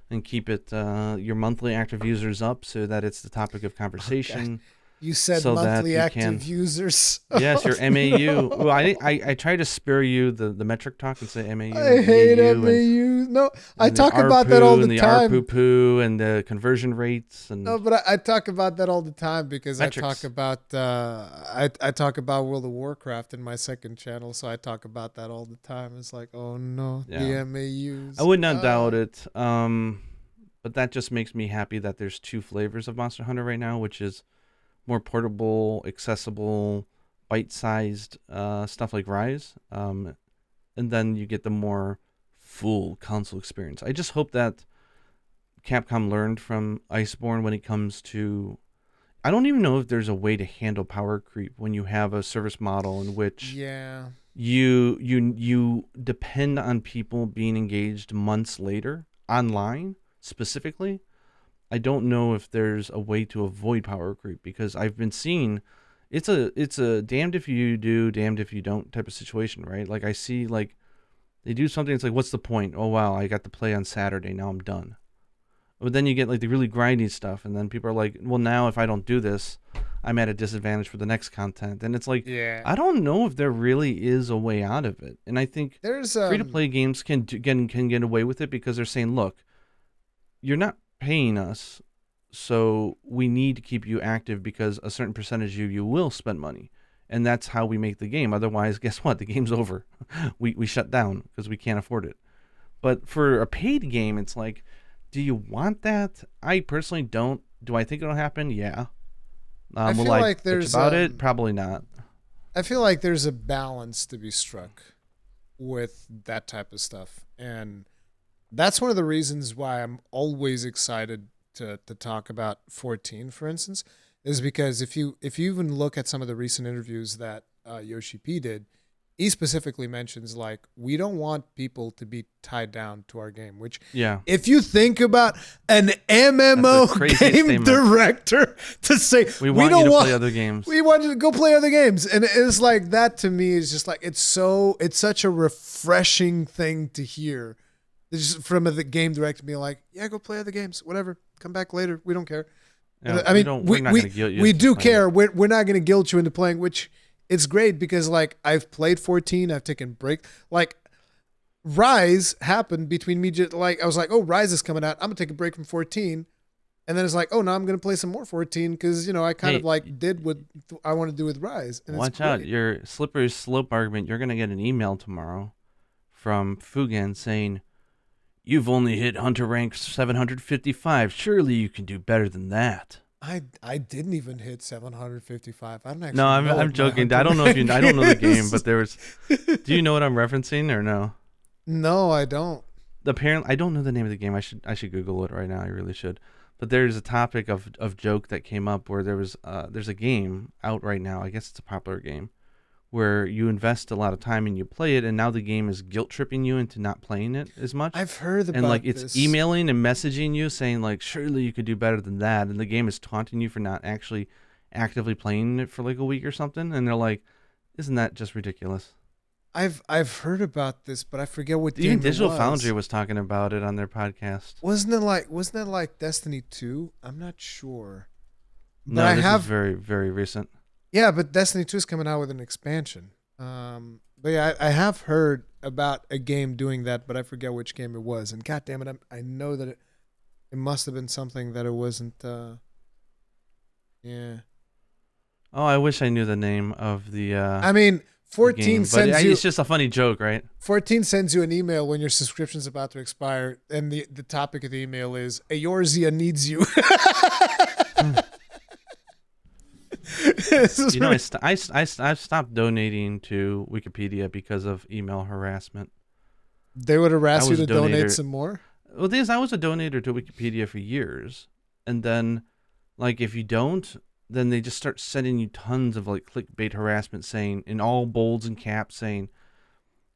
and keep it your monthly active users up so that it's the topic of conversation. Okay. You said so that monthly you active can. users. Yes, your MAU. Well, I try to spare you the metric talk and say MAU I and hate DAU MAU. No, I and the talk about that all ARPU the and the time. ARPU poo and the conversion rates No, and but I talk about that all the time because I talk metrics. about I talk about World of Warcraft in my second channel, so I talk about that all the time. It's like, oh no, the Yeah, I MAUs. would not doubt it. But that just makes me happy that there's two flavors of Monster Hunter right now, which is more portable, accessible, bite-sized stuff like Rise. And then you get the more full console experience. I just hope that Capcom learned from Iceborne when it comes to. I don't even know if there's a way to handle power creep when you have a service model in which Yeah, you depend on people being engaged months later online specifically. I don't know if there's a way to avoid power creep because I've been seeing it's a damned if you do, damned if you don't type of situation, right? Like I see like they do something, it's like what's the point? Oh wow, I got to play on Saturday, now I'm done. But then you get like the really grindy stuff and then people are like, well now if I don't do this, I'm at a disadvantage for the next content. And it's like yeah. I don't know if there really is a way out of it. And I think There's free to play games can get away with it because they're saying, look, you're not paying us, so we need to keep you active because a certain percentage of you will spend money. And that's how we make the game. Otherwise, guess what? The game's over. we shut down because we can't afford it. But for a paid game, it's like, do you want that? I personally don't. Do I think it'll happen? Yeah. I Will feel I like bitch about it? Probably not. I feel like there's a balance to be struck with that type of stuff, and that's one of the reasons why I'm always excited to talk about 14, for instance, is because if you even look at some of the recent interviews that Yoshi P did, he specifically mentions like we don't want people to be tied down to our game. Which, Yeah. if you think about an MMO craziest game statement. director to say We want you to play other games. we want you to go play other games, and it's like that to me is just like it's such a refreshing thing to hear. It's just from the game director being like, yeah, go play other games, whatever, come back later, we don't care. Yeah, I mean, we're not gonna guilt you we into do playing care. it. We're not going to guilt you into playing, which it's great because like I've played 14, I've taken break. Like Rise happened between me. Just like I was like, oh, Rise is coming out. I'm gonna take a break from 14, and then it's like, oh, now I'm gonna play some more 14 because I kind Hey, of like did what I want to do with Rise. And Watch it's out. great. Your slippery slope argument, you're going to get an email tomorrow from Fugan saying, you've only hit Hunter rank 755. Surely you can do better than that. I didn't even hit 755. I don't actually. No, know I'm what my joking. Hunter I don't know if you. I don't know the rank game, is. but there was. Do you know what I'm referencing or no? No, I don't. Apparently, I don't know the name of the game. I should Google it right now. I really should. But there's a topic of joke that came up where there's a game out right now. I guess it's a popular game where you invest a lot of time and you play it, and now the game is guilt tripping you into not playing it as much. I've heard about and like it's this. emailing and messaging you saying like surely you could do better than that, and the game is taunting you for not actually actively playing it for like a week or something, and they're like, isn't that just ridiculous? I've heard about this, but I forget what Even game Digital it was. Foundry was talking about it on their podcast. Wasn't it like Destiny 2? I'm not sure. But No, I this have is very, very recent. Yeah, but Destiny 2 is coming out with an expansion. But yeah, I have heard about a game doing that, but I forget which game it was. And god damn it, I know that it must have been something that it wasn't yeah. Oh, I wish I knew the name of the I mean, the 14 game, but sends you it's just a funny joke, right? 14 sends you an email when your subscription's about to expire, and the topic of the email is Eorzea needs you. You know, I've stopped donating to Wikipedia because of email harassment. They would harass I you was to a donate donator. some more. Well, the thing is, I was a donator to Wikipedia for years, and then, like, if you don't, then they just start sending you tons of like clickbait harassment, saying in all bolds and caps, saying,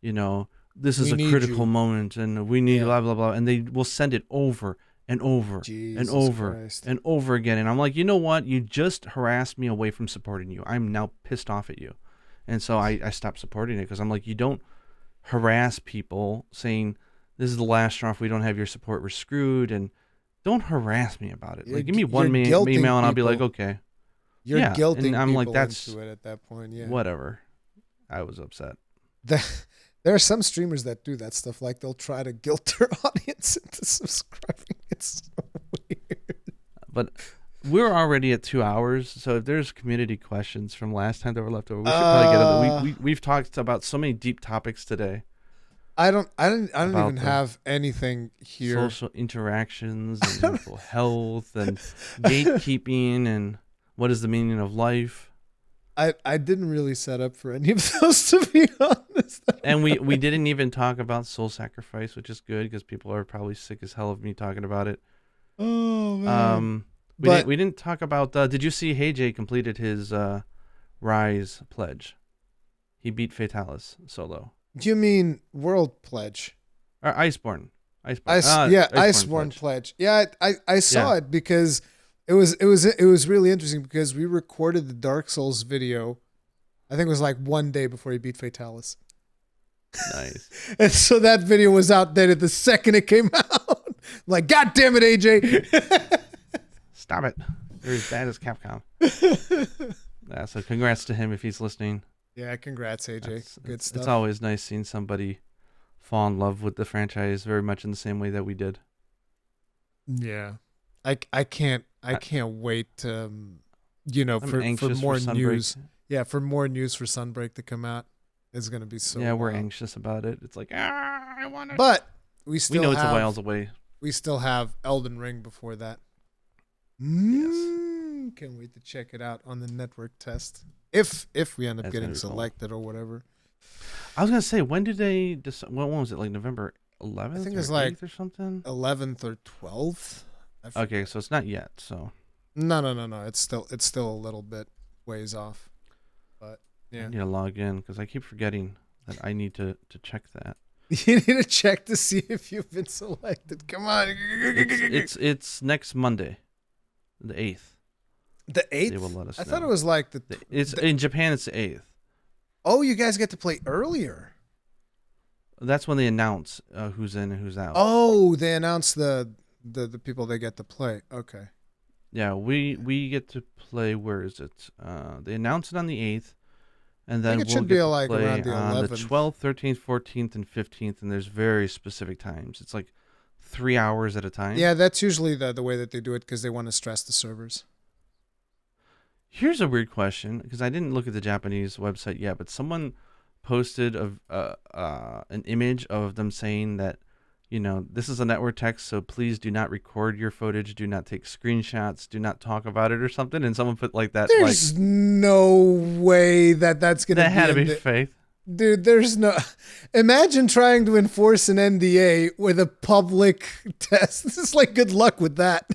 this is We a need critical you. moment, and we need Yeah. blah blah blah, and they will send it over and over and Jesus over Christ. and over again, and I'm like, you know what? You just harassed me away from supporting you. I'm now pissed off at you, and so I stopped supporting it because I'm like, you don't harass people saying this is the last straw. If we don't have your support, we're screwed. And don't harass me about it. Like, give me one You're guilting email and I'll be like, people. okay. You're Yeah, guilting and I'm people like, that's into it at that point. Yeah. whatever. I was upset. The, there are some streamers that do that stuff. Like they'll try to guilt their audience into subscribing. It's so weird. But we're already at 2 hours, so if there's community questions from last time that were left over, we should probably get into. We've talked about so many deep topics today. I don't About even have anything here. Social interactions and mental health and gatekeeping and what is the meaning of life. I didn't really set up for any of those, to be honest. And we didn't even talk about soul sacrifice, which is good because people are probably sick as hell of me talking about it. Oh man. We didn't talk about. Did you see Heijay completed his Rise pledge? He beat Fatalis solo. You mean World Pledge? Or Iceborne. Iceborne Pledge. Yeah, I saw it because it was really interesting because we recorded the Dark Souls video. I think it was like one day before he beat Fatalis. Nice. And so that video was outdated the second it came out. I'm like, God damn it, AJ. Stop it. You're as bad as Capcom. Yeah, so congrats to him if he's listening. Yeah, congrats, AJ. Good stuff. It's always nice seeing somebody fall in love with the franchise very much in the same way that we did. Yeah. I can't wait for more news. Yeah, for more news for Sunbreak to come out. It's going to be so we're anxious about it. It's like, I want it. But we it's a while away. We still have Elden Ring before that. Yes. Can't wait to check it out on the network test. If we end up getting selected or whatever. I was gonna say, when did they? When was it? Like November 11th? I think it's like or something. 11th or 12th. Okay, so it's not yet. So no. It's still a little bit ways off. But yeah, I need to log in because I keep forgetting that I need to check that. You need to check to see if you've been selected. Come on. It's next Monday, the 8th. The 8th? They will let us know. I thought it was like in Japan. It's the 8th. Oh, you guys get to play earlier. That's when they announce who's in and who's out. Oh, they announce the people they get to play. Okay. Yeah, we get to play. Where is it? They announce it on the 8th, and then it should be like around the 11th. On the 12th, 13th, 14th, and 15th, and there's very specific times. It's like 3 hours at a time. Yeah, that's usually the way that they do it because they want to stress the servers. Here's a weird question because I didn't look at the Japanese website yet, but someone posted an image of them saying that, this is a network text, so please do not record your footage, do not take screenshots, do not talk about it or something. And someone put like that. There's no way that's going to be. That had to be fake. Dude, there's no. Imagine trying to enforce an NDA with a public test. This is like good luck with that.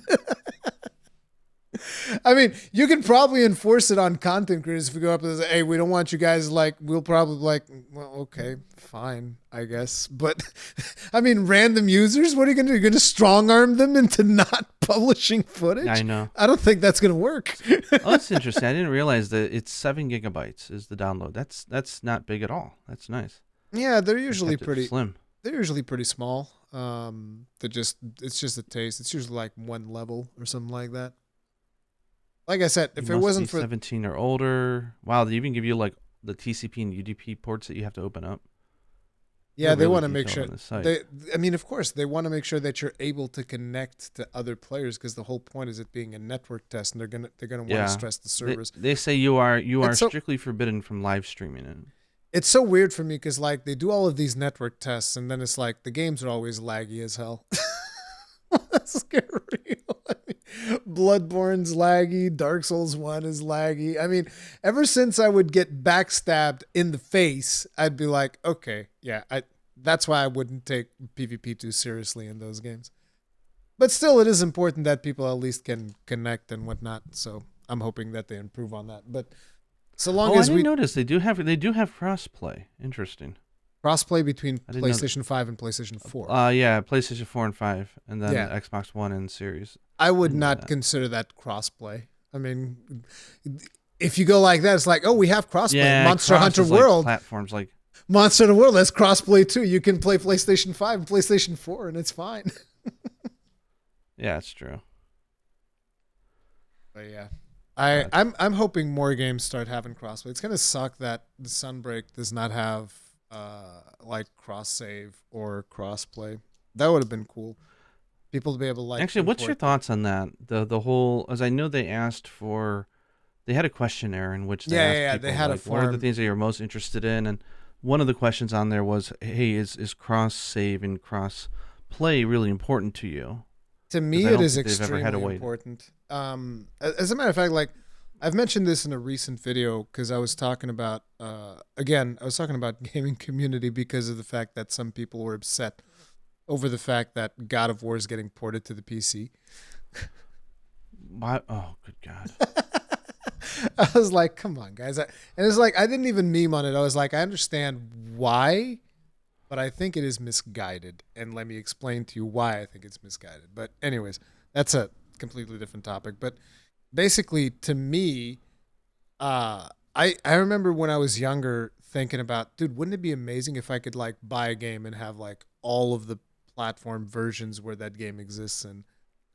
I mean, you can probably enforce it on content creators if we go up and say, hey, we don't want you guys we'll probably well, okay, fine, I guess. But I mean, random users, what are you going to do? You're going to strong arm them into not publishing footage? I know. I don't think that's going to work. Oh, that's interesting. I didn't realize that it's 7 gigabytes is the download. That's not big at all. That's nice. Yeah, they're usually pretty slim. They're usually pretty small. It's just a taste. It's usually like one level or something like that. Like I said, if it wasn't for 17 or older, wow, they even give you like the TCP and UDP ports that you have to open up. Yeah, they want to make sure. Of course, they want to make sure that you're able to connect to other players because the whole point is it being a network test, and they're gonna want to stress the servers. They say you are strictly forbidden from live streaming it. It's so weird for me because they do all of these network tests, and then it's like the games are always laggy as hell. Let's get real. Bloodborne's laggy. Dark Souls 1 is laggy. I mean, ever since I would get backstabbed in the face, I'd be like, okay, yeah, that's why I wouldn't take PvP too seriously in those games. But still, it is important that people at least can connect and whatnot. So I'm hoping that they improve on that. But so long as I didn't notice they do have crossplay. Interesting. Crossplay between PlayStation 5 and PlayStation 4. Yeah, PlayStation 4 and 5, and then Xbox One and Series. I would not consider that crossplay. I mean, if you go like that, it's like, oh, we have crossplay. Yeah, Monster Hunter World. Platforms like Monster Hunter World, that's crossplay too. You can play PlayStation 5 and PlayStation 4, and it's fine. Yeah, it's true. But yeah. I, But I'm I'm hoping more games start having crossplay. It's gonna suck that the Sunbreak does not have like cross save or crossplay. That would have been cool. People to be able to like actually, what's your import. thoughts on that? The whole, as I know, they asked for, they had a questionnaire in which they Yeah, yeah, asked yeah. They people had a like, what are the form. things that you're most interested in, and one of the questions on there was, hey, is cross save and cross play really important to you? To Because me, I it don't is think they've ever had a extremely way. important. As a matter of fact, like I've mentioned this in a recent video because I was talking about again, I was talking about gaming community because of the fact that some people were upset over the fact that God of War is getting ported to the PC. Why? Oh, good God. I was like, come on, guys. And it's like, I didn't even meme on it. I was like, I understand why, but I think it is misguided. And let me explain to you why I think it's misguided. But, anyways, that's a completely different topic. But basically, to me, I remember when I was younger thinking about, dude, wouldn't it be amazing if I could like buy a game and have like all of the platform versions where that game exists in?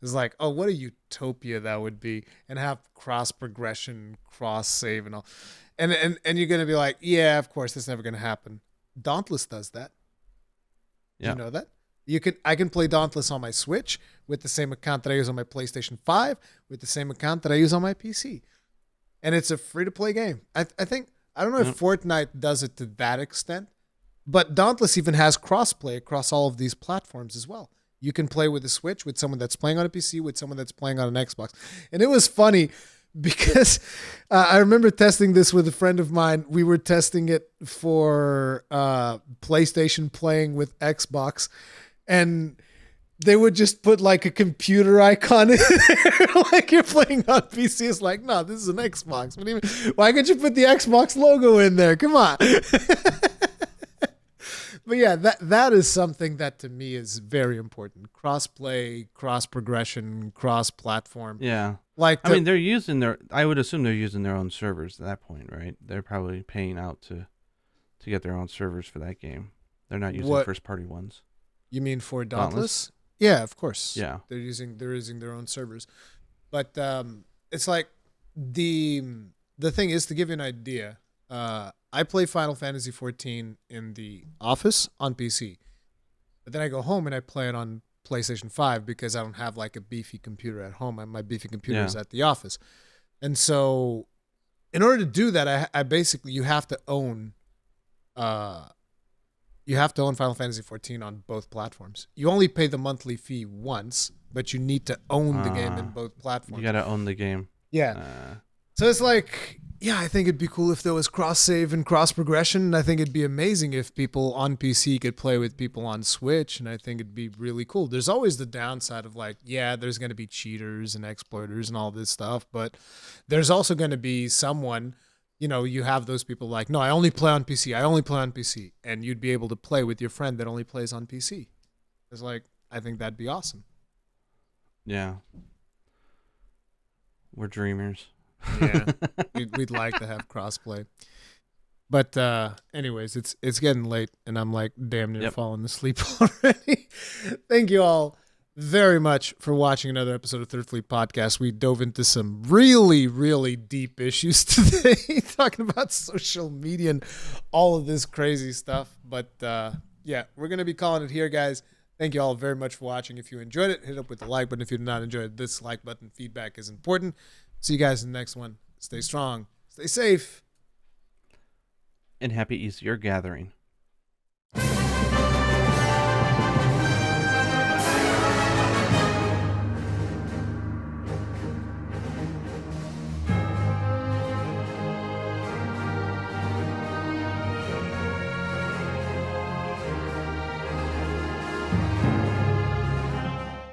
It's like, oh, what a utopia that would be, and have cross progression, cross save, and all. And you're gonna be like, yeah, of course, that's never gonna happen. Dauntless does that. Do you Yeah. know that? I can play Dauntless on my Switch with the same account that I use on my PlayStation 5 with the same account that I use on my PC. And it's a free to play game. I think I don't know if Yep. Fortnite does it to that extent, but Dauntless even has crossplay across all of these platforms as well. You can play with the Switch with someone that's playing on a PC with someone that's playing on an Xbox. And it was funny because I remember testing this with a friend of mine. We were testing it for PlayStation playing with Xbox, and they would just put like a computer icon in there, like you're playing on PC. It's like, no, this is an Xbox. What do you mean? Why can't you put the Xbox logo in there? Come on. But yeah, that is something that to me is very important. Cross play, cross progression, cross platform. Yeah. Like I mean, they're using their. I would assume they're using their own servers at that point, right? They're probably paying out to get their own servers for that game. They're not using what first party ones. you mean for Dauntless. Dauntless? Yeah, of course. Yeah. They're using their own servers. But it's like the the thing is to give you an idea. I play Final Fantasy 14 in the office on PC, but then I go home and I play it on PlayStation 5 because I don't have like a beefy computer at home. My beefy computer Yeah. is at the office, and so in order to do that, I basically uh, you have to own Final Fantasy 14 on both platforms. You only pay the monthly fee once, but you need to own the game in Uh, both you platforms. gotta own the game. Yeah. Uh, So it's like, yeah, I think it'd be cool if there was cross save and cross progression. I think it'd be amazing if people on PC could play with people on Switch. And I think it'd be really cool. There's always the downside of like, yeah, there's going to be cheaters and exploiters and all this stuff. But there's also going to be someone, you have those people like, no, I only play on PC. I only play on PC. And you'd be able to play with your friend that only plays on PC. It's like, I think that'd be awesome. yeah. We're dreamers. Yeah. We'd like to have crossplay. But anyways, it's getting late and I'm like damn near Yep. falling asleep already. Thank you all very much for watching another episode of Third Fleet Podcast. We dove into some really, really deep issues today, talking about social media and all of this crazy stuff. But yeah, we're gonna be calling it here, guys. Thank you all very much for watching. If you enjoyed it, hit up with the like button. If you did not enjoy it, this like button feedback is important. See you guys in the next one. Stay strong. Stay safe. And happy Easter gathering.